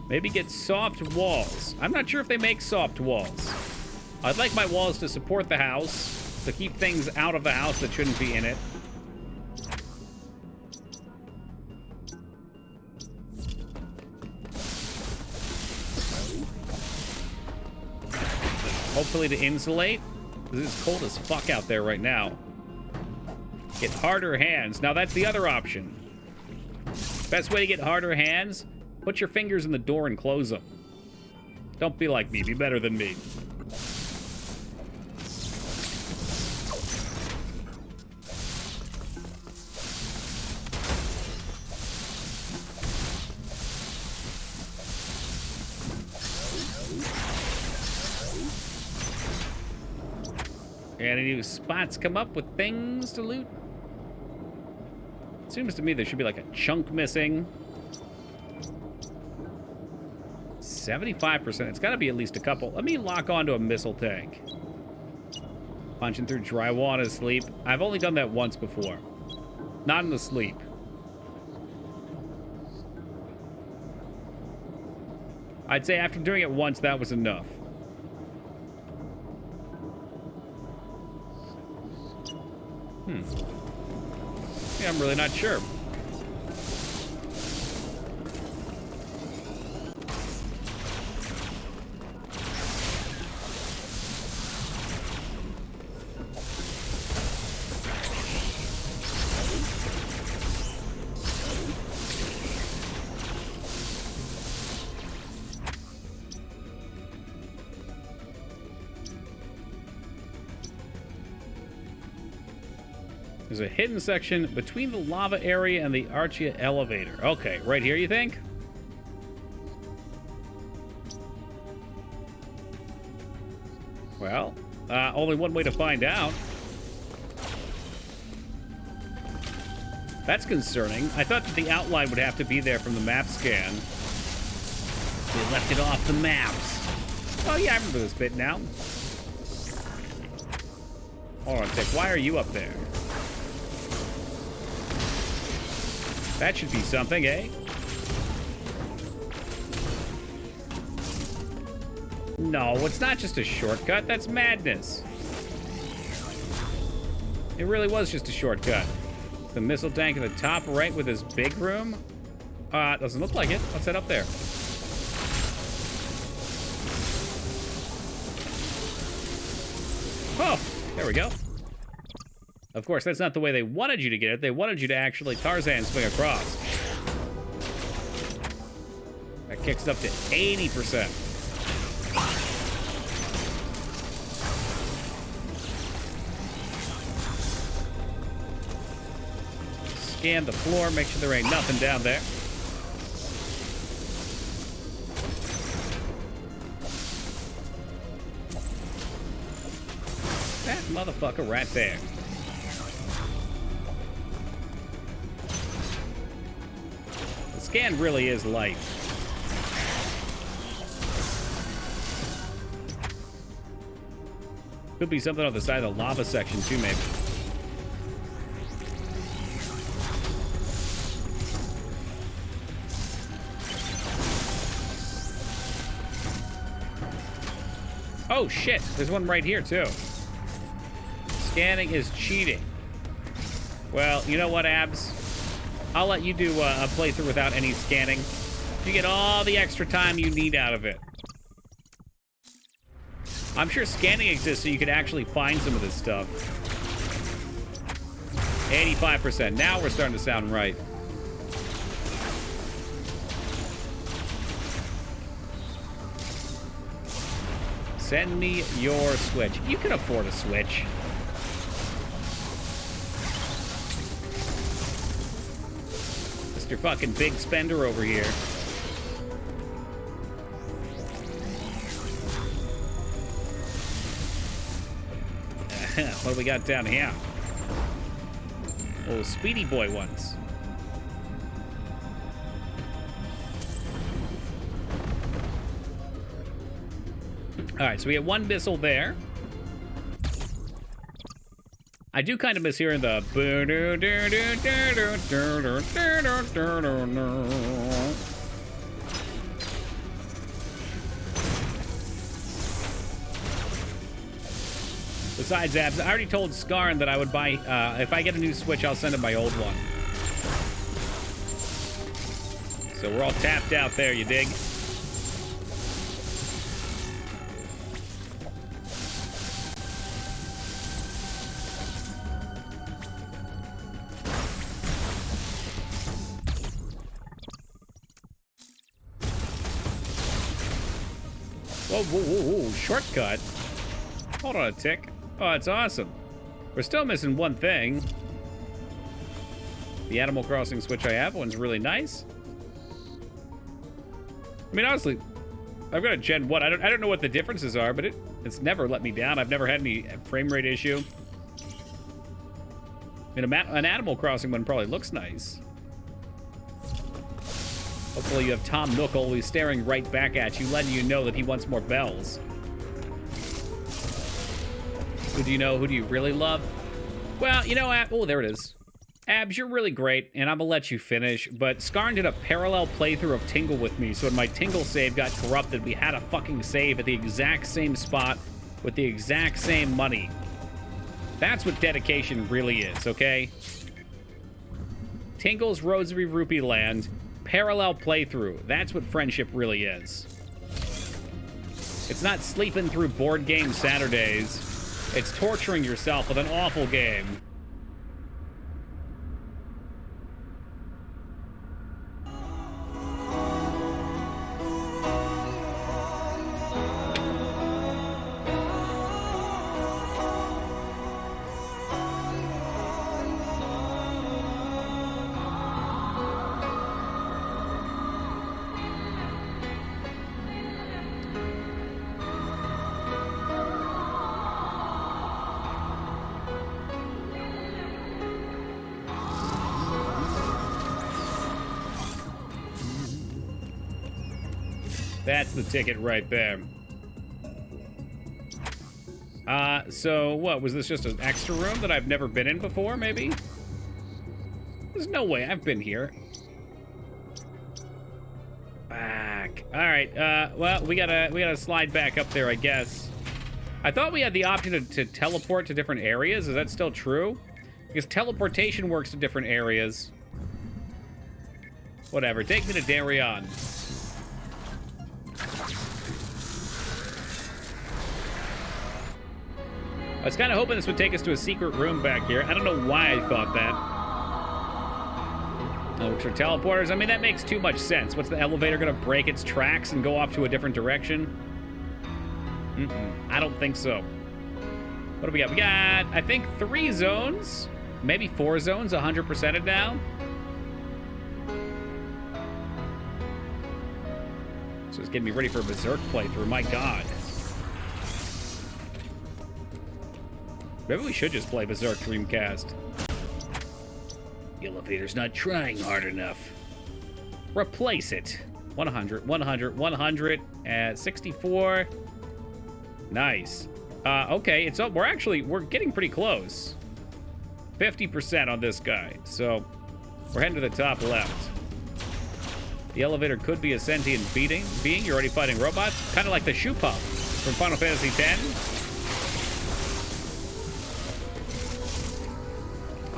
Maybe get soft walls. I'm not sure if they make soft walls. I'd like my walls to support the house, to keep things out of the house that shouldn't be in it. Hopefully to insulate. Because it's cold as fuck out there right now. Get harder hands. Now that's the other option. Best way to get harder hands, put your fingers in the door and close them. Don't be like me. Be better than me. And any new spots come up with things to loot? Seems to me there should be like a chunk missing. 75%. It's got to be at least a couple. Let me lock onto a missile tank. Punching through drywall in his sleep. I've only done that once before. Not in the sleep. I'd say after doing it once, that was enough. Yeah, I'm really not sure. There's a hidden section between the lava area and the Archia elevator. Okay, right here, you think? Well, only one way to find out. That's concerning. I thought that the outline would have to be there from the map scan. They left it off the maps. Oh yeah, I remember this bit now. Hold on a sec. Why are you up there? That should be something, eh? No, it's not just a shortcut. That's madness. It really was just a shortcut. The missile tank at the top right with his big room? Doesn't look like it. Let's head up there. Oh, there we go. Of course, that's not the way they wanted you to get it. They wanted you to actually Tarzan swing across. Kicks up to 80%. Scan the floor, make sure there ain't nothing down there. That motherfucker right there. The scan really is light. Could be something on the side of the lava section too, maybe. Oh shit, there's one right here too. Scanning is cheating. Well, you know what, Abs? I'll let you do a playthrough without any scanning. You get all the extra time you need out of it. I'm sure scanning exists so you could actually find some of this stuff. 85%. Now we're starting to sound right. Send me your Switch. You can afford a Switch. Mr. fucking big spender over here. What do we got down here? Oh, Speedy Boy ones. All right, so we have one missile there. I do kind of miss hearing the... Besides, Abs, I already told Skarn that I would buy... if I get a new Switch, I'll send him my old one. So we're all tapped out there, you dig? Whoa, whoa, whoa, whoa, shortcut. Hold on a tick. Oh, that's awesome. We're still missing one thing. The Animal Crossing Switch I have, one's really nice. I mean, honestly, I've got a Gen 1. I don't know what the differences are, but it's never let me down. I've never had any frame rate issue. I mean, an Animal Crossing one probably looks nice. Hopefully you have Tom Nook always staring right back at you, letting you know that he wants more bells. Who do you know? Who do you really love? Well, you know, oh, there it is. Abs, you're really great, and I'm gonna let you finish, but Skarn did a parallel playthrough of Tingle with me, so when my Tingle save got corrupted, we had a fucking save at the exact same spot with the exact same money. That's what dedication really is, okay? Tingle's Rosary Rupee Land, parallel playthrough. That's what friendship really is. It's not sleeping through board game Saturdays. It's torturing yourself with an awful game. That's the ticket right there. So what, was this just an extra room that I've never been in before, maybe? There's no way I've been here. Back. All right, well, we gotta slide back up there, I guess. I thought we had the option to teleport to different areas. Is that still true? Because teleportation works to different areas. Whatever, take me to Darien. I was kind of hoping this would take us to a secret room back here. I don't know why I thought that. Extra teleporters. I mean, that makes too much sense. What's the elevator gonna break its tracks and go off to a different direction? I don't think so. What do we got? We got, I think, 3 zones. Maybe 4 zones, 100%ed now. So it's getting me ready for a Berserk playthrough. My God. Maybe we should just play Berserk Dreamcast. The elevator's not trying hard enough. Replace it. 100, 100, 100 at 64. Nice. Okay, it's up. We're getting pretty close. 50% on this guy. So we're heading to the top left. The elevator could be a sentient being. You're already fighting robots, kind of like the shoe pump from Final Fantasy X.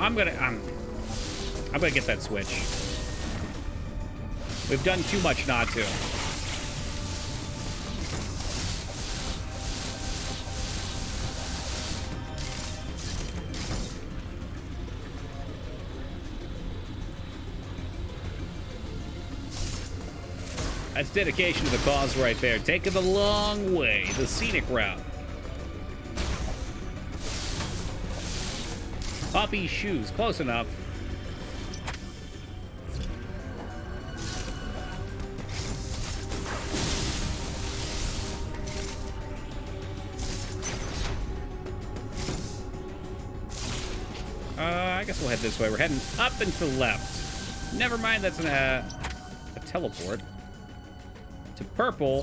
I'm gonna get that switch. We've done too much not to. That's dedication to the cause right there. Taking the long way, the scenic route. Poppy shoes, close enough. I guess we'll head this way. We're heading up and to the left. Never mind, that's a teleport to purple,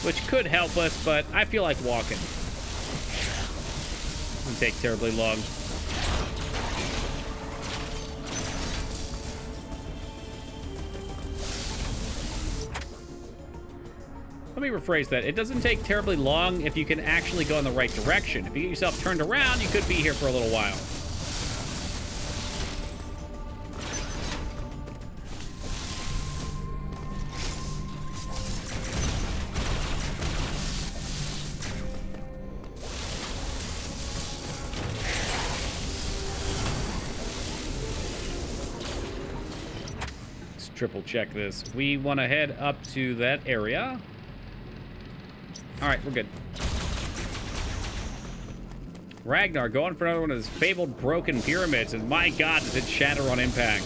which could help us, but I feel like walking. Doesn't take terribly long. Let me rephrase that. It doesn't take terribly long if you can actually go in the right direction. If you get yourself turned around, you could be here for a little while. Let's triple check this. We want to head up to that area. All right, we're good. Ragnar going for another one of his fabled broken pyramids, and my God, does it shatter on impact.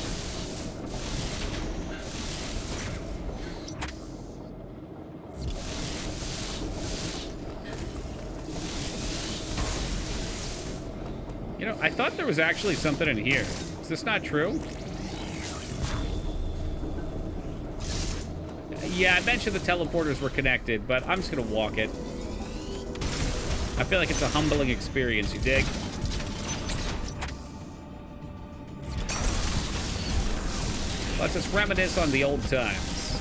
You know, I thought there was actually something in here. Is this not true? Yeah, I mentioned the teleporters were connected, but I'm just gonna walk it. I feel like it's a humbling experience, you dig? Let's just reminisce on the old times.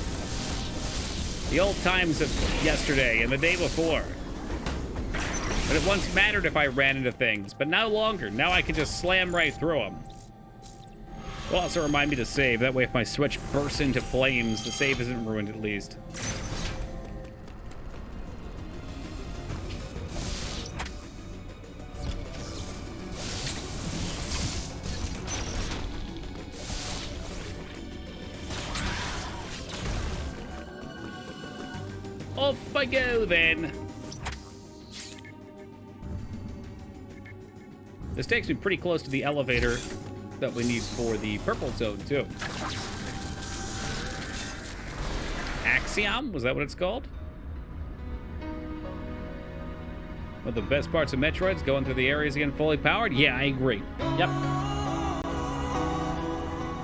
The old times of yesterday and the day before. But it once mattered if I ran into things, but no longer. Now I can just slam right through them. Will also remind me to save. That way if my Switch bursts into flames, the save isn't ruined at least. Off I go then. This takes me pretty close to the elevator that we need for the purple zone too. Axiom? Was that what it's called? One of the best parts of Metroid is going through the areas again fully powered? Yeah, I agree. Yep.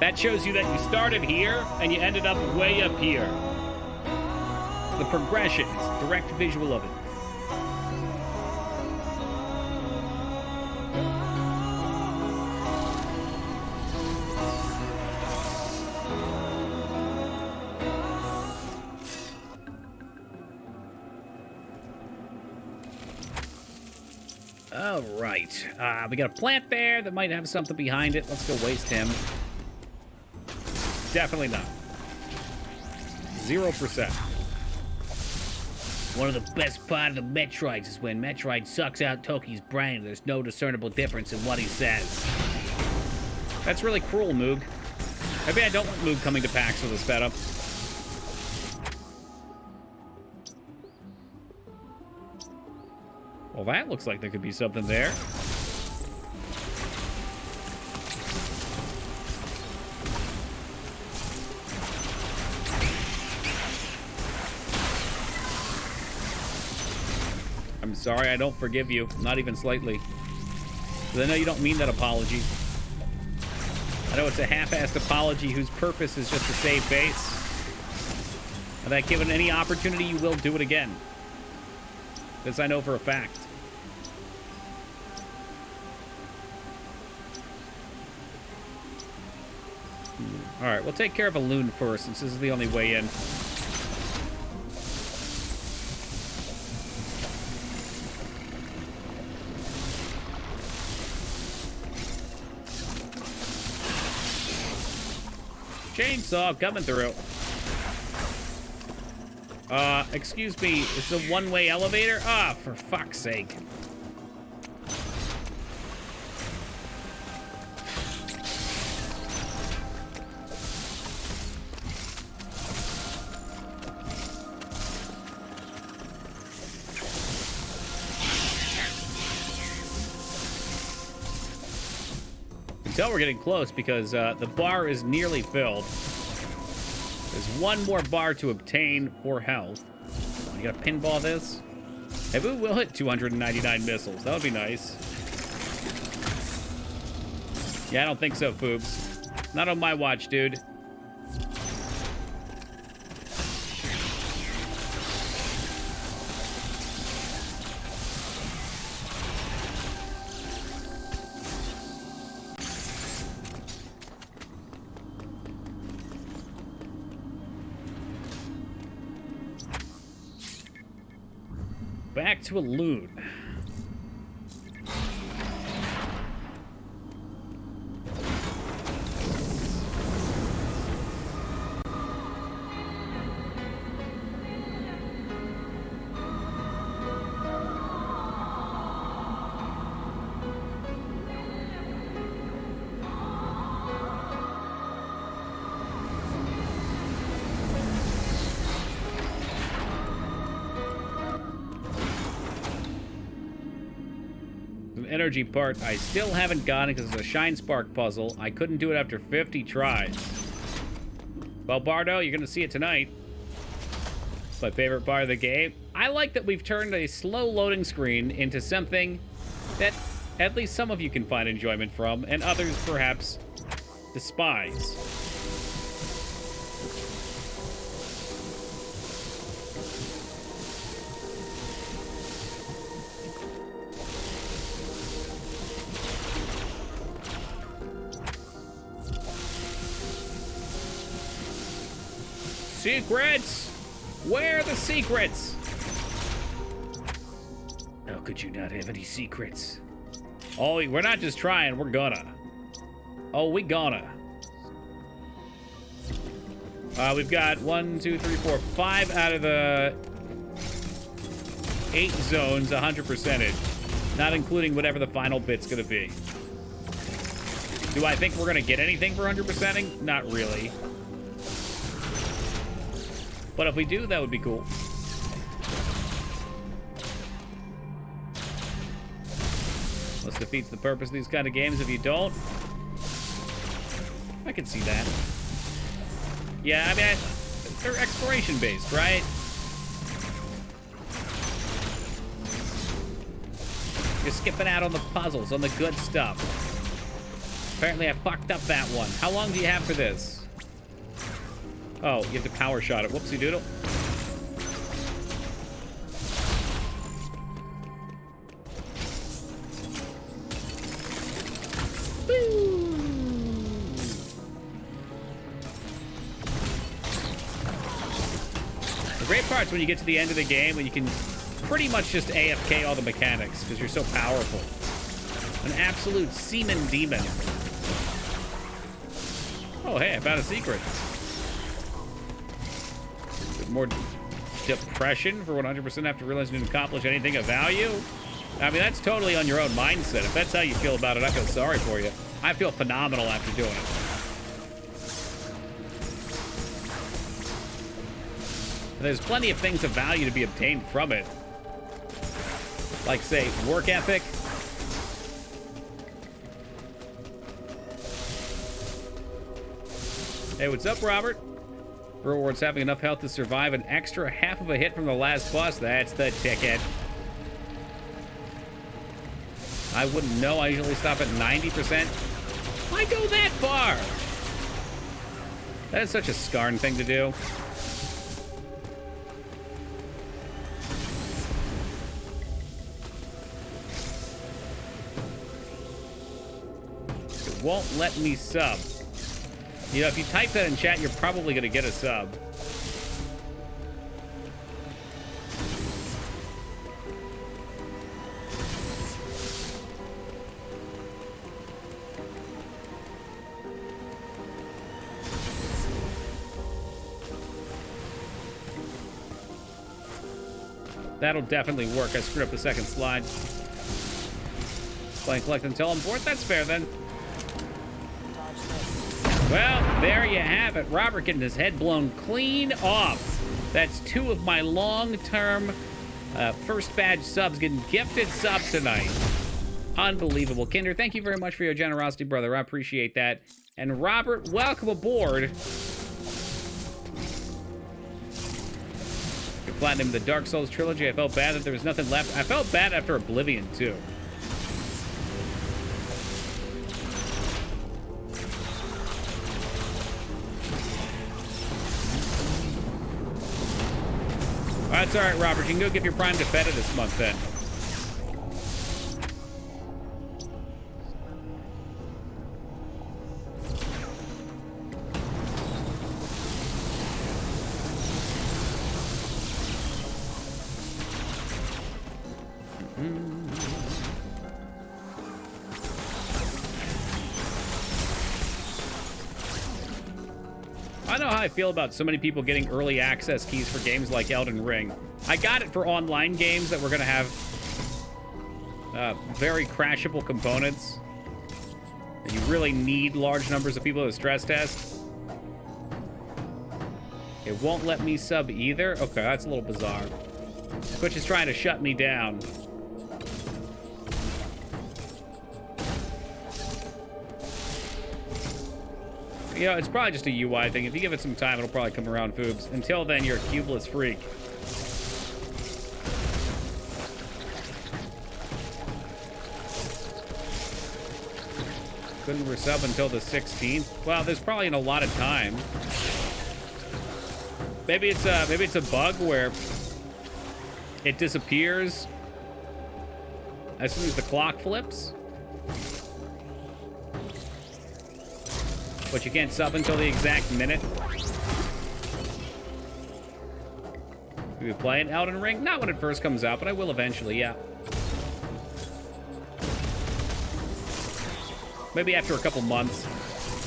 That shows you that you started here and you ended up way up here. The progression is direct visual of it. All right, we got a plant there that might have something behind it. Let's go waste him. Definitely not. 0%. One of the best parts of the Metroids is when Metroid sucks out Toki's brain and there's no discernible difference in what he says. That's really cruel, Moog. Maybe I don't want Moog coming to PAX with this setup. Well, that looks like there could be something there. I'm sorry, I don't forgive you. Not even slightly. Because I know you don't mean that apology. I know it's a half-assed apology whose purpose is just to save face. And that given any opportunity, you will do it again. This I know for a fact. Alright, we'll take care of a loon first, since this is the only way in. Chainsaw coming through. Excuse me, it's a one-way elevator? Ah, for fuck's sake. Tell we're getting close because the bar is nearly filled. There's one more bar to obtain for health. You gotta pinball this. Maybe we will hit 299 missiles. That would be nice. Yeah, I don't think so, Foobs. Not on my watch, dude. Back to a loon. Energy part I still haven't gotten because it's a Shine Spark puzzle. I couldn't do it after 50 tries. Well, Bardo, you're gonna see it tonight. It's my favorite part of the game. I like that we've turned a slow loading screen into something that at least some of you can find enjoyment from, and others perhaps despise. Secrets? Where are the secrets? How could you not have any secrets? Oh, we're not just trying, we're gonna. Oh, we gonna. We've got 1, 2, 3, 4, 5 out of the 8 zones, 100%ed. Not including whatever the final bit's gonna be. Do I think we're gonna get anything for 100%ing? Not really. But if we do, that would be cool. This defeats the purpose of these kind of games if you don't. I can see that. Yeah, I mean, they're exploration-based, right? You're skipping out on the puzzles, on the good stuff. Apparently I fucked up that one. How long do you have for this? Oh, you have to power shot it. Whoopsie doodle. Woo! The great part's when you get to the end of the game when you can pretty much just AFK all the mechanics because you're so powerful. An absolute seaman demon. Oh, hey, I found a secret. More depression for 100% after realizing you didn't accomplish anything of value? I mean, that's totally on your own mindset. If that's how you feel about it, I feel sorry for you. I feel phenomenal after doing it. There's plenty of things of value to be obtained from it. Like, say, work ethic. Hey, what's up, Robert? Rewards having enough health to survive an extra half of a hit from the last boss. That's the ticket. I wouldn't know. I usually stop at 90%. Why go that far? That is such a Skarn thing to do. It won't let me sub. You know, if you type that in chat, you're probably going to get a sub. That'll definitely work. I screwed up the second slide. Play, collect, and teleport. That's fair, then. Well, there you have it. Robert getting his head blown clean off. That's 2 of my long-term first badge subs getting gifted subs tonight. Unbelievable. Kinder, thank you very much for your generosity, brother. I appreciate that. And Robert, welcome aboard. Platinum the Dark Souls trilogy. I felt bad that there was nothing left. I felt bad after Oblivion, too. That's all right, Robert. You can go give your Prime to Feta this month, then. I know how I feel about so many people getting early access keys for games like Elden Ring. I got it for online games that were going to have very crashable components. And you really need large numbers of people to stress test. It won't let me sub either. Okay, that's a little bizarre. Twitch is trying to shut me down. You know, it's probably just a UI thing. If you give it some time, it'll probably come around, Foobs. Until then, you're a cubeless freak. Couldn't resub until the 16th. Well, there's probably a lot of time. Maybe it's a bug where it disappears as soon as the clock flips. But you can't sub until the exact minute. Will you be playing Elden Ring? Not when it first comes out, but I will eventually, yeah. Maybe after a couple months.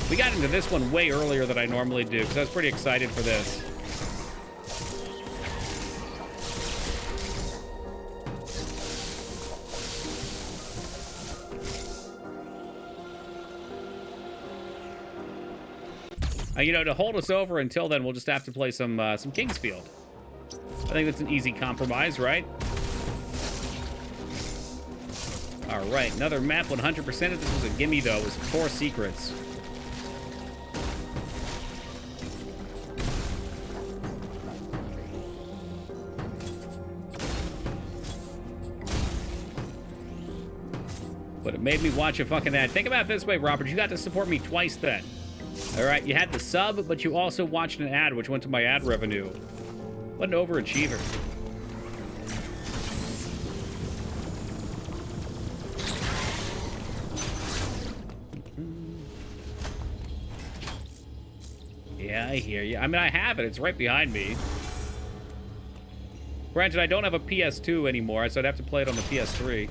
We got into this one way earlier than I normally do, because I was pretty excited for this. You know, to hold us over until then, we'll just have to play some Kingsfield. I think that's an easy compromise, right? All right, another map 100%. This was a gimme, though. It was 4 secrets. But it made me watch a fucking ad. Think about it this way, Robert. You got to support me twice then. All right, you had the sub, but you also watched an ad, which went to my ad revenue. What an overachiever. Yeah, I hear you. I mean, I have it. It's right behind me. Granted, I don't have a PS2 anymore, so I'd have to play it on the PS3.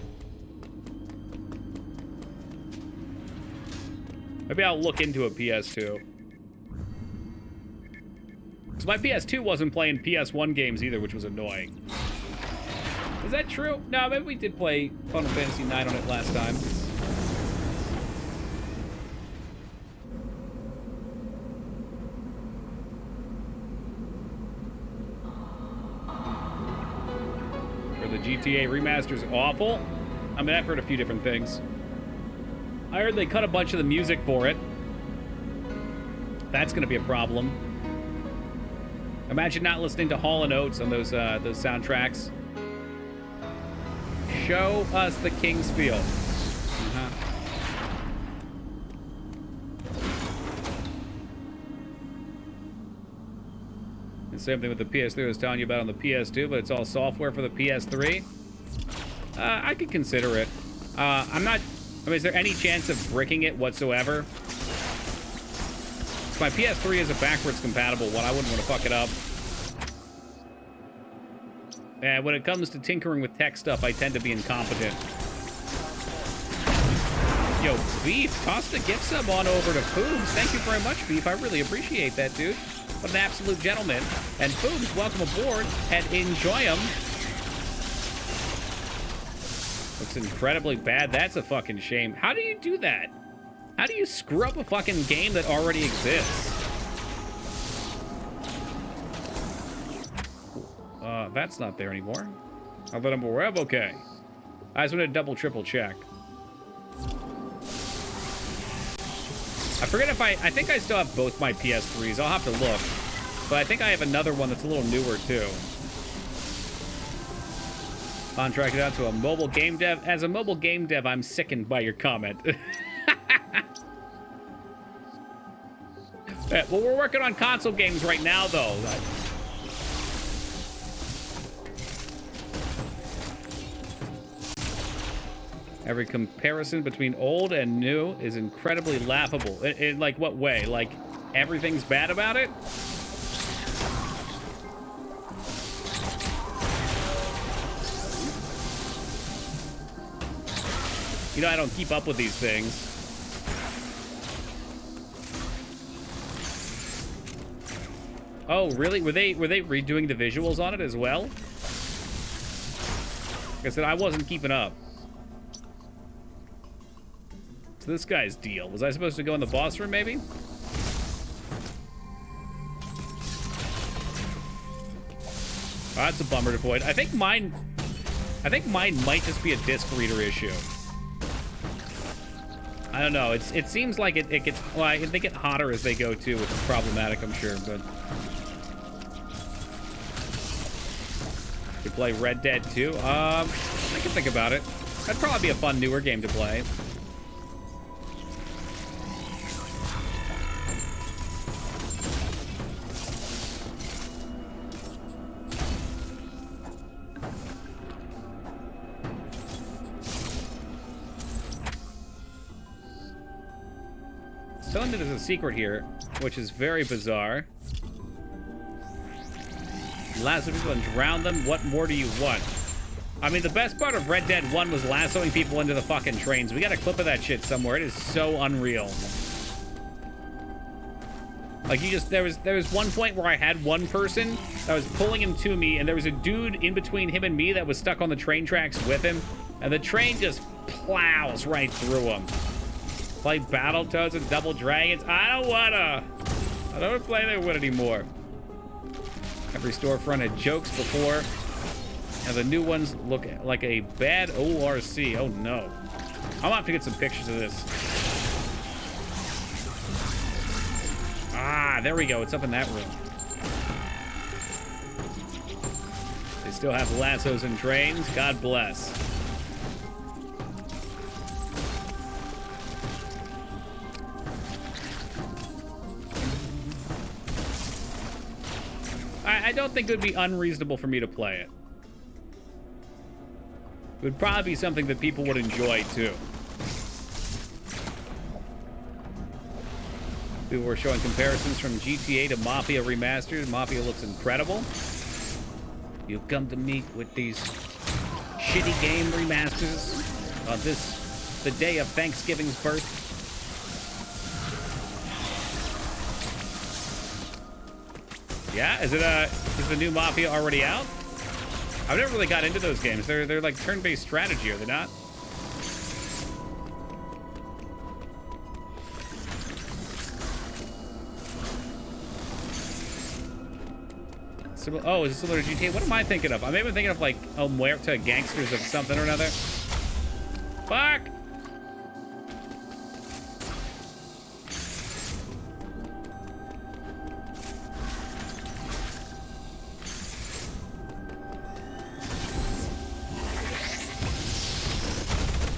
Maybe I'll look into a PS2. Because my PS2 wasn't playing PS1 games either, which was annoying. Is that true? No, maybe we did play Final Fantasy IX on it last time. GTA remaster's awful. I mean, I've heard a few different things. I heard they cut a bunch of the music for it. That's going to be a problem. Imagine not listening to Hall & Oates on those soundtracks. Show us the King's Field. The same thing with the PS3 I was telling you about on the PS2, but it's all software for the PS3. I could consider it. I'm not... I mean, is there any chance of bricking it whatsoever? My PS3 is a backwards compatible one. I wouldn't want to fuck it up. And when it comes to tinkering with tech stuff, I tend to be incompetent. Yo, Beef, toss the gift sub on over to Foobs. Thank you very much, Beef. I really appreciate that, dude. What an absolute gentleman. And Foobs, welcome aboard and enjoy them. Looks incredibly bad. That's a fucking shame. How do you do that? How do you screw up a fucking game that already exists? That's not there anymore. Now that I'm aware of, okay. I just want to double, triple check. I forget if I think I still have both my PS3s. I'll have to look. But I think I have another one that's a little newer, too. Contracted out to a mobile game dev. As a mobile game dev, I'm sickened by your comment. Well, we're working on console games right now, though. Every comparison between old and new is incredibly laughable. In like what way? Like everything's bad about it? You know, I don't keep up with these things. Oh, really? Were they redoing the visuals on it as well? Like I said, I wasn't keeping up. So this guy's deal. Was I supposed to go in the boss room, maybe? Oh, that's a bummer to avoid. I think mine might just be a disc reader issue. I don't know. It seems like it gets... Well, they get hotter as they go, too, which is problematic, I'm sure, but... You play Red Dead 2? I can think about it. That'd probably be a fun, newer game to play. Telling me there's a secret here, which is very bizarre. Lasso people and drown them. What more do you want? I mean, the best part of Red Dead 1 was lassoing people into the fucking trains. We got a clip of that shit somewhere. It is so unreal. Like, there was one point where I had one person that was pulling him to me, and there was a dude in between him and me that was stuck on the train tracks with him, and the train just plows right through him. Play Battletoads and Double Dragons. I don't wanna play that one anymore. Every storefront had jokes before, and the new ones look like a bad ORC. Oh no. I'll have to get some pictures of this. Ah, there we go. It's up in that room. They still have lassos and trains. God bless. I don't think it would be unreasonable for me to play it. It would probably be something that people would enjoy, too. People were showing comparisons from GTA to Mafia Remastered. Mafia looks incredible. You come to me with these shitty game remasters on the day of Thanksgiving's birth. Yeah, is the new Mafia already out? I've never really got into those games. They're like turn-based strategy, are they not? Oh, is it similar to GTA? What am I thinking of? I'm maybe thinking of like El Muerto Gangsters of something or another. Fuck!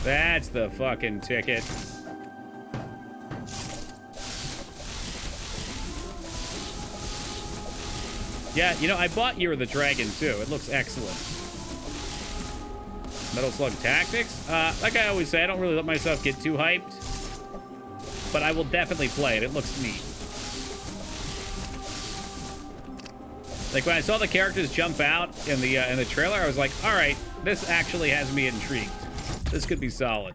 That's the fucking ticket. Yeah, you know, I bought Year of the Dragon, too. It looks excellent. Metal Slug Tactics? Like I always say, I don't really let myself get too hyped. But I will definitely play it. It looks neat. Like, when I saw the characters jump out in the trailer, I was like, all right, this actually has me intrigued. This could be solid.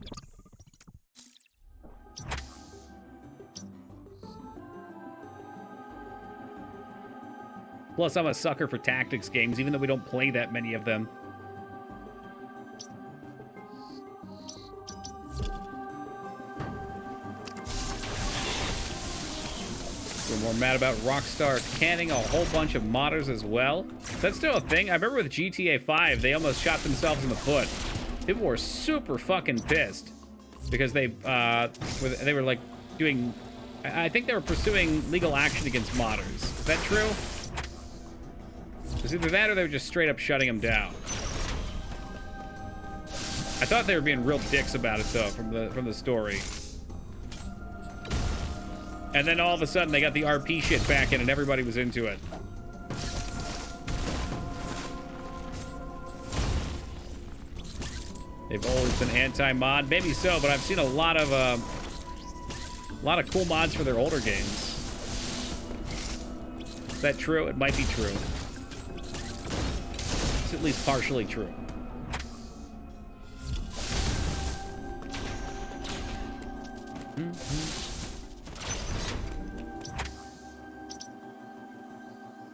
Plus, I'm a sucker for tactics games, even though we don't play that many of them. We're more mad about Rockstar canning a whole bunch of modders as well. That's still a thing. I remember with GTA 5, they almost shot themselves in the foot. People were super fucking pissed because they were like doing... I think they were pursuing legal action against modders. Is that true? It was either that or they were just straight up shutting them down. I thought they were being real dicks about it though, from the story. And then all of a sudden they got the RP shit back in and everybody was into it. They've always been anti-mod, maybe so, but I've seen a lot of cool mods for their older games. Is that true? It might be true. It's at least partially true.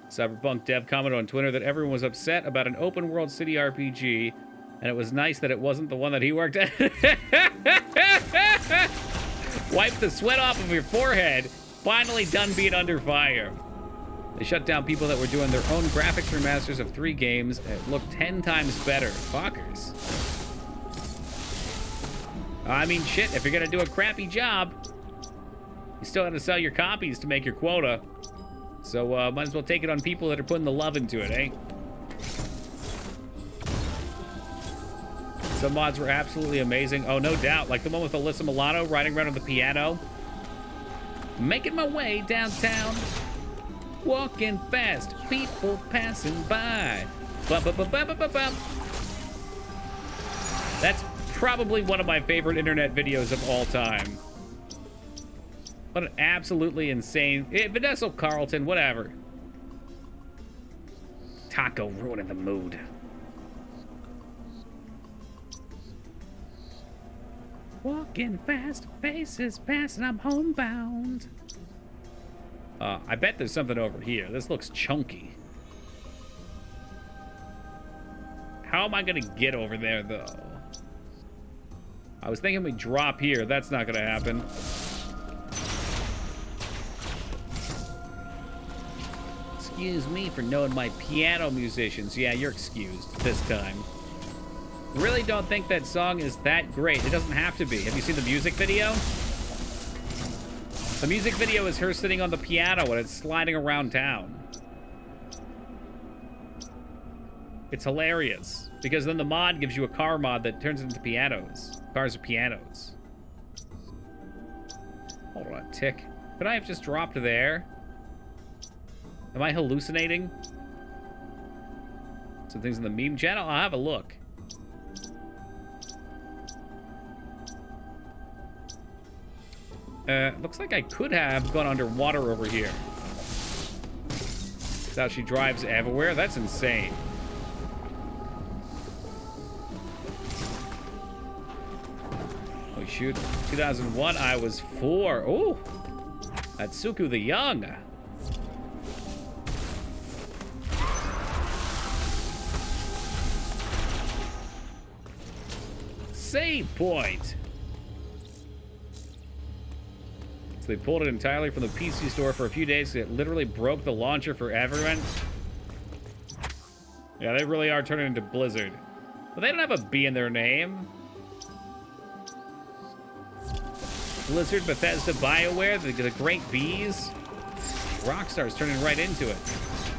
Cyberpunk dev commented on Twitter that everyone was upset about an open world city RPG, and it was nice that it wasn't the one that he worked at. Wipe the sweat off of your forehead. Finally done being under fire. They shut down people that were doing their own graphics remasters of 3 games. It looked 10 times better. Fuckers. I mean, shit, if you're gonna do a crappy job, you still have to sell your copies to make your quota. So, might as well take it on people that are putting the love into it, eh? Some mods were absolutely amazing. Oh, no doubt. Like the one with Alyssa Milano riding around on the piano. Making my way downtown. Walking fast. People passing by. Ba-ba-ba-ba-ba-ba-ba. That's probably one of my favorite internet videos of all time. What an absolutely insane... Vanessa Carlton, whatever. Taco ruining the mood. Walking fast, faces past, and I'm homebound. I bet there's something over here. This looks chunky. How am I gonna get over there, though? I was thinking we'd drop here. That's not gonna happen. Excuse me for knowing my piano musicians. Yeah, you're excused this time. Really don't think that song is that great. It doesn't have to be. Have you seen the music video? The music video is her sitting on the piano and it's sliding around town. It's hilarious. Because then the mod gives you a car mod that turns into pianos. Cars are pianos. Hold on a tick. Could I have just dropped there? Am I hallucinating? Some things in the meme channel? I'll have a look. Looks like I could have gone underwater over here. That's how she drives everywhere? That's insane. Oh shoot. 2001, I was 4. Ooh! Atsuku the Young. Save point. So they pulled it entirely from the PC store for a few days. It literally broke the launcher for everyone. Yeah, they really are turning into Blizzard. But they don't have a B in their name. Blizzard, Bethesda, BioWare, the great bees. Rockstar's turning right into it.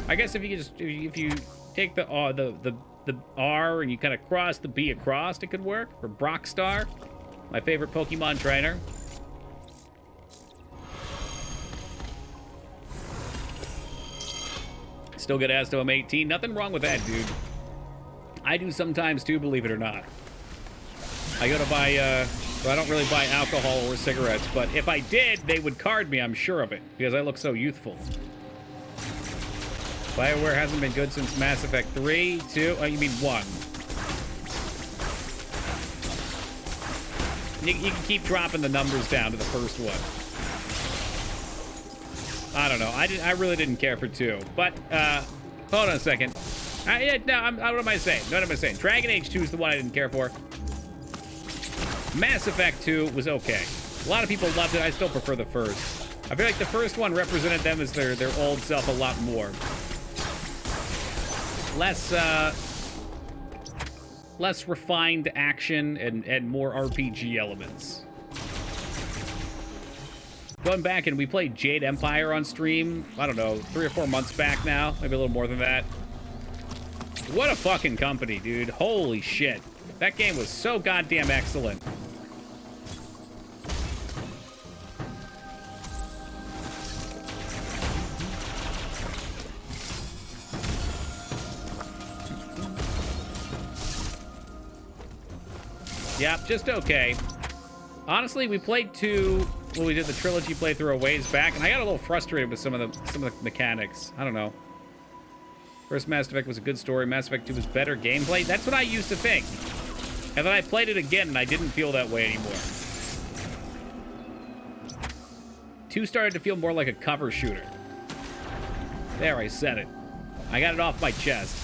I guess if you take the R and you kind of cross the B across, it could work. For Brockstar, my favorite Pokemon trainer. Still get asked if I'm 18. Nothing wrong with that, dude. I do sometimes too, believe it or not. I go to buy, well, I don't really buy alcohol or cigarettes, but if I did, they would card me, I'm sure of it, because I look so youthful. BioWare hasn't been good since Mass Effect 3, 2, oh, you mean 1. You can keep dropping the numbers down to the first one. I don't know. I really didn't care for 2. But, hold on a second. What am I saying? What am I saying? Dragon Age 2 is the one I didn't care for. Mass Effect 2 was okay. A lot of people loved it. I still prefer the first. I feel like the first one represented them as their old self a lot more. Less refined action and more RPG elements. Going back and we played Jade Empire on stream, I don't know, 3 or 4 months back now, maybe a little more than that. What a fucking company, dude. Holy shit. That game was so goddamn excellent. Yep, just okay. Honestly, we played 2. Well, we did the trilogy playthrough a ways back, and I got a little frustrated with some of the mechanics. I don't know. First Mass Effect was a good story. Mass Effect 2 was better gameplay. That's what I used to think. And then I played it again, and I didn't feel that way anymore. 2 started to feel more like a cover shooter. There, I said it. I got it off my chest.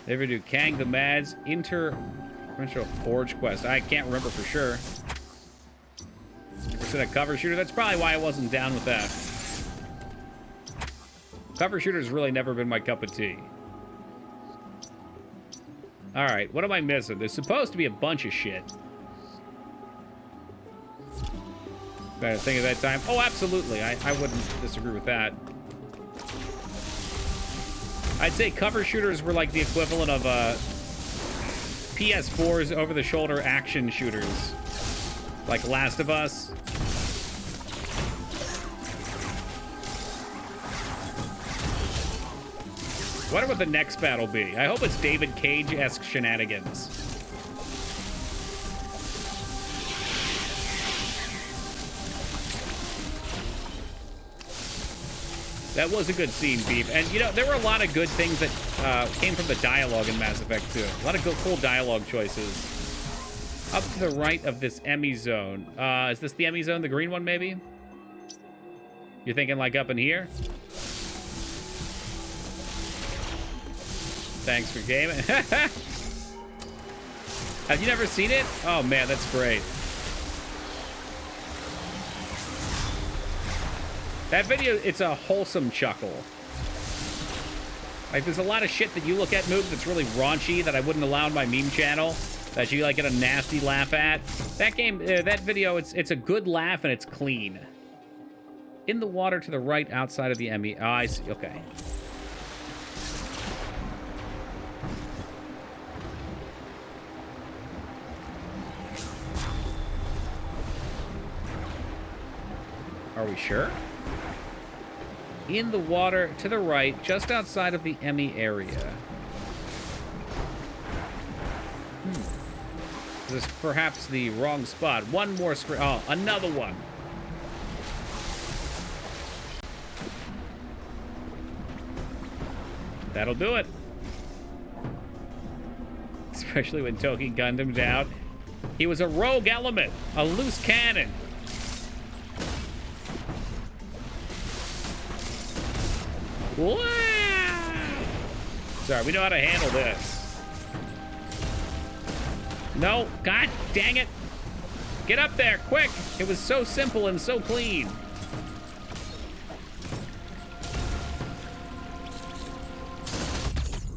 They ever do Kang the Mad's Interdimensional Forge Quest? I can't remember for sure. Is it a cover shooter? That's probably why I wasn't down with that. Cover shooter's really never been my cup of tea. Alright, what am I missing? There's supposed to be a bunch of shit. Better think of that time. Oh, absolutely. I wouldn't disagree with that. I'd say cover shooters were like the equivalent of PS4's over-the-shoulder action shooters. Like Last of Us. Wonder what the next battle be. I hope it's David Cage-esque shenanigans. That was a good scene, Beef. And, you know, there were a lot of good things that came from the dialogue in Mass Effect 2. A lot of good, cool dialogue choices. Up to the right of this Emmy zone. Is this the Emmy zone? The green one, maybe? You're thinking, like, up in here? Thanks for gaming. Have you never seen it? Oh, man, that's great. That video, it's a wholesome chuckle. Like, there's a lot of shit that you look at, Moog, that's really raunchy that I wouldn't allow on my meme channel, that you, like, get a nasty laugh at. That game, that video, it's a good laugh and it's clean. In the water to the right outside of the Emmy. Oh, I see. Okay. Are we sure? In the water to the right, just outside of the Emmy area. Is this perhaps the wrong spot? One more screen. Oh, another one. That'll do it. Especially when Toki gunned him down. He was a rogue element, a loose cannon. Wow. Sorry, we know how to handle this. No, god dang it. Get up there, quick. It was so simple and so clean.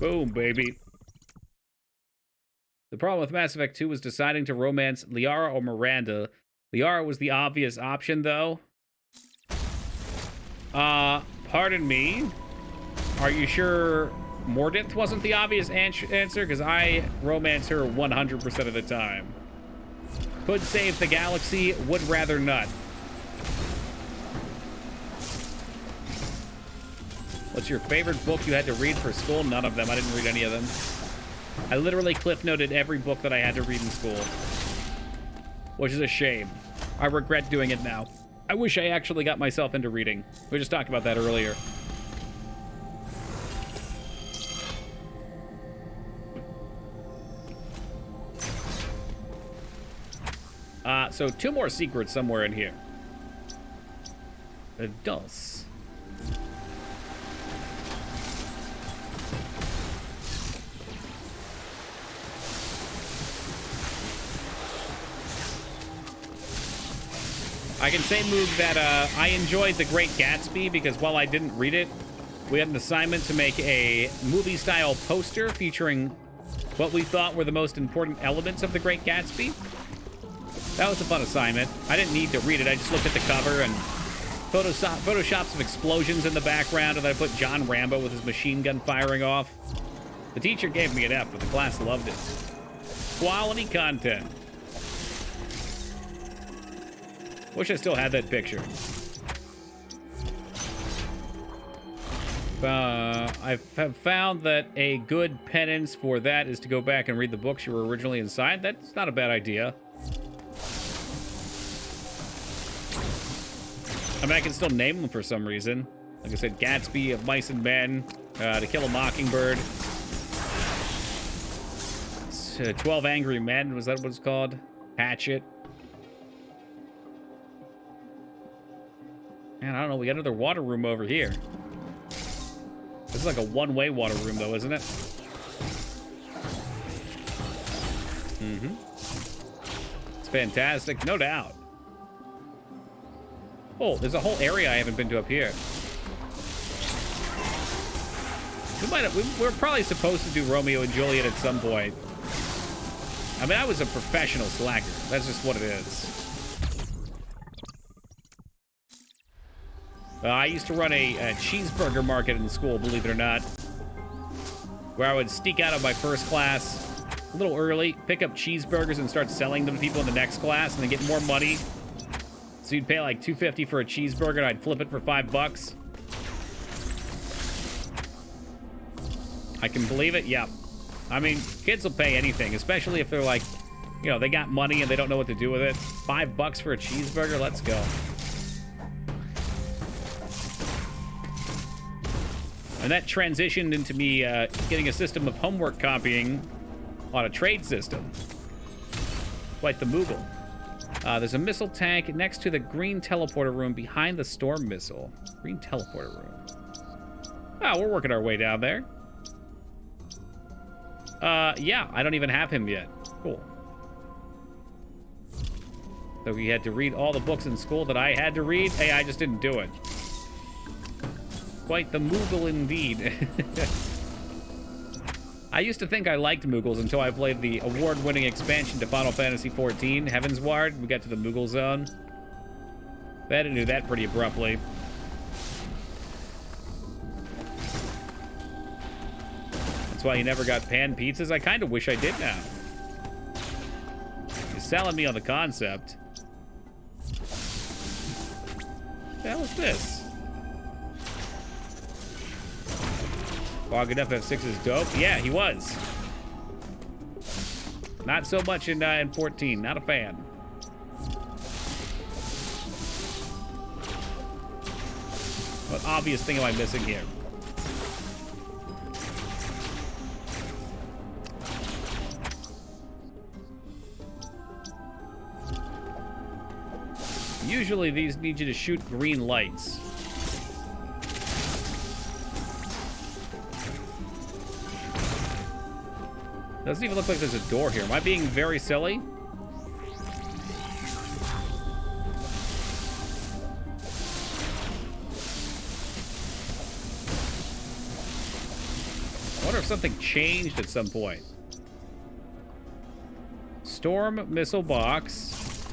Boom, baby. The problem with Mass Effect 2 was deciding to romance Liara or Miranda. Liara was the obvious option, though. Pardon me. Are you sure Mordith wasn't the obvious answer? Because I romance her 100% of the time. Could save the galaxy, would rather not. What's your favorite book you had to read for school? None of them. I didn't read any of them. I literally cliff noted every book that I had to read in school. Which is a shame. I regret doing it now. I wish I actually got myself into reading. We just talked about that earlier. So 2 more secrets somewhere in here. Dos. I can say, Moog, that I enjoyed The Great Gatsby because while I didn't read it, we had an assignment to make a movie-style poster featuring what we thought were the most important elements of The Great Gatsby. That was a fun assignment. I didn't need to read it. I just looked at the cover and photoshopped some explosions in the background, and then I put John Rambo with his machine gun firing off. The teacher gave me an F, but the class loved it. Quality content. Wish I still had that picture. I have found that a good penance for that is to go back and read the books you were originally inside. That's not a bad idea. I mean, I can still name them for some reason. Like I said, Gatsby, Of Mice and Men, To Kill a Mockingbird. 12 Angry Men, was that what it's called? Hatchet. Man, I don't know, we got another water room over here. This is like a one-way water room, though, isn't it? Mm-hmm. It's fantastic, no doubt. Oh, there's a whole area I haven't been to up here. We're probably supposed to do Romeo and Juliet at some point. I mean, I was a professional slacker. That's just what it is. I used to run a cheeseburger market in school, believe it or not, where I would sneak out of my first class a little early, pick up cheeseburgers and start selling them to people in the next class, and then get more money. So you'd pay like $2.50 for a cheeseburger, and I'd flip it for $5. I can believe it. Yeah. I mean, kids will pay anything, especially if they're like, you know, they got money and they don't know what to do with it. $5 for a cheeseburger? Let's go. And that transitioned into me getting a system of homework copying on a trade system. Quite the Moogle. There's a missile tank next to the green teleporter room behind the storm missile. Green teleporter room. Oh, we're working our way down there. Yeah, I don't even have him yet. Cool. So he had to read all the books in school that I had to read. Hey, I just didn't do it. Quite the Moogle indeed. I used to think I liked Moogles until I played the award-winning expansion to Final Fantasy XIV, Heavensward. We got to the Moogle zone. I had to do that pretty abruptly. That's why you never got pan pizzas. I kind of wish I did now. You're selling me on the concept. What the hell is this? Logging up F6 is dope. Yeah, he was. Not so much in 14. Not a fan. What obvious thing am I missing here? Usually these need you to shoot green lights. Doesn't even look like there's a door here. Am I being very silly? I wonder if something changed at some point. Storm missile box.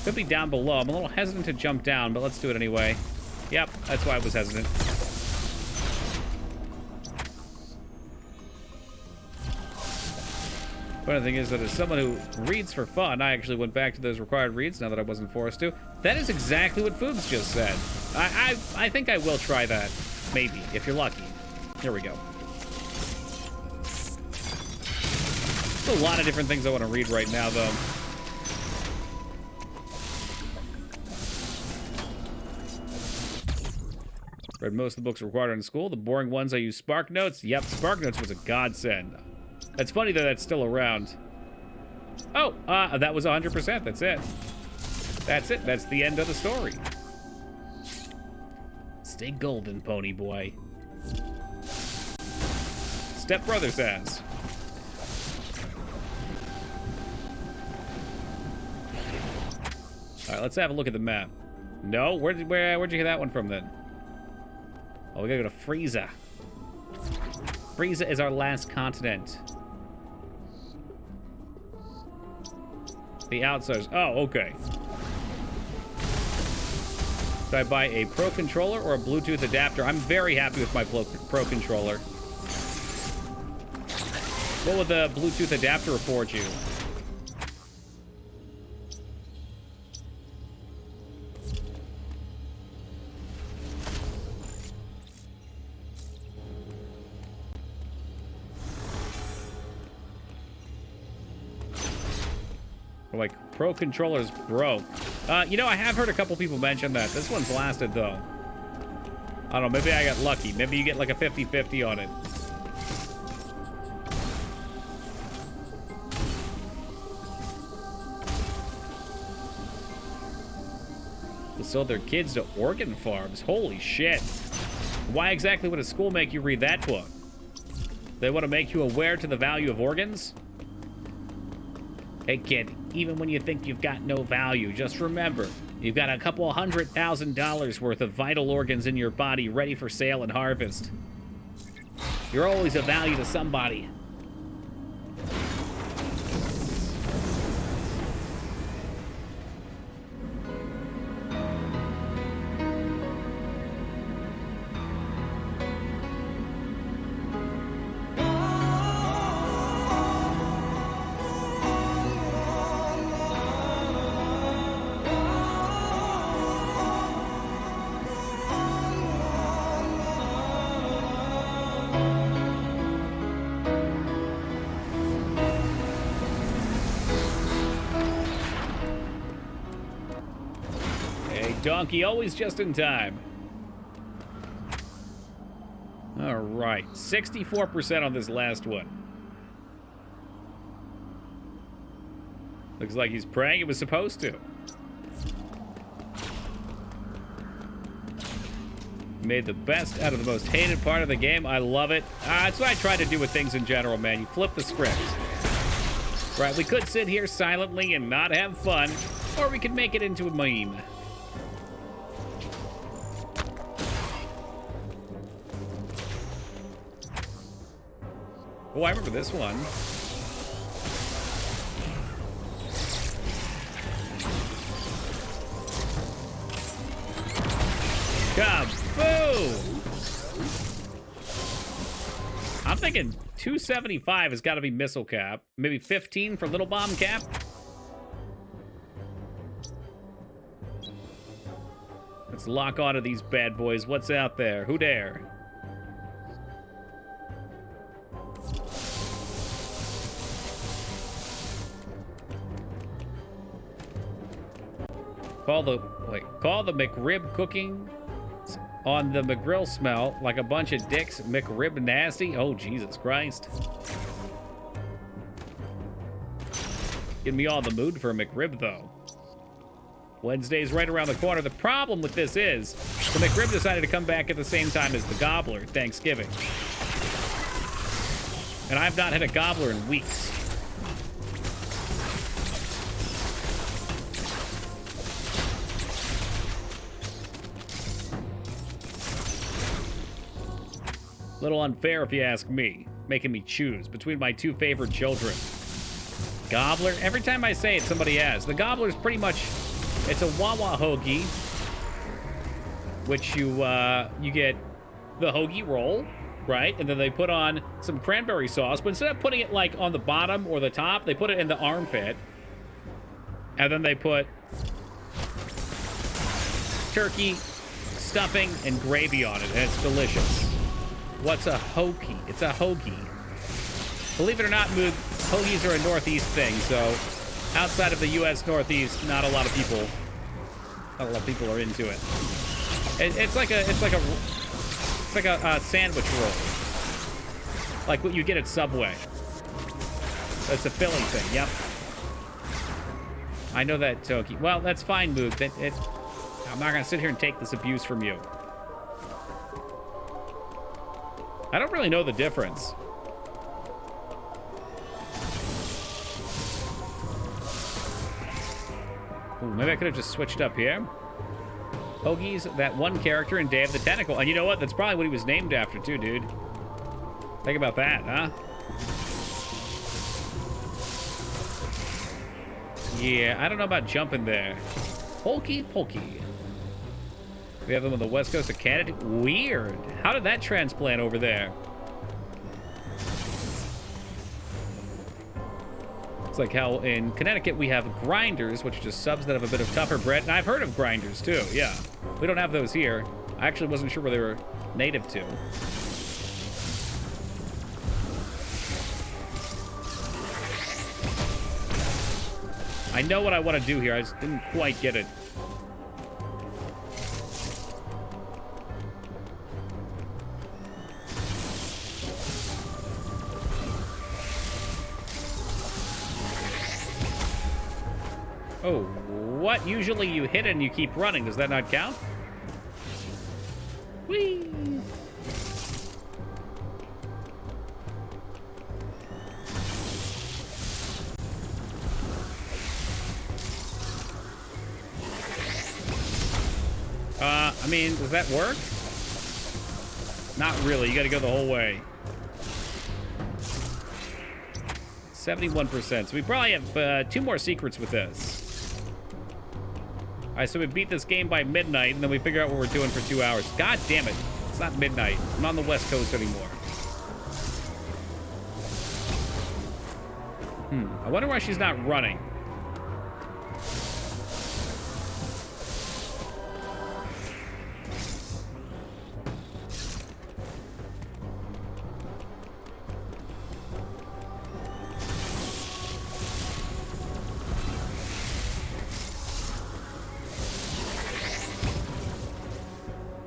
Could be down below. I'm a little hesitant to jump down, but let's do it anyway. Yep, that's why I was hesitant. Funny thing is that as someone who reads for fun, I actually went back to those required reads now that I wasn't forced to. That is exactly what Foobs just said. I think I will try that. Maybe, if you're lucky. Here we go. There's a lot of different things I want to read right now, though. Read most of the books required in school. The boring ones I use Spark Notes. Yep, Spark Notes was a godsend. It's funny that that's still around. Oh, that was 100%. That's it. That's it. That's the end of the story. Stay golden, pony boy. Stepbrother says. All right, let's have a look at the map. No, where'd you get that one from then? Oh, we gotta go to Frieza. Frieza is our last continent. The Outsiders. Oh, okay. Do I buy a Pro controller or a Bluetooth adapter? I'm very happy with my Pro controller. What would the Bluetooth adapter afford you? Like, Pro controllers broke. You know, I have heard a couple people mention that. This one's lasted, though. I don't know, maybe I got lucky. Maybe you get like a 50-50 on it. They sold their kids to organ farms. Holy shit. Why exactly would a school make you read that book? They want to make you aware to the value of organs? Hey kid, even when you think you've got no value, just remember, you've got a couple $100,000 worth of vital organs in your body ready for sale and harvest. You're always a value to somebody. Donkey, always just in time. All right, 64% on this last one. Looks like he's praying it was supposed to. Made the best out of the most hated part of the game. I love it. That's what I try to do with things in general, man. You flip the script. Right, we could sit here silently and not have fun, or we could make it into a meme. Oh, I remember this one. Kaboom! I'm thinking 275 has got to be missile cap. Maybe 15 for little bomb cap. Let's lock onto these bad boys. What's out there? Who dare? Call the McRib cooking on the McGrill smell like a bunch of dicks. McRib nasty. Oh, Jesus Christ. Getting me all in the mood for a McRib, though. Wednesday's right around the corner. The problem with this is the McRib decided to come back at the same time as the Gobbler, Thanksgiving. And I've not had a Gobbler in weeks. Little unfair if you ask me, making me choose between my two favorite children. Gobbler, every time I say it, somebody asks. The Gobbler's pretty much, it's a Wawa hoagie, which you get the hoagie roll, right? And then they put on some cranberry sauce, but instead of putting it like on the bottom or the top, they put it in the armpit. And then they put turkey, stuffing, and gravy on it, and it's delicious. What's a hoagie? It's a hoagie. Believe it or not, Moog, hoagies are a Northeast thing, so outside of the U.S. Northeast, not a lot of people are into it. It's like a sandwich roll, like what you get at Subway. That's a Philly thing. Yep. I know that, Toki. Well, that's fine, Moog. I'm not gonna sit here and take this abuse from you. I don't really know the difference. Ooh, maybe I could have just switched up here. Hoagie's that one character in Day of the Tentacle. And you know what? That's probably what he was named after, too, dude. Think about that, huh? Yeah, I don't know about jumping there. Pokey pokey. We have them on the west coast of Canada. Weird. How did that transplant over there? It's like how in Connecticut we have grinders, which are just subs that have a bit of tougher bread. And I've heard of grinders too, yeah. We don't have those here. I actually wasn't sure where they were native to. I know what I want to do here. I just didn't quite get it. Oh, what? Usually you hit and you keep running. Does that not count? Whee! I mean, does that work? Not really. You gotta go the whole way. 71%. So we probably have 2 more secrets with this. All right, so we beat this game by midnight, and then we figure out what we're doing for 2 hours. God damn it. It's not midnight. I'm not on the West Coast anymore. I wonder why she's not running.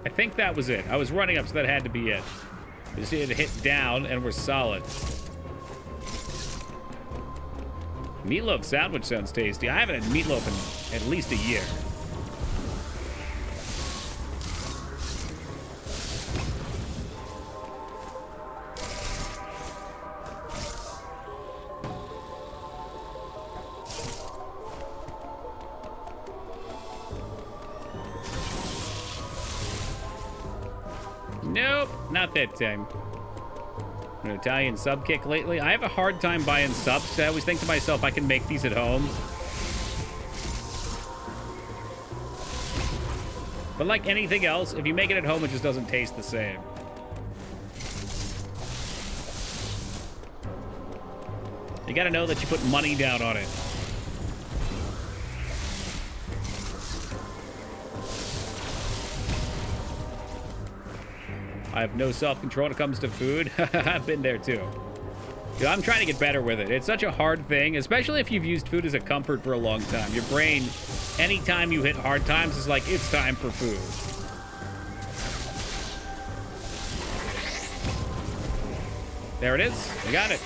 I think that was it. I was running up, so that had to be it. We just needed to hit down, and we're solid. Meatloaf sandwich sounds tasty. I haven't had meatloaf in at least a year. Nope, not that time. An Italian sub kick lately. I have a hard time buying subs. I always think to myself, I can make these at home. But like anything else, if you make it at home, it just doesn't taste the same. You gotta know that you put money down on it. I have no self-control when it comes to food. I've been there too. Dude, I'm trying to get better with it. It's such a hard thing, especially if you've used food as a comfort for a long time. Your brain, anytime you hit hard times, is like, it's time for food. There it is. I got it.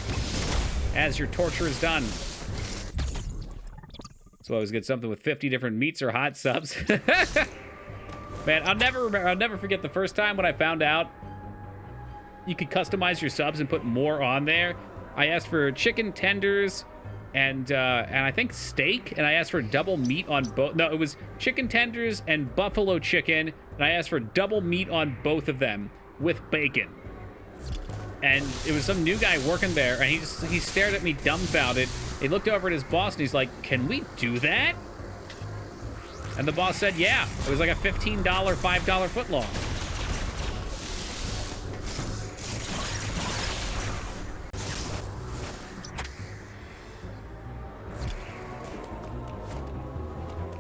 As your torture is done. So I always get something with 50 different meats or hot subs. Man, I'll never forget the first time when I found out you could customize your subs and put more on there. I asked for chicken tenders and I think steak, and I asked for double meat on both. No, it was chicken tenders and buffalo chicken, and I asked for double meat on both of them with bacon. and it was some new guy working there, and he stared at me dumbfounded. He looked over at his boss, and he's like, "Can we do that?" And the boss said, "Yeah." It was like a $15, $5 footlong.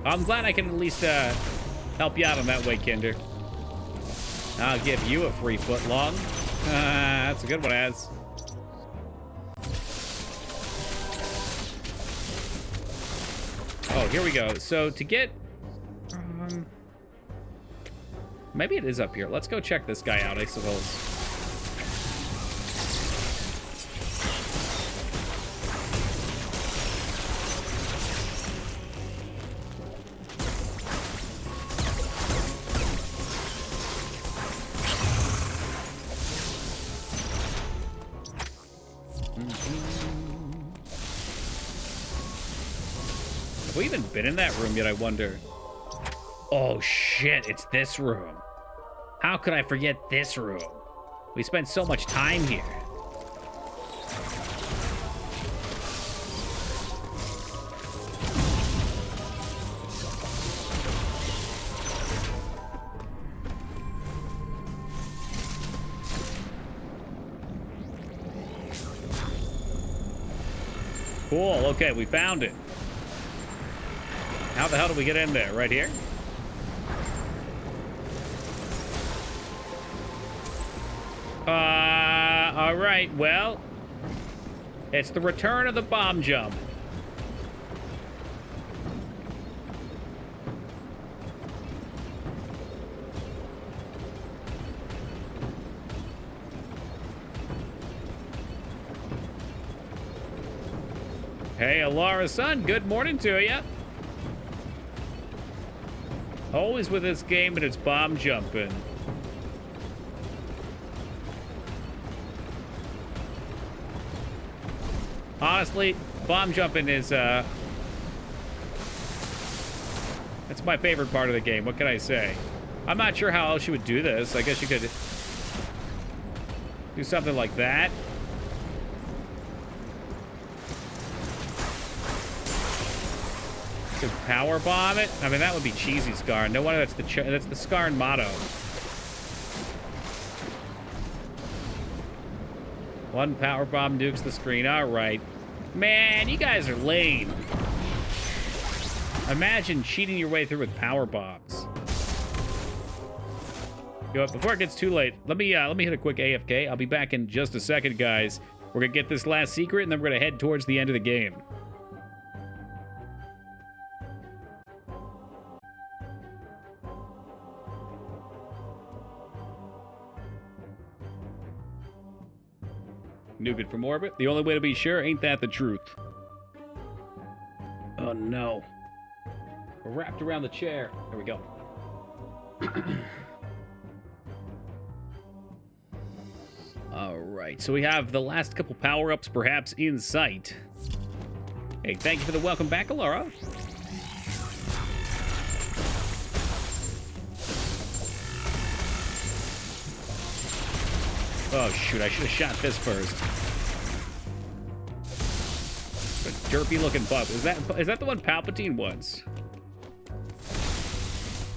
I'm glad I can at least help you out on that way, Kinder. I'll give you a free footlong. That's a good one, Az. Oh, here we go. So to get... maybe it is up here. Let's go check this guy out, I suppose. Have we even been in that room yet, I wonder? Oh shit, it's this room. How could I forget this room? We spent so much time here. Cool, okay, we found it. How the hell do we get in there? Right here? All right, well, it's the return of the bomb jump. Hey, Alara's son, good morning to you. Always with this game and it's bomb jumping. Honestly, bomb jumping is, that's my favorite part of the game. What can I say? I'm not sure how else you would do this. I guess you could do something like that. Could power bomb it. I mean, that would be cheesy, Scar. No wonder that's the Scar motto. One power bomb nukes the screen. All right, man, you guys are lame. Imagine cheating your way through with power bombs. You know what, before it gets too late, let me hit a quick AFK. I'll be back in just a second, guys. We're gonna get this last secret, and then we're gonna head towards the end of the game. Nuke it from orbit. The only way to be sure, ain't that the truth? Oh no. We're wrapped around the chair. There we go. Alright, so we have the last couple power-ups perhaps in sight. Hey, thank you for the welcome back, Alara. Oh shoot, I should have shot this first. A derpy looking bug. Is that the one Palpatine wants?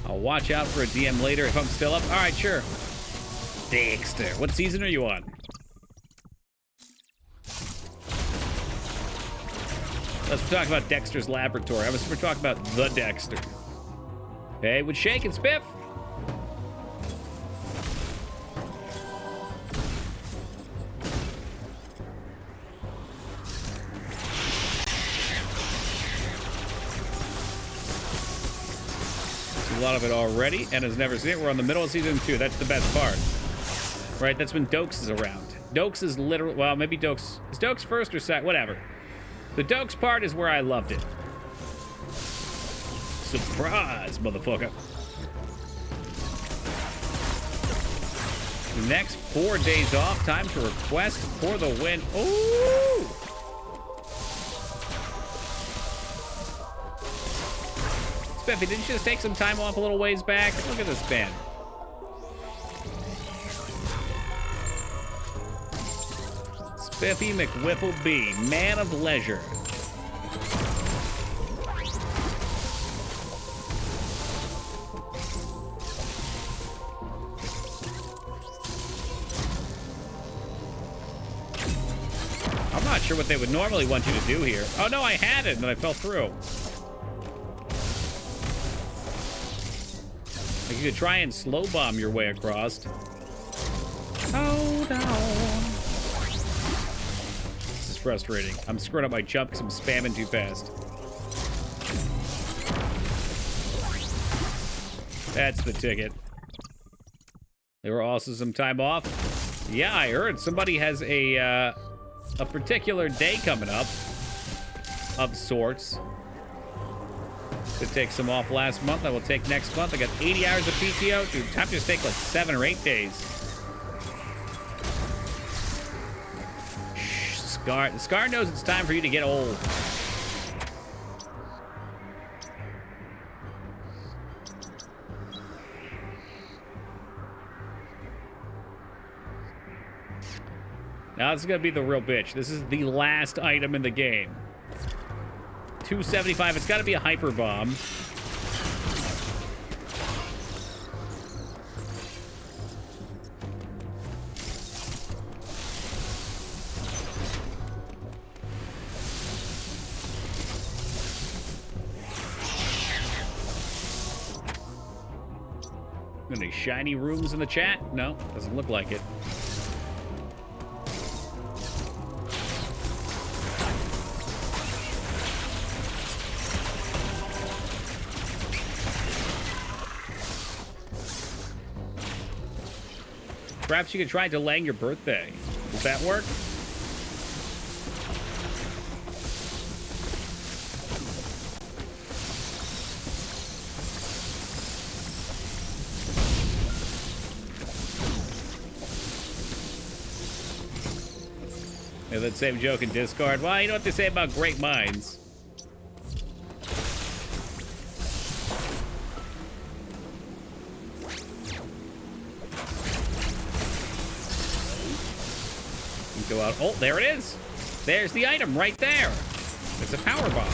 I'll watch out for a DM later if I'm still up. Alright, sure. Dexter. What season are you on? Let's talk about Dexter's Laboratory. We're talking about the Dexter. Hey, with Shake and Spiff. A lot of it already, and has never seen it. We're on the middle of season 2. That's the best part. Right, that's when Dokes is around. Dokes is literally, well, maybe Dokes, is Dokes first or second? Whatever. The Dokes part is where I loved it. Surprise, motherfucker. The next 4 days off, time to request for the win. Ooh! Spiffy, didn't you just take some time off a little ways back? Look at this band. Spiffy McWhiftle-B, man of leisure. I'm not sure what they would normally want you to do here. Oh no, I had it and then I fell through. Like you could try and slow bomb your way across. Hold on. This is frustrating. I'm screwing up my jump because I'm spamming too fast. That's the ticket. There were also some time off. Yeah, I heard somebody has a particular day coming up of sorts. To take some off last month, I will take next month. I got 80 hours of PTO. Dude, time to just take like 7 or 8 days. Shh, Scar. Scar knows it's time for you to get old. Now this is gonna be the real bitch. This is the last item in the game. 275. It's got to be a hyper bomb. Any shiny rooms in the chat? No, doesn't look like it. Perhaps you could try delaying your birthday. Does that work? Yeah, that same joke in Discord. Well, you know what they say about great minds. Go out. Oh, there it is. There's the item right there. It's a power bomb.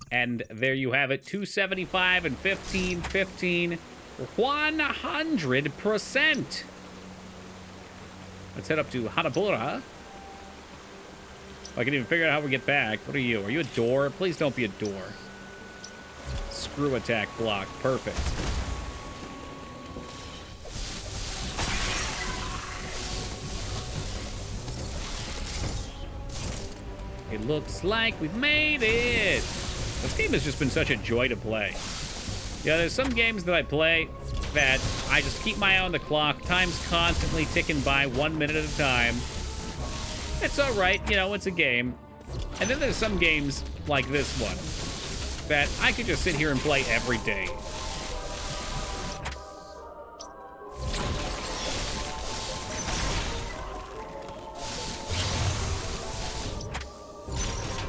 And there you have it. 275 and 15, 15, 100%. Let's head up to Hanabura. I can even figure out how we get back. What are you? Are you a door? Please don't be a door. Screw attack block. Perfect. It looks like we've made it. This game has just been such a joy to play. Yeah, there's some games that I play that I just keep my eye on the clock. Time's constantly ticking by 1 minute at a time. It's all right, you know, it's a game. And then there's some games like this one that I could just sit here and play every day.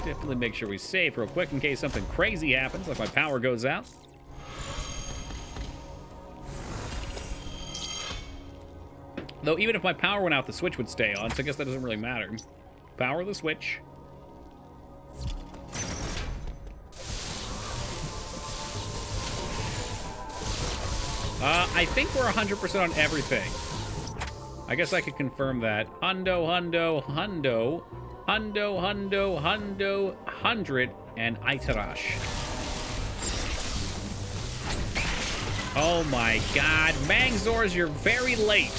Definitely make sure we save real quick in case something crazy happens, like my power goes out. Though even if my power went out, the switch would stay on, so I guess that doesn't really matter. Power the switch. I think we're 100% on everything. I guess I could confirm that. Hundo, hundo, hundo. Hundo, hundo, hundo, 100, and Itarash. Oh my god. Mangzors, you're very late.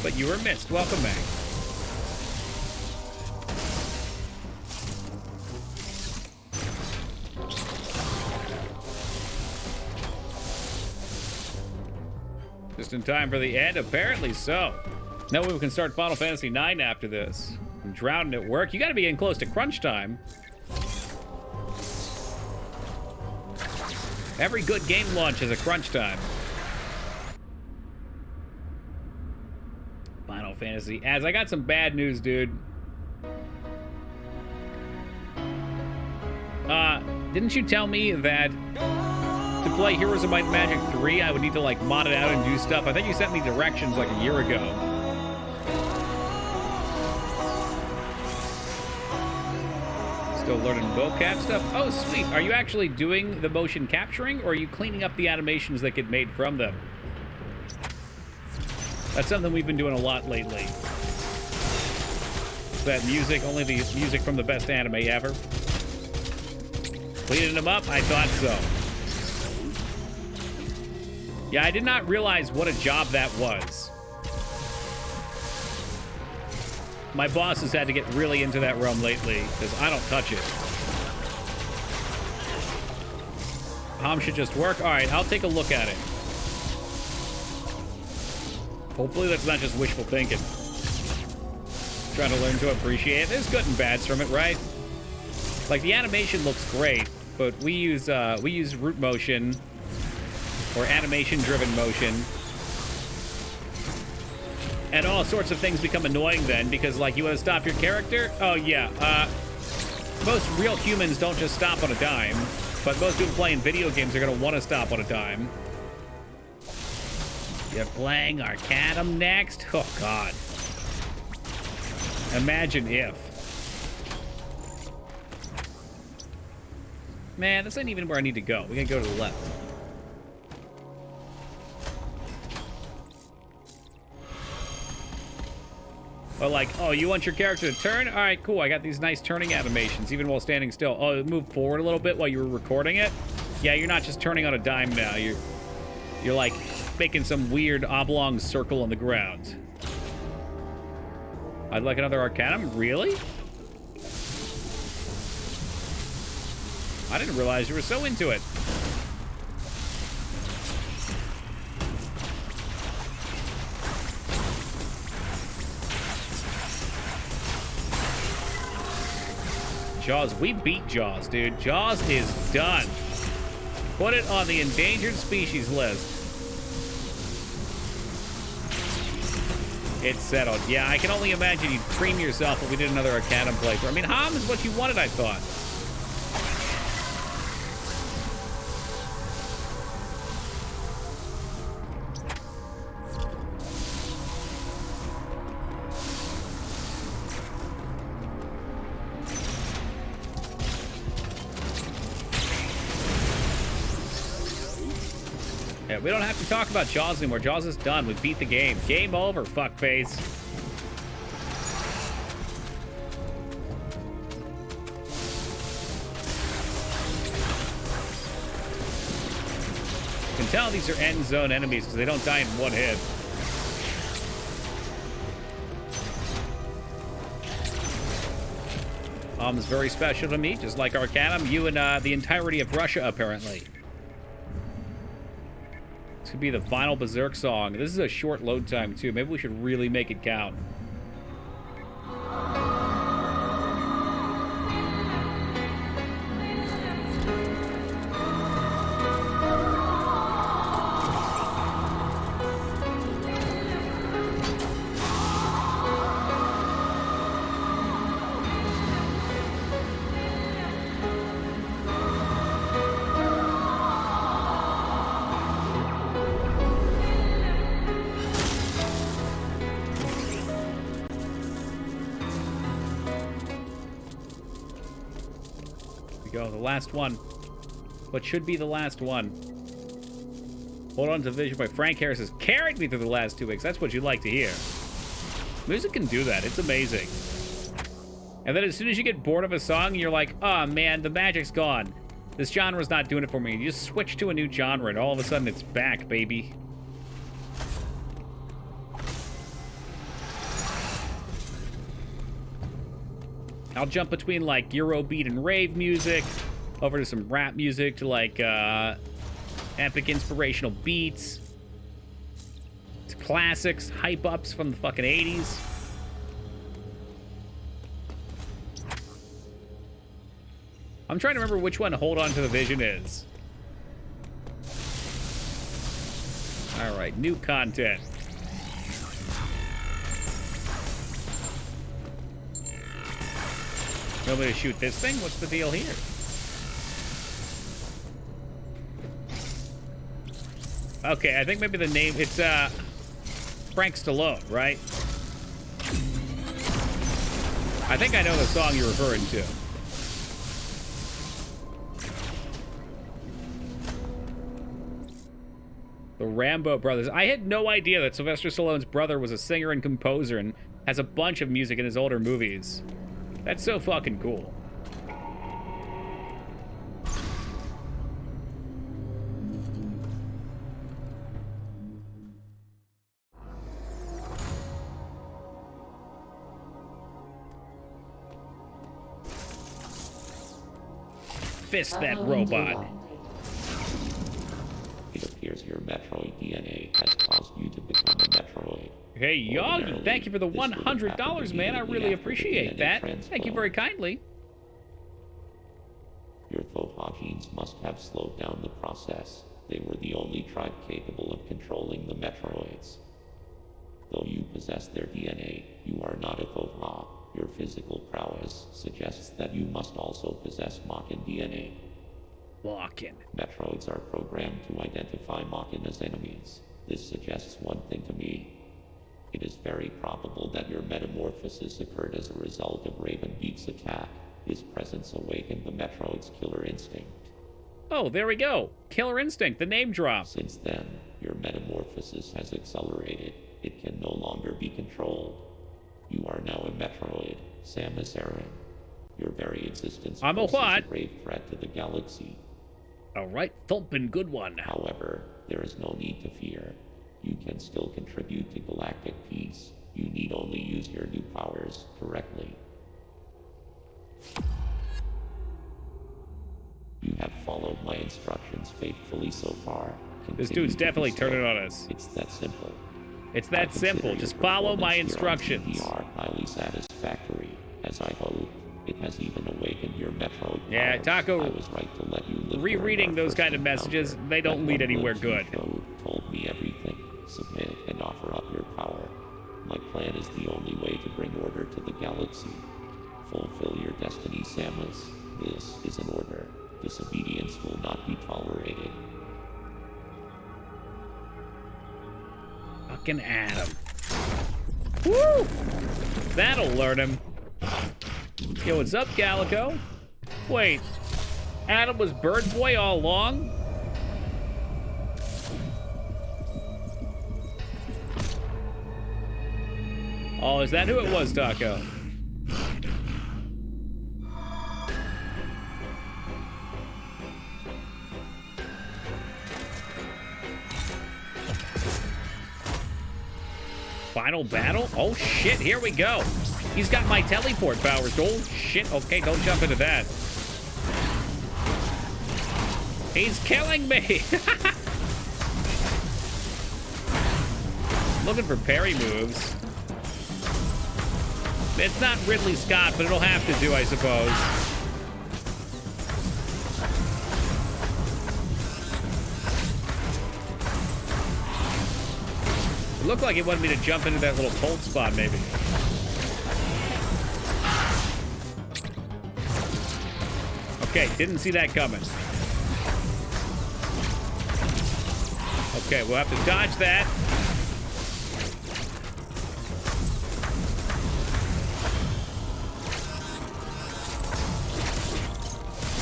But you were missed. Welcome back. Just in time for the end? Apparently so. Now we can start Final Fantasy IX after this. I'm drowning at work. You gotta be getting close to crunch time. Every good game launch has a crunch time. Final Fantasy ads. I got some bad news, dude. Didn't you tell me that To play Heroes of Might and Magic 3, I would need to, like, mod it out and do stuff. I think you sent me directions, like, a year ago. Still learning vocab stuff. Oh, sweet. Are you actually doing the motion capturing, or are you cleaning up the animations that get made from them? That's something we've been doing a lot lately. That music, only the music from the best anime ever. Cleaning them up? I thought so. Yeah, I did not realize what a job that was. My boss has had to get really into that realm lately, because I don't touch it. Hom should just work? Alright, I'll take a look at it. Hopefully that's not just wishful thinking. Trying to learn to appreciate it. There's good and bads from it, right? Like, the animation looks great, but we use root motion, or animation-driven motion. And all sorts of things become annoying then, because, like, you want to stop your character? Oh, yeah. Most real humans don't just stop on a dime, but most people playing video games are going to want to stop on a dime. You're playing Arcanum next? Oh, God. Imagine if. Man, this ain't even where I need to go. We gotta go to the left. But like, oh, you want your character to turn? All right, cool. I got these nice turning animations, even while standing still. Oh, it moved forward a little bit while you were recording it? Yeah, you're not just turning on a dime now. You're like making some weird oblong circle on the ground. I'd like another Arcanum? Really? I didn't realize you were so into it. Jaws, we beat Jaws, dude. Jaws is done. Put it on the endangered species list. It's settled. Yeah, I can only imagine you'd cream yourself if we did another Arcanum playthrough. I mean, Hom is what you wanted, I thought. Yeah, we don't have to talk about Jaws anymore. Jaws is done. We beat the game. Game over, fuckface. You can tell these are end zone enemies because they don't die in one hit. Is very special to me, just like Arcanum. You and the entirety of Russia, apparently. This could be the final Berserk song. This is a short load time, too. Maybe we should really make it count. Go, the last one. What should be the last one? Hold On to Vision by Frank Harris has carried me through the last 2 weeks. That's what you'd like to hear. Music can do that. It's amazing. And then as soon as you get bored of a song, you're like, oh man, the magic's gone. This genre's not doing it for me. You just switch to a new genre and all of a sudden it's back, baby. I'll jump between like Eurobeat and rave music, over to some rap music, to like epic inspirational beats, to classics, hype ups from the fucking 80s. I'm trying to remember which one Hold On to the Vision is. All right, new content. You want me to shoot this thing? What's the deal here? Okay, I think maybe the name, it's Frank Stallone, right? I think I know the song you're referring to. The Rambo Brothers. I had no idea that Sylvester Stallone's brother was a singer and composer and has a bunch of music in his older movies. That's so fucking cool. Fist that robot. It appears your Metroid DNA has caused you to become a Metroid. Hey, Yagi, thank you for the $100, man. I really appreciate that. Thank you very kindly. Your Thoha genes must have slowed down the process. They were the only tribe capable of controlling the Metroids. Though you possess their DNA, you are not a Thoha. Your physical prowess suggests that you must also possess Mockin DNA. Mockin. Metroids are programmed to identify Mockin as enemies. This suggests one thing to me. It is very probable that your metamorphosis occurred as a result of Raven Beak's attack. His presence awakened the Metroid's killer instinct. Oh, there we go. Killer Instinct, the name drop. Since then, your metamorphosis has accelerated. It can no longer be controlled. You are now a Metroid, Samus Aran. Your very existence I'm a poses what? a grave threat to the galaxy. All right, thumping good one. However, there is no need to fear. You can still contribute to galactic peace. You need only use your new powers correctly. You have followed my instructions faithfully so far. This Continue dude's to do definitely so. turning on us. It's that simple. It's that simple. Just follow my instructions. You are highly satisfactory, as I hoped. It has even awakened your Metroid Yeah, powers. Taco, I was right to let you live rereading during our those first kind of messages, encounter. they don't That lead one anywhere glimpse good. you told me everything. Submit and offer up your power. My plan is the only way to bring order to the galaxy. Fulfill your destiny, Samus. This is an order. Disobedience will not be tolerated. Fucking Adam. Woo! That'll learn him. Yo, what's up, Calico? Wait, Adam was Bird Boy all along? Oh, is that who it was, Taco? Final battle? Oh shit, here we go. He's got my teleport powers. Oh shit, okay, don't jump into that. He's killing me. Looking for parry moves. It's not Ridley Scott, but it'll have to do, I suppose. It looked like it wanted me to jump into that little cold spot, maybe. Okay, didn't see that coming. Okay, we'll have to dodge that.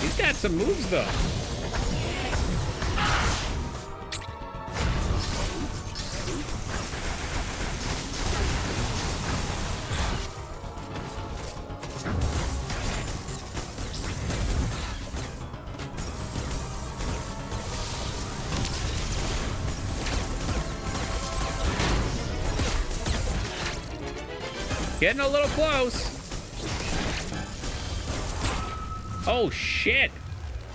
He's got some moves, though. Getting a little close. Oh, shit.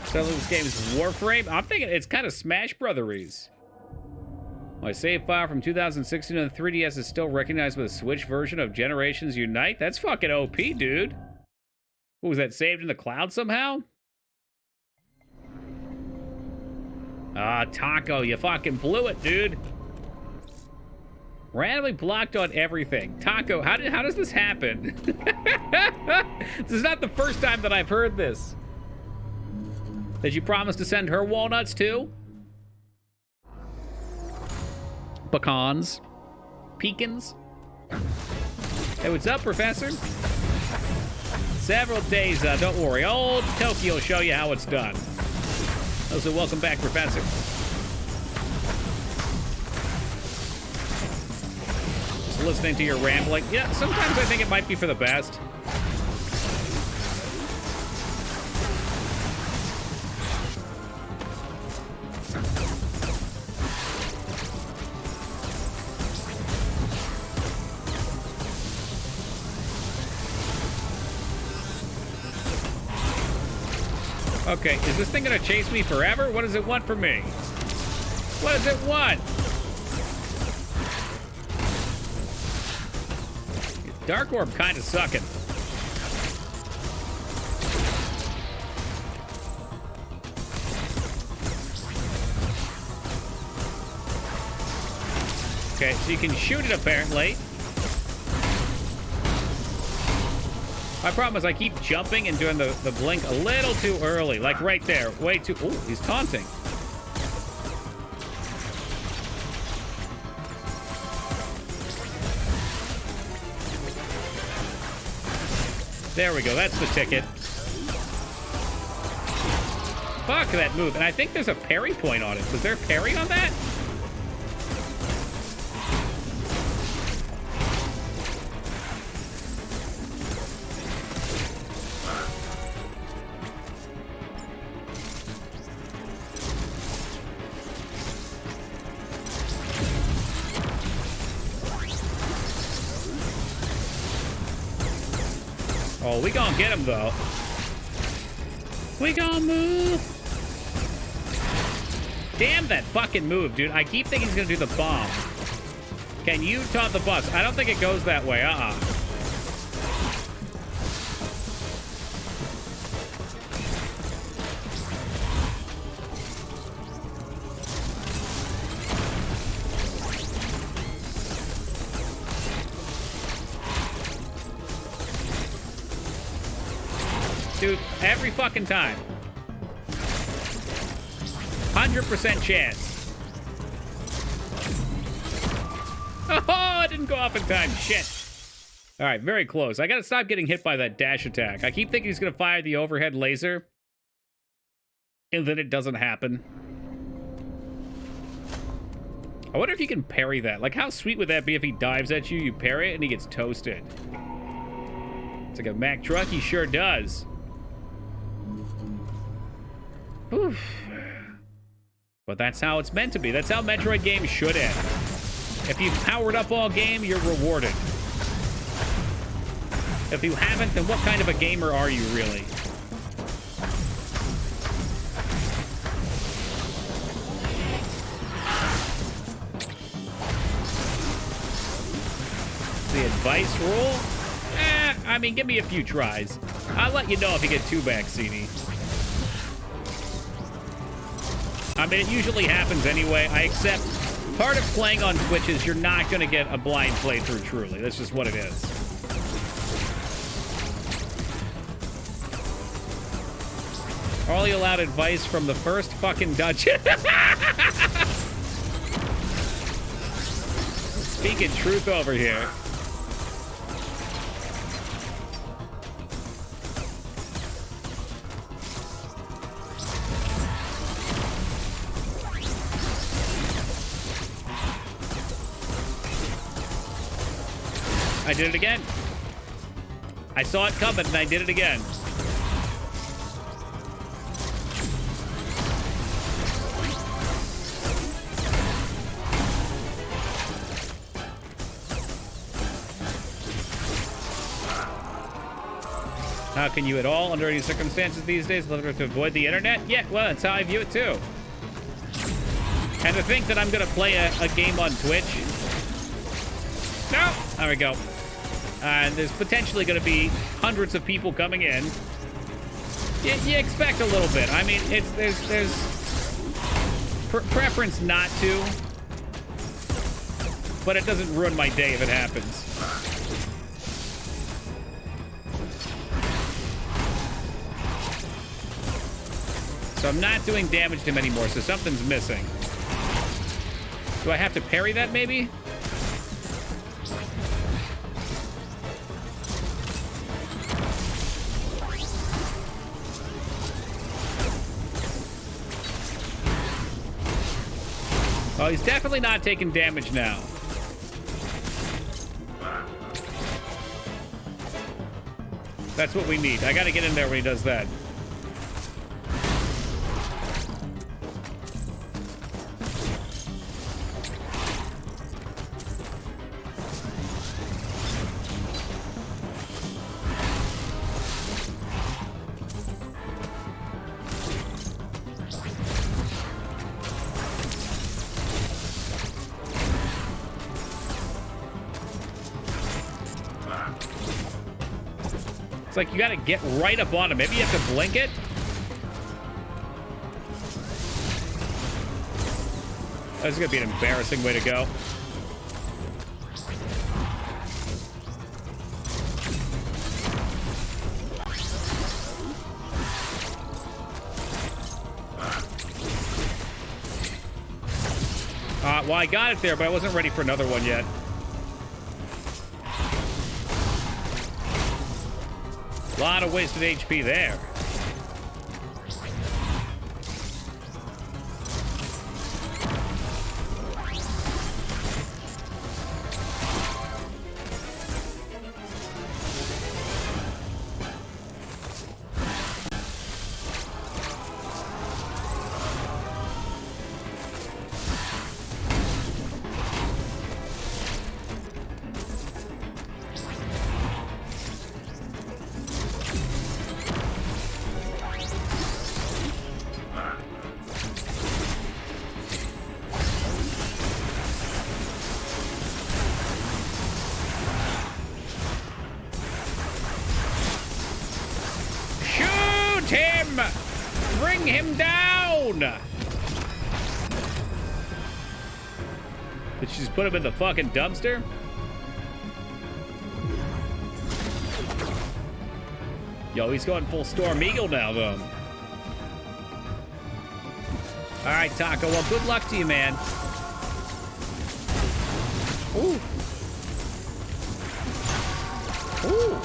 So this game is Warframe? I'm thinking it's kind of Smash Brothers. My save file from 2016 on the 3DS is still recognized with a Switch version of Generations Unite? That's fucking OP, dude. What was that, saved in the cloud somehow? Ah, Taco, you fucking blew it, dude. Randomly blocked on everything. Taco, how does this happen? This is not the first time that I've heard this. Did you promise to send her walnuts too? Pecans. Pecans. Hey, what's up, Professor? Several days, don't worry. Old Tokyo will show you how it's done. Also, welcome back, Professor. Just listening to your rambling. Yeah, sometimes I think it might be for the best. Okay, is this thing gonna chase me forever? What does it want from me? What does it want? Dark Orb kind of sucking. Okay, so you can shoot it apparently. My problem is I keep jumping and doing the blink a little too early. Like right there. Way too... Ooh, he's taunting. There we go. That's the ticket. Fuck that move. And I think there's a parry point on it. Was there a parry on that? Oh, we gonna get him, though. We gonna move. Damn that fucking move, dude. I keep thinking he's gonna do the bomb. Can you taunt the boss? I don't think it goes that way. Dude, every fucking time. 100% chance. Oh, it didn't go off in time. Shit. All right, very close. I gotta stop getting hit by that dash attack. I keep thinking he's gonna fire the overhead laser, and then it doesn't happen. I wonder if you can parry that. Like, how sweet would that be if he dives at you, you parry it, and he gets toasted? It's like a Mack truck. He sure does. Oof. But that's how it's meant to be. That's how Metroid games should end. If you've powered up all game, you're rewarded. If you haven't, then what kind of a gamer are you, really? The advice rule? I mean, give me a few tries. I'll let you know if you get too backseaty. I mean, it usually happens anyway. I accept part of playing on Twitch is you're not going to get a blind playthrough, truly. That's just what it is. Only allowed advice from the first fucking dungeon. Speaking truth over here. I did it again. I saw it coming and I did it again. How can you at all, under any circumstances these days, look to avoid the internet? Yeah, well, that's how I view it too. And to think that I'm gonna play a game on Twitch. No, there we go. And there's potentially going to be hundreds of people coming in. You expect a little bit. I mean, there's preference not to, but it doesn't ruin my day if it happens. So I'm not doing damage to him anymore, so something's missing. Do I have to parry that, maybe? Oh, he's definitely not taking damage now. That's what we need. I gotta get in there when he does that. It's like you gotta get right up on him. Maybe you have to blink it? This is gonna be an embarrassing way to go. Well, I got it there, but I wasn't ready for another one yet. A lot of wasted HP there. Bring him down! Did she just put him in the fucking dumpster? Yo, he's going full Storm Eagle now, though. All right, Taco. Well, good luck to you, man. Ooh. Ooh.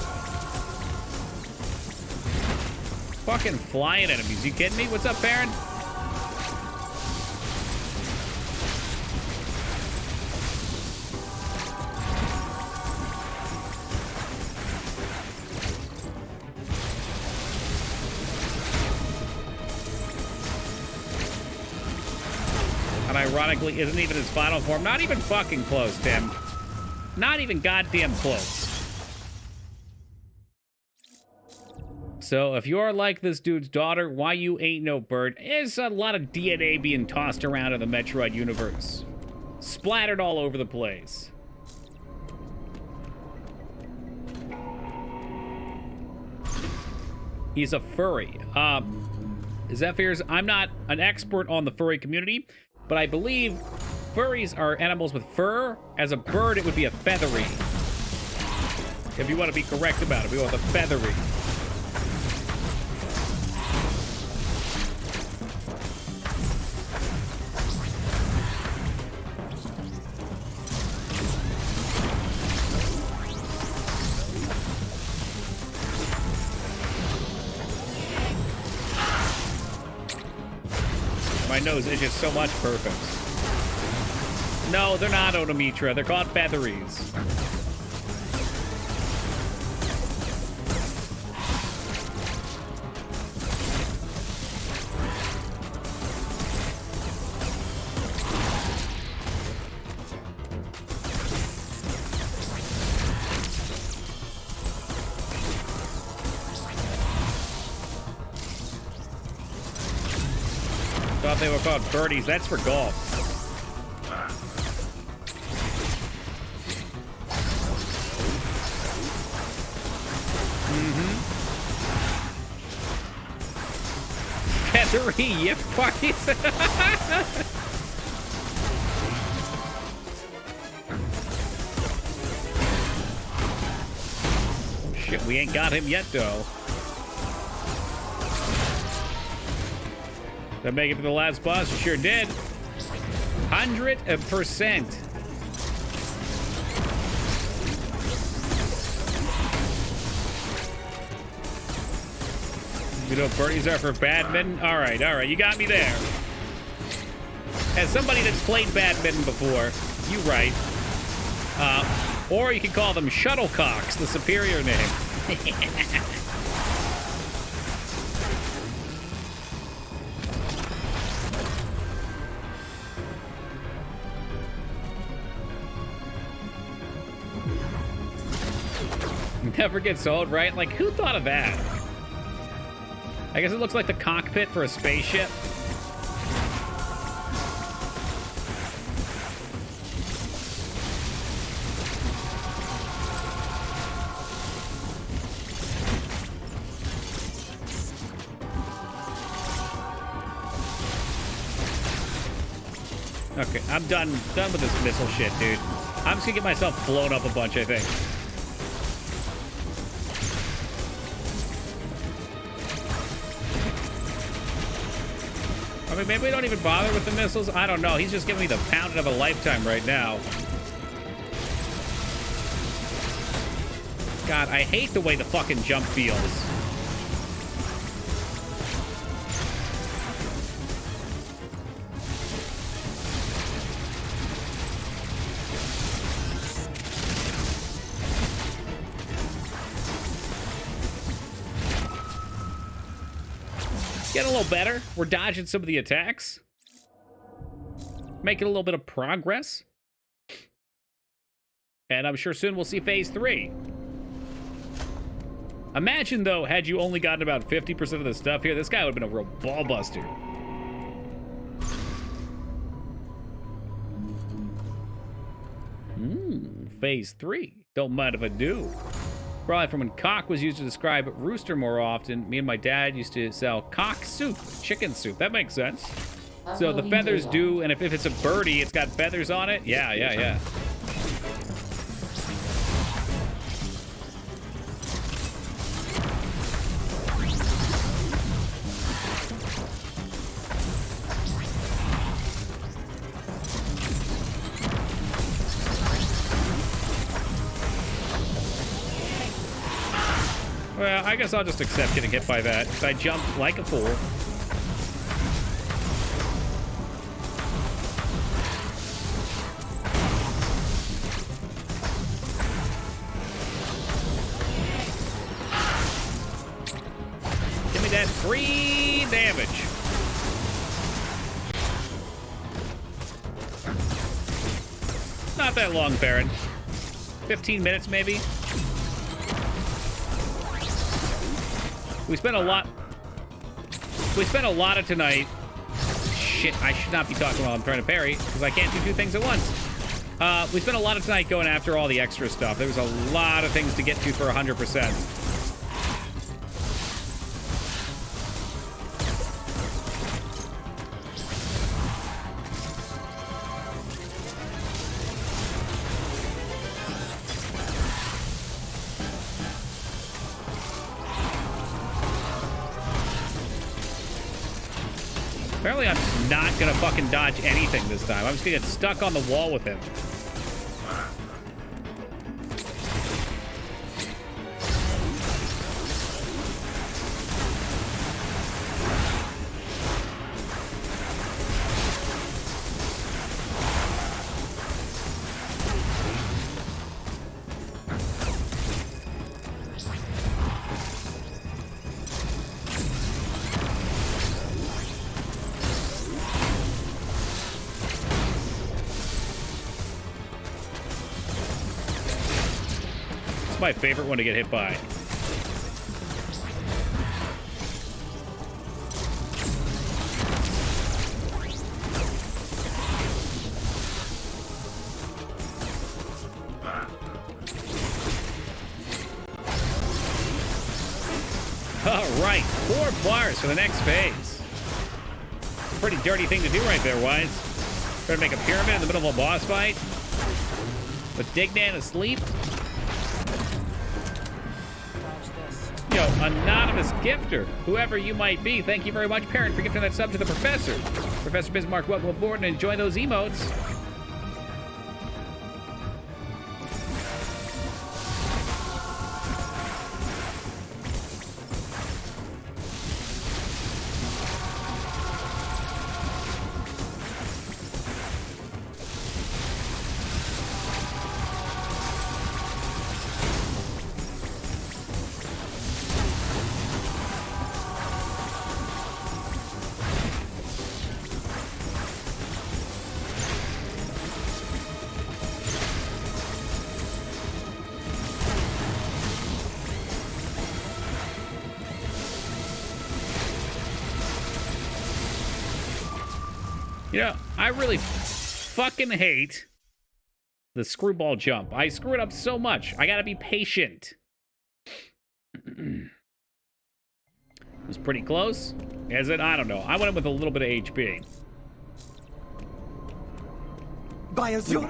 Fucking flying enemies. You kidding me? What's up, Baron? And ironically, isn't even his final form. Not even fucking close, Tim. Not even goddamn close. So if you're like this dude's daughter, why you ain't no bird? There's a lot of DNA being tossed around in the Metroid universe. Splattered all over the place. He's a furry. Zephyr's, I'm not an expert on the furry community, but I believe furries are animals with fur. As a bird, it would be a feathery. If you want to be correct about it, we want a feathery. My nose itches so much. Perfect. No, they're not Onomitra. They're called featheries. Thought they were called birdies. That's for golf. Feathery, you fucking. Shit, we ain't got him yet, though. Did I make it to the last boss? You sure did. 100%. You know what birdies are for badminton? All right, you got me there. As somebody that's played badminton before, you right. Or you could call them shuttlecocks, the superior name. Never gets old, right? Like, who thought of that? I guess it looks like the cockpit for a spaceship. Okay, I'm done with this missile shit, dude. I'm just gonna get myself blown up a bunch, I think. I mean, maybe we don't even bother with the missiles. I don't know. He's just giving me the pounding of a lifetime right now. God, I hate the way the fucking jump feels. Getting a little better. We're dodging some of the attacks. Making a little bit of progress. And I'm sure soon we'll see phase 3. Imagine, though, had you only gotten about 50% of the stuff here, this guy would have been a real ball buster. Phase 3. Don't mind if I do. Probably from when cock was used to describe rooster more often. Me and my dad used to sell cock soup, chicken soup. That makes sense. So the feathers do, and if it's a birdie, it's got feathers on it. Yeah. Well, I guess I'll just accept getting hit by that, because I jumped like a fool. Give me that 3 damage. Not that long, Baron. 15 minutes, maybe? We spent a lot of tonight. Shit, I should not be talking while I'm trying to parry, because I can't do 2 things at once. We spent a lot of tonight going after all the extra stuff. There was a lot of things to get to for 100%. Apparently I'm just not gonna fucking dodge anything this time. I'm just gonna get stuck on the wall with him. My favorite one to get hit by. All right, 4 bars for the next phase. Pretty dirty thing to do right there, Wise. Try to make a pyramid in the middle of a boss fight with Dignan asleep. Yo, anonymous gifter, whoever you might be, thank you very much, Parent, for gifting that sub to the professor. Professor Bismarck, welcome aboard and enjoy those emotes. You know, I really fucking hate the screwball jump. I screw it up so much. I gotta be patient. It was pretty close. Is it? I don't know. I went in with a little bit of HP.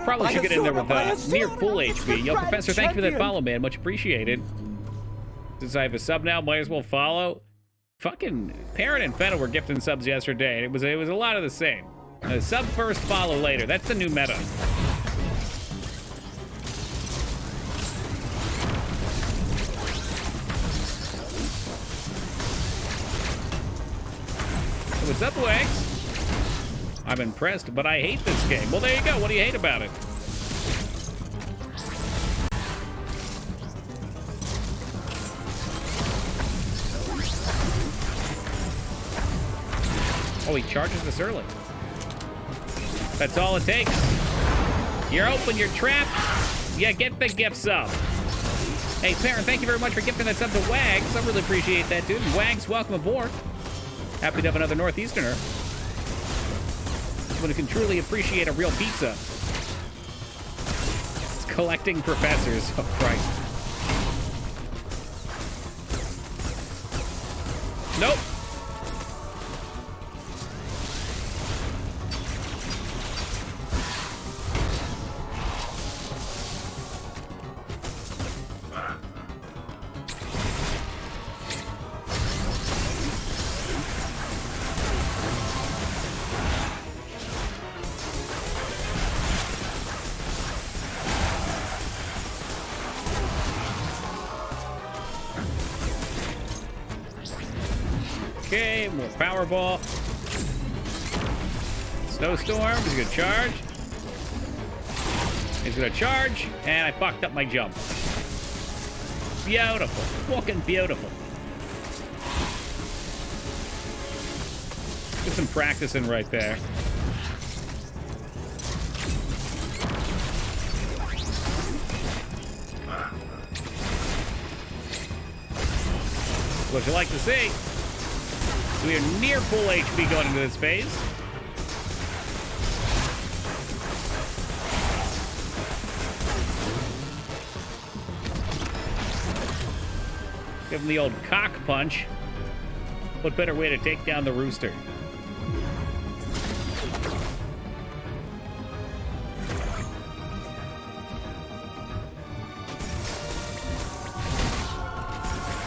Probably should get in there with near full HP. Yo, Professor, thank you for that follow, man. Much appreciated. Since I have a sub now, might as well follow. Fucking Parrot and Fennel were gifting subs yesterday, and it was a lot of the same. Sub first, follow later. That's the new meta. So what's up, Wags? I'm impressed, but I hate this game. Well, there you go. What do you hate about it? Oh, he charges us early. That's all it takes. You're open, you're trapped. Yeah, get the gift sub. Hey, Parent, thank you very much for gifting that sub to Wags. I really appreciate that, dude. Wags, welcome aboard. Happy to have another Northeasterner. Someone who can truly appreciate a real pizza. It's collecting professors. Oh, Christ. Nope. Okay, more Powerball. Snowstorm, he's gonna charge. He's gonna charge, and I fucked up my jump. Beautiful, fucking beautiful. Get some practice in right there. What you like to see? We are near full HP going into this phase. Give him the old cock punch. What better way to take down the rooster?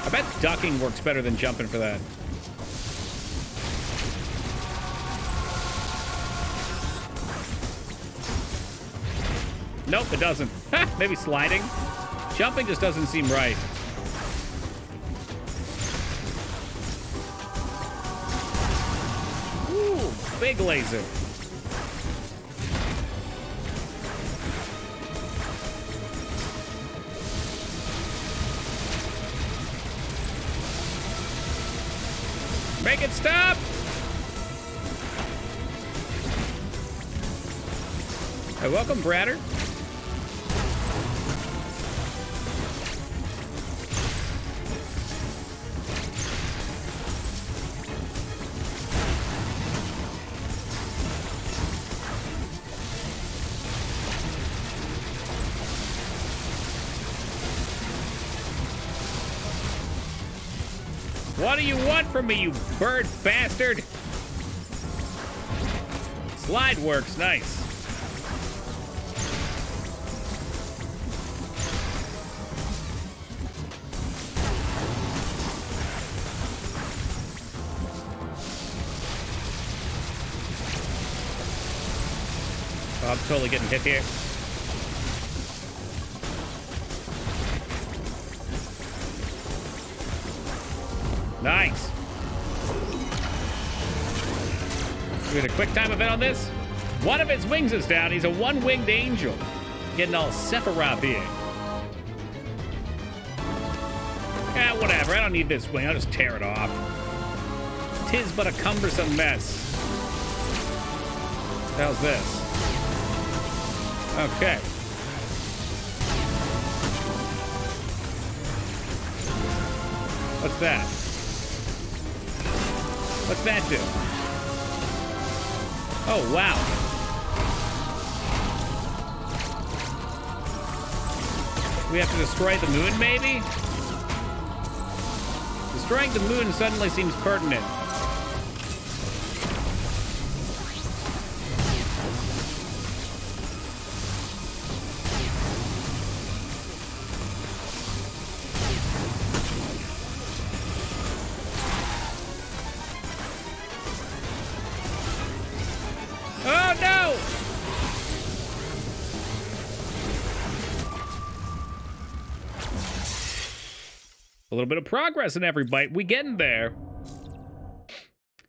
I bet ducking works better than jumping for that. Nope, it doesn't. Maybe sliding. Jumping just doesn't seem right. Ooh, big laser. Make it stop! Hey, welcome, Bradder. What do you want from me, you bird bastard? Slide works, nice. I'm totally getting hit here. Nice. We had a quick time event on this. One of his wings is down. He's a one-winged angel. Getting all Sephiroth here. Yeah, whatever. I don't need this wing. I'll just tear it off. 'Tis but a cumbersome mess. How's this? Okay. What's that? What's that do? Oh, wow. We have to destroy the moon, maybe? Destroying the moon suddenly seems pertinent. Oh, no! A little bit of progress in every bite. We getting there.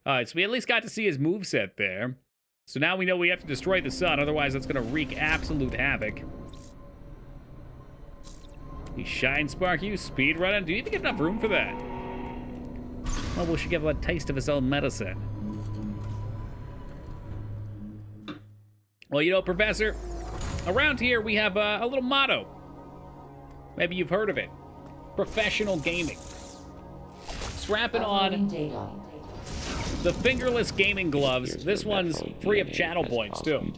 All right, so we at least got to see his moveset there. So now we know we have to destroy the sun, otherwise that's going to wreak absolute havoc. He shine spark you, speed running. Do you even get enough room for that? Well, we should give him a taste of his own medicine. Well, you know, Professor, around here we have a little motto. Maybe you've heard of it. Professional gaming. Strapping on the fingerless gaming gloves. This one's free of channel points, too.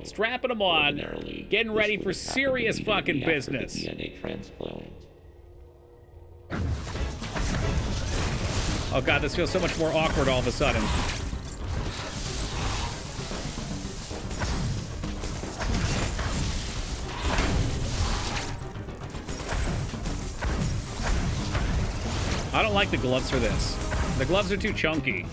Strapping them on, getting ready for serious fucking business. Oh god, this feels so much more awkward all of a sudden. I don't like the gloves for this. The gloves are too chunky.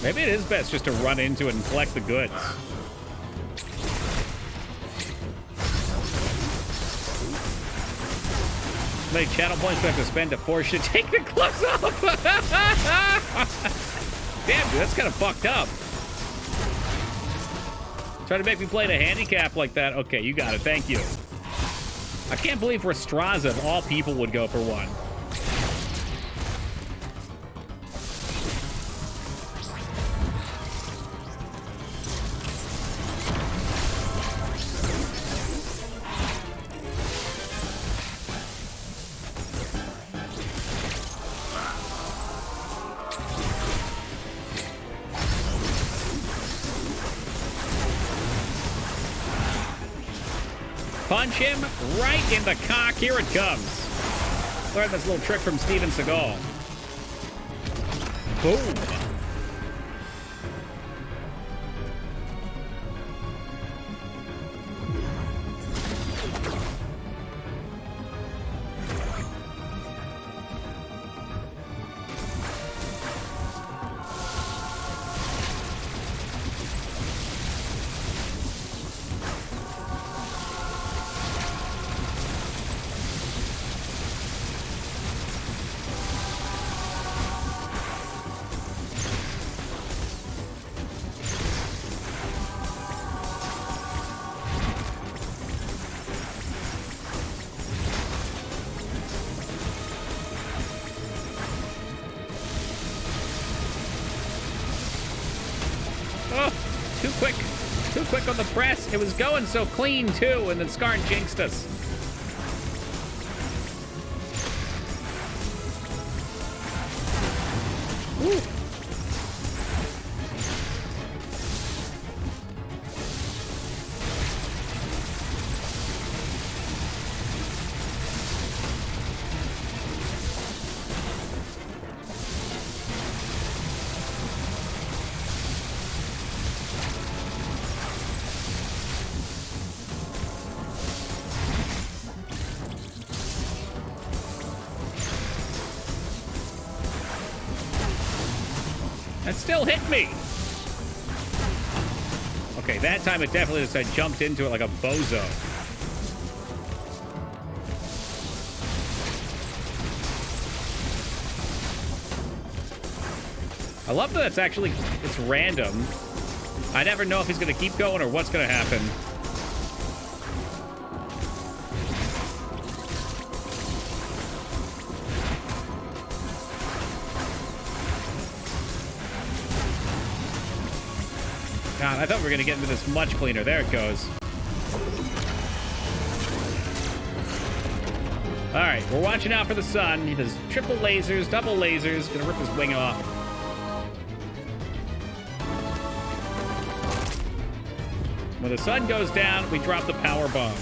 Maybe it is best just to run into it and collect the goods. How many channel points do I have to spend to force you to take the gloves off? Damn, dude, that's kind of fucked up. Trying to make me play at a handicap like that. Okay, you got it. Thank you. I can't believe Rastraza, of all people, would go for one. Punch him right in the cock. Here it comes. Learn this little trick from Steven Seagal. Boom. Too quick on the press. It was going so clean, too, and then Skarn jinxed us. Woo. That still hit me. Okay, that time it definitely just I jumped into it like a bozo. I love that it's random. I never know if he's gonna keep going or what's gonna happen. God, I thought we were gonna get into this much cleaner. There it goes. All right, we're watching out for the sun. He does triple lasers, double lasers, gonna rip his wing off. When the sun goes down, we drop the power bomb.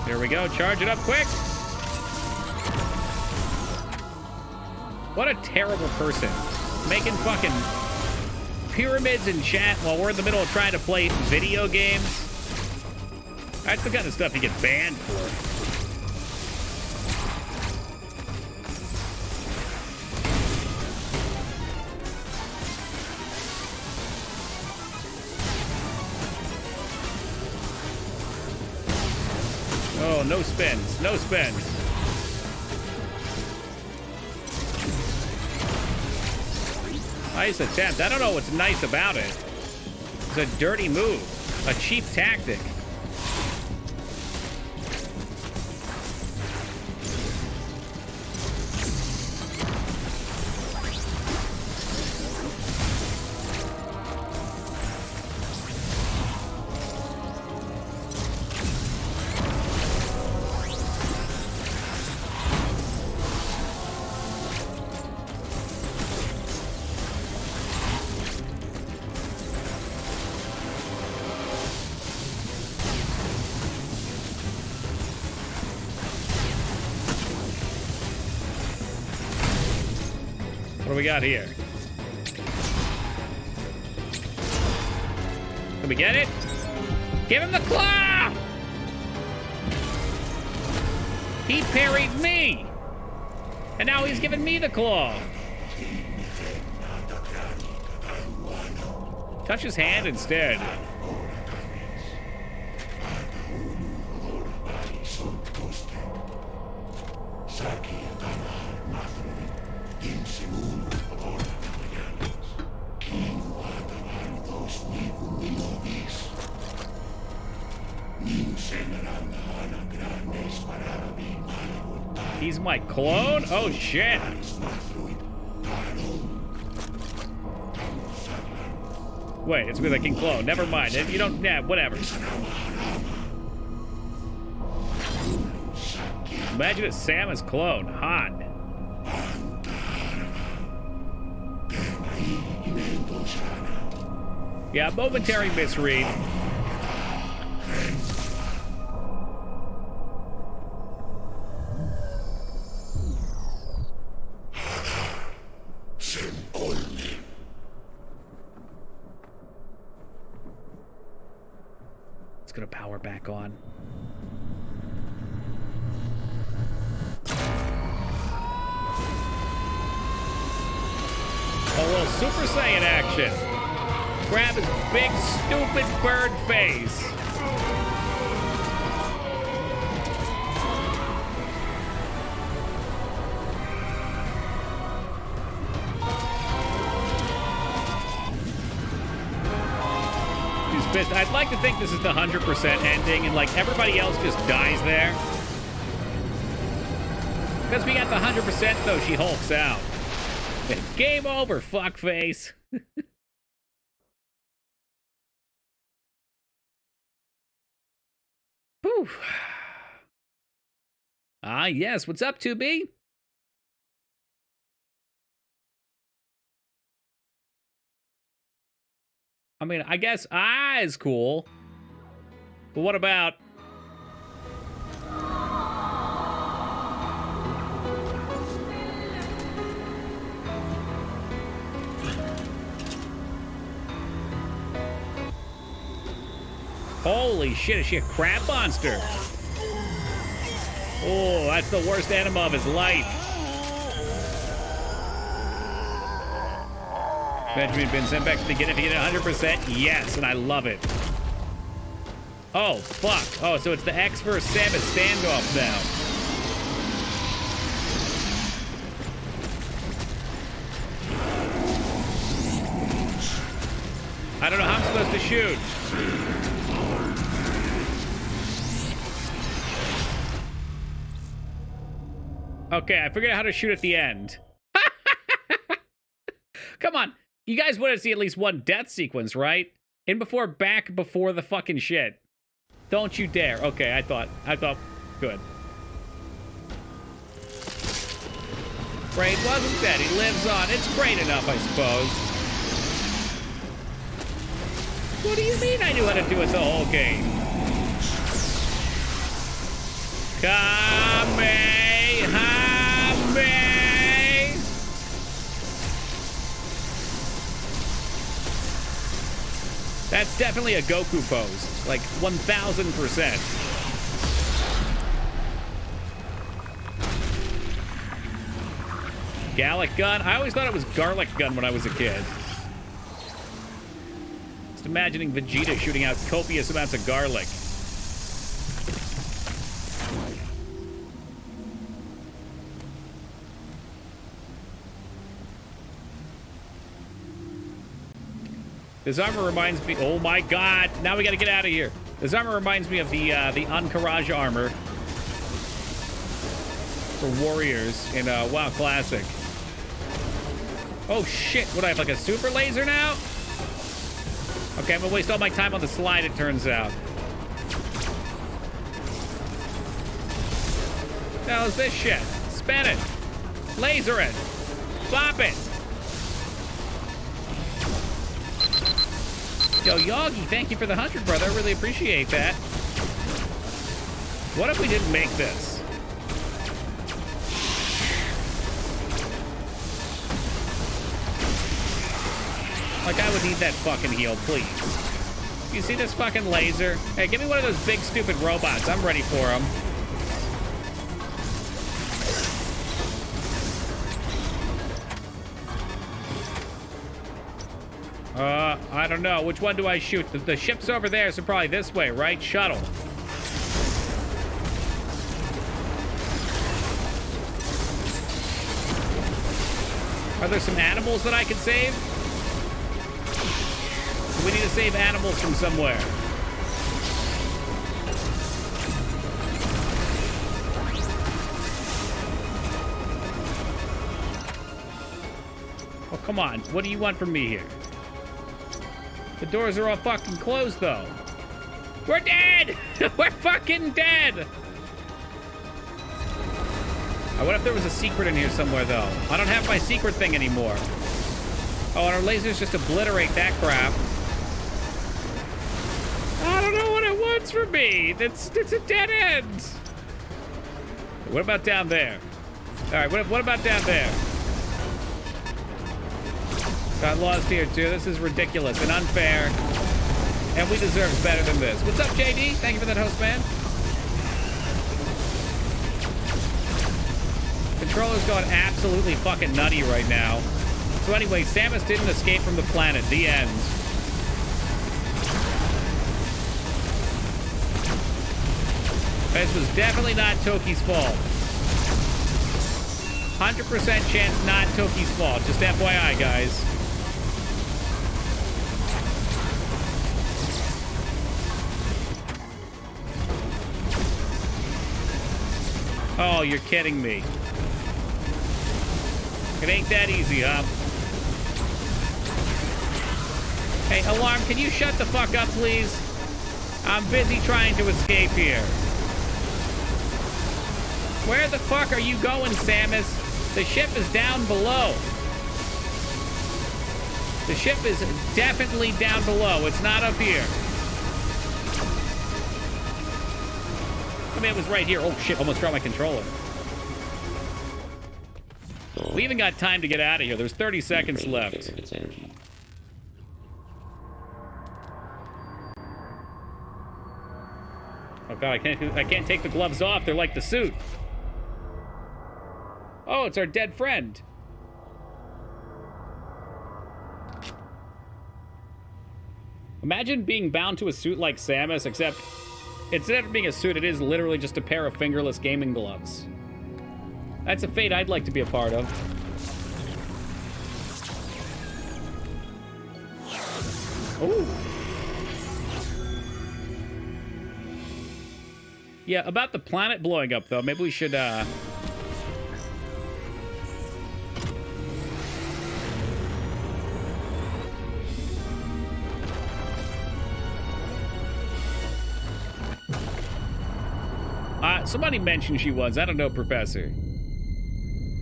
Here we go, charge it up quick. What a terrible person. Making fucking pyramids in chat while we're in the middle of trying to play video games. That's the kind of stuff you get banned for. Oh, no spins, no spins. Nice attempt. I don't know what's nice about it. It's a dirty move. A cheap tactic. What do we got here? Can we get it? Give him the claw! He parried me! And now he's giving me the claw. Touch his hand instead. He's my clone? Oh, shit. Wait, it's because I can clone. Never mind. You don't... Yeah, whatever. Imagine it's Samus clone. Hot. Yeah, momentary misread. It's gonna power back on. A little Super Saiyan action. Grab his big, stupid bird face. He's pissed. I'd like to think this is the 100% ending and like everybody else just dies there. Because we got the 100% though, she hulks out. Game over, fuckface. Whew. Ah, yes. What's up, 2B? I mean, I guess is cool. But what about... Holy shit, is she a crab monster? Oh, that's the worst enema of his life. Benjamin been sent back to the beginning if you get 100%. Yes, and I love it. Oh, fuck. Oh, so it's the X versus Samus standoff now. I don't know how I'm supposed to shoot. Okay, I figured out how to shoot at the end. Come on. You guys want to see at least one death sequence, right? Back before the fucking shit. Don't you dare. Okay, I thought, good. Braid wasn't dead. He lives on. It's great enough, I suppose. What do you mean I knew how to do it the whole game? Kamehame! That's definitely a Goku pose. Like, 1,000%. Gallic gun? I always thought it was garlic gun when I was a kid. Just imagining Vegeta shooting out copious amounts of garlic. This armor reminds me... Oh my god! Now we gotta get out of here. This armor reminds me of the Ankaraja armor for warriors in WoW Classic. Oh shit! What, I have like a super laser now? Okay, I'm gonna waste all my time on the slide, it turns out. What the hell is this shit? Spin it! Laser it! Bop it! Yo, Yogi, thank you for the 100, brother. I really appreciate that. What if we didn't make this? Like, I would need that fucking heal, please. You see this fucking laser? Hey, give me one of those big, stupid robots. I'm ready for them. I don't know. Which one do I shoot? The ship's over there, so probably this way, right? Shuttle. Are there some animals that I can save? We need to save animals from somewhere. Oh, come on. What do you want from me here? The doors are all fucking closed, though. We're dead! We're fucking dead! I wonder if there was a secret in here somewhere, though. I don't have my secret thing anymore. Oh, and our lasers just obliterate that crap. I don't know what it wants from me. It's a dead end. What about down there? All right, what about down there? Got lost here, too. This is ridiculous and unfair. And we deserve better than this. What's up, JD? Thank you for that host, man. Controller's going absolutely fucking nutty right now. So anyway, Samus didn't escape from the planet. The end. This was definitely not Toki's fault. 100% chance not Toki's fault. Just FYI, guys. Oh, you're kidding me. It ain't that easy, huh? Hey, Alarm, can you shut the fuck up, please? I'm busy trying to escape here. Where the fuck are you going, Samus? The ship is down below. The ship is definitely down below. It's not up here. I mean, it was right here. Oh, shit. Almost dropped my controller. We even got time to get out of here. There's 30 seconds left. Oh god, I can't take the gloves off. They're like the suit. Oh, it's our dead friend. Imagine being bound to a suit like Samus, except instead of being a suit, it is literally just a pair of fingerless gaming gloves. That's a fate I'd like to be a part of. Ooh. Yeah, about the planet blowing up, though, maybe we should, somebody mentioned she was. I don't know, Professor.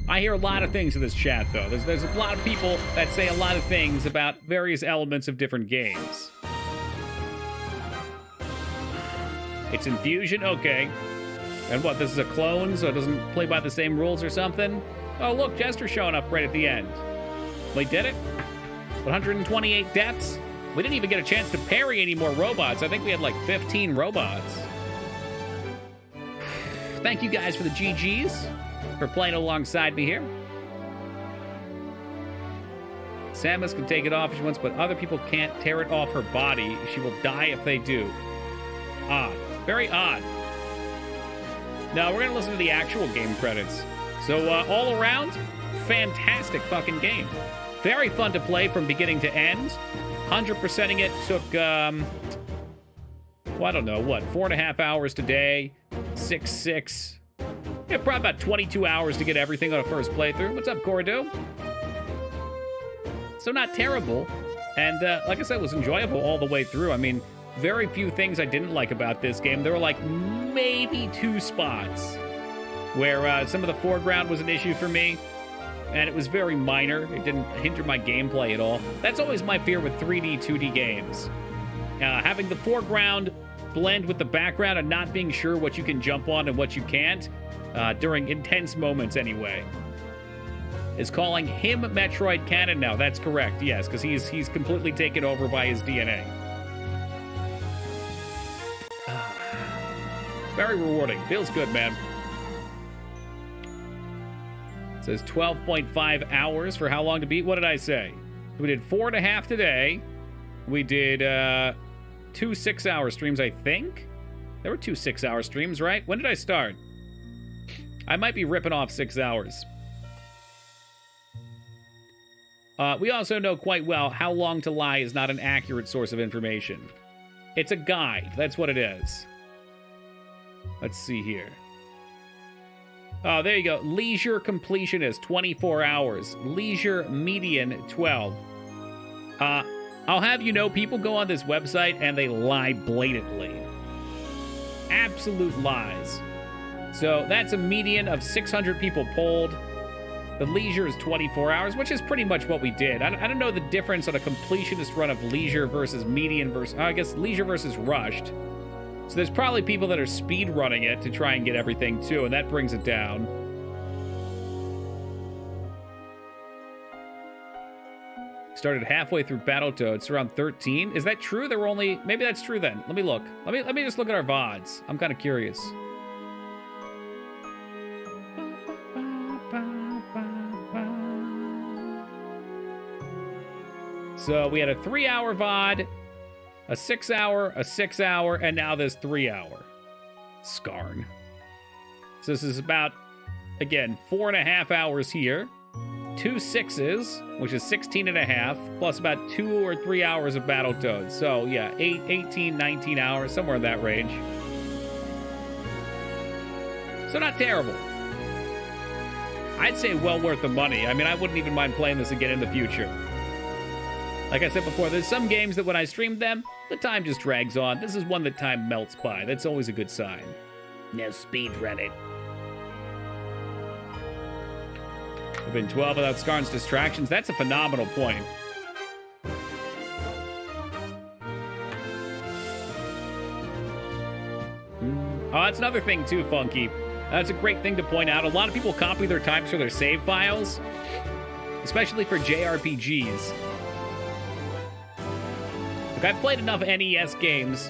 I hear a lot of things in this chat, though. There's a lot of people that say a lot of things about various elements of different games. It's Infusion? Okay. And what, this is a clone, so it doesn't play by the same rules or something? Oh, look, Jester showing up right at the end. We did it. 128 deaths. We didn't even get a chance to parry any more robots. I think we had like 15 robots. Thank you guys for the GGs, for playing alongside me here. Samus can take it off if she wants, but other people can't tear it off her body. She will die if they do. Odd. Very odd. Now, we're going to listen to the actual game credits. So, all around, fantastic fucking game. Very fun to play from beginning to end. 100%ing it took, well, I don't know, what, 4.5 hours today, 6. Yeah, probably about 22 hours to get everything on a first playthrough. What's up, Cordo? So not terrible. And like I said, it was enjoyable all the way through. I mean, very few things I didn't like about this game. There were like maybe 2 spots where some of the foreground was an issue for me. And it was very minor. It didn't hinder my gameplay at all. That's always my fear with 3D, 2D games. Having the foreground blend with the background and not being sure what you can jump on and what you can't, during intense moments anyway. Is calling him Metroid canon now. That's correct, yes, because he's completely taken over by his DNA. Very rewarding. Feels good, man. It says 12.5 hours for how long to beat. What did I say? We did 4.5 today. We did 2 6-hour streams, I think. There were 2 6-hour streams, right? When did I start? I might be ripping off 6 hours. We also know quite well How Long to Lie is not an accurate source of information. It's a guide. That's what it is. Let's see here. Oh, there you go. Leisure completion is 24 hours. Leisure median, 12. I'll have you know, people go on this website and they lie blatantly. Absolute lies. So that's a median of 600 people polled. The leisure is 24 hours, which is pretty much what we did. I don't know the difference on a completionist run of leisure versus median versus, I guess, leisure versus rushed. So there's probably people that are speed running it to try and get everything too, and that brings it down. Started halfway through Battletoads, around 13. Is that true? There were only, maybe that's true then. Let me look. Let me just look at our VODs. I'm kind of curious. So we had a 3-hour VOD, a 6-hour, a 6-hour, and now this 3-hour. Scarn. So this is about, again, 4.5 hours here. 2 6s, which is 16.5, plus about 2 or 3 hours of Battletoads. So yeah, 18, 19 hours, somewhere in that range. So not terrible. I'd say well worth the money. I mean, I wouldn't even mind playing this again in the future. Like I said before, there's some games that when I stream them, the time just drags on. This is one that time melts by. That's always a good sign. No speed run it. We've been 12 without Scarn's distractions. That's a phenomenal point. Oh, that's another thing too, Funky. That's a great thing to point out. A lot of people copy their times for their save files, especially for JRPGs. Look, I've played enough NES games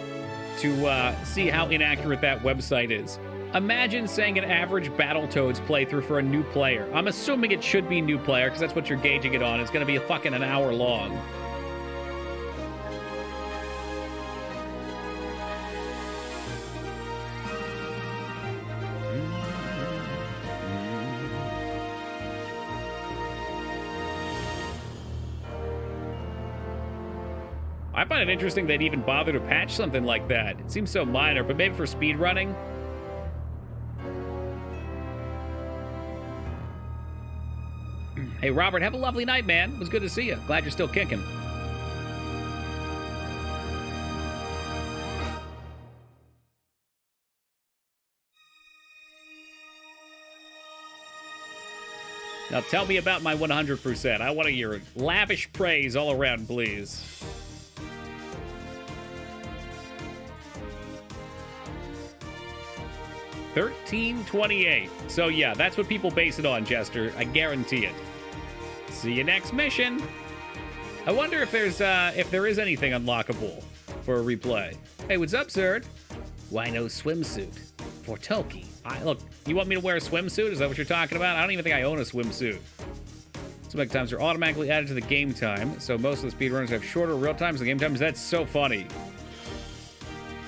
to see how inaccurate that website is. Imagine saying an average Battletoads playthrough for a new player. I'm assuming it should be new player, because that's what you're gauging it on. It's going to be fucking an hour long. I find it interesting they'd even bother to patch something like that. It seems so minor, but maybe for speedrunning? Hey, Robert, have a lovely night, man. It was good to see you. Glad you're still kicking. Now tell me about my 100%. I want to hear lavish praise all around, please. $13.28. So yeah, that's what people base it on, Jester. I guarantee it. See you next mission. I wonder if there is anything unlockable for a replay. Hey, what's up, Zerd? Why no swimsuit for Toki? Look, you want me to wear a swimsuit? Is that what you're talking about? I don't even think I own a swimsuit. Some times are automatically added to the game time, so most of the speedrunners have shorter real times than game times. That's so funny.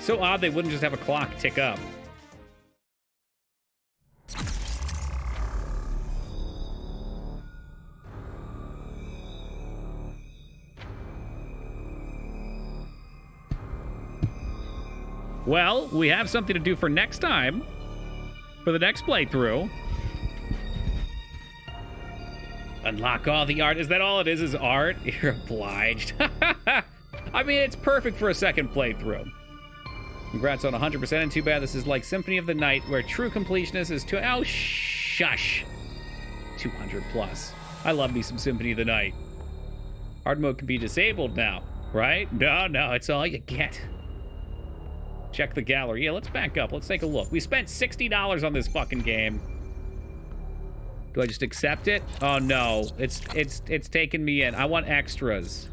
So odd they wouldn't just have a clock tick up. Well, we have something to do for next time. For the next playthrough. Unlock all the art. Is that all it is art? You're obliged. I mean, it's perfect for a second playthrough. Congrats on 100%, and too bad this is like Symphony of the Night, where true completionist is to... Oh, shush. 200 plus. I love me some Symphony of the Night. Hard mode can be disabled now, right? No, it's all you get. Check the gallery. Yeah, let's back up. Let's take a look. We spent $60 on this fucking game. Do I just accept it? Oh no, it's taking me in. I want extras.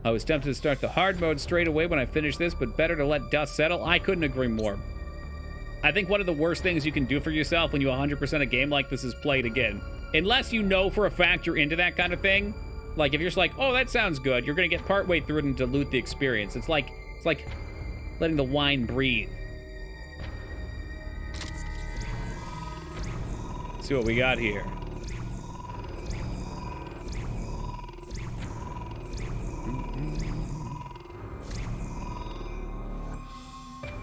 I was tempted to start the hard mode straight away when I finish this, but better to let dust settle. I couldn't agree more. I think one of the worst things you can do for yourself when you 100% a game like this is play it again. Unless you know for a fact you're into that kind of thing. Like, if you're just like, oh, that sounds good, you're gonna get partway through it and dilute the experience. It's like letting the wine breathe. Let's see what we got here.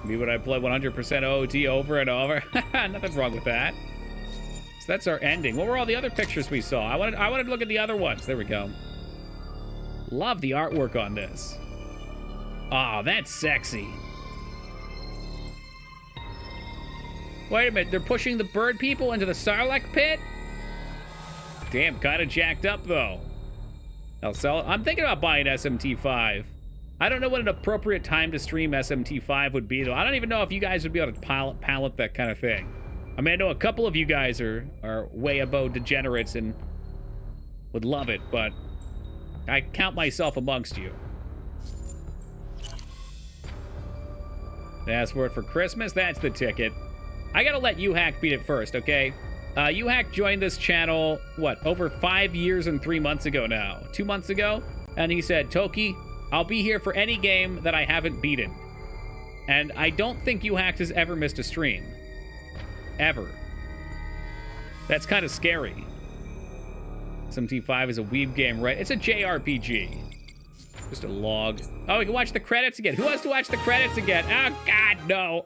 Me when I play 100% OOT over and over. Nothing wrong with that. So that's our ending. What were all the other pictures we saw? I wanted to look at the other ones. There we go. Love the artwork on this. Oh, that's sexy. Wait a minute, they're pushing the bird people into the Sarlacc pit? Damn, kind of jacked up though. I'll sell it. I'm thinking about buying SMT5. I don't know what an appropriate time to stream SMT5 would be though. I don't even know if you guys would be able to palette that kind of thing. I mean, I know a couple of you guys are way above degenerates and would love it, but I count myself amongst you. They asked for it for Christmas? That's the ticket. I gotta let UHack beat it first, okay? UHack joined this channel, what, over 5 years and 3 months ago now? 2 months ago? And he said, Toki, I'll be here for any game that I haven't beaten. And I don't think UHack has ever missed a stream. Ever. That's kind of scary. SMT5 is a weeb game, right? It's a JRPG. Just a log. Oh, we can watch the credits again. Who wants to watch the credits again? Oh, God, no.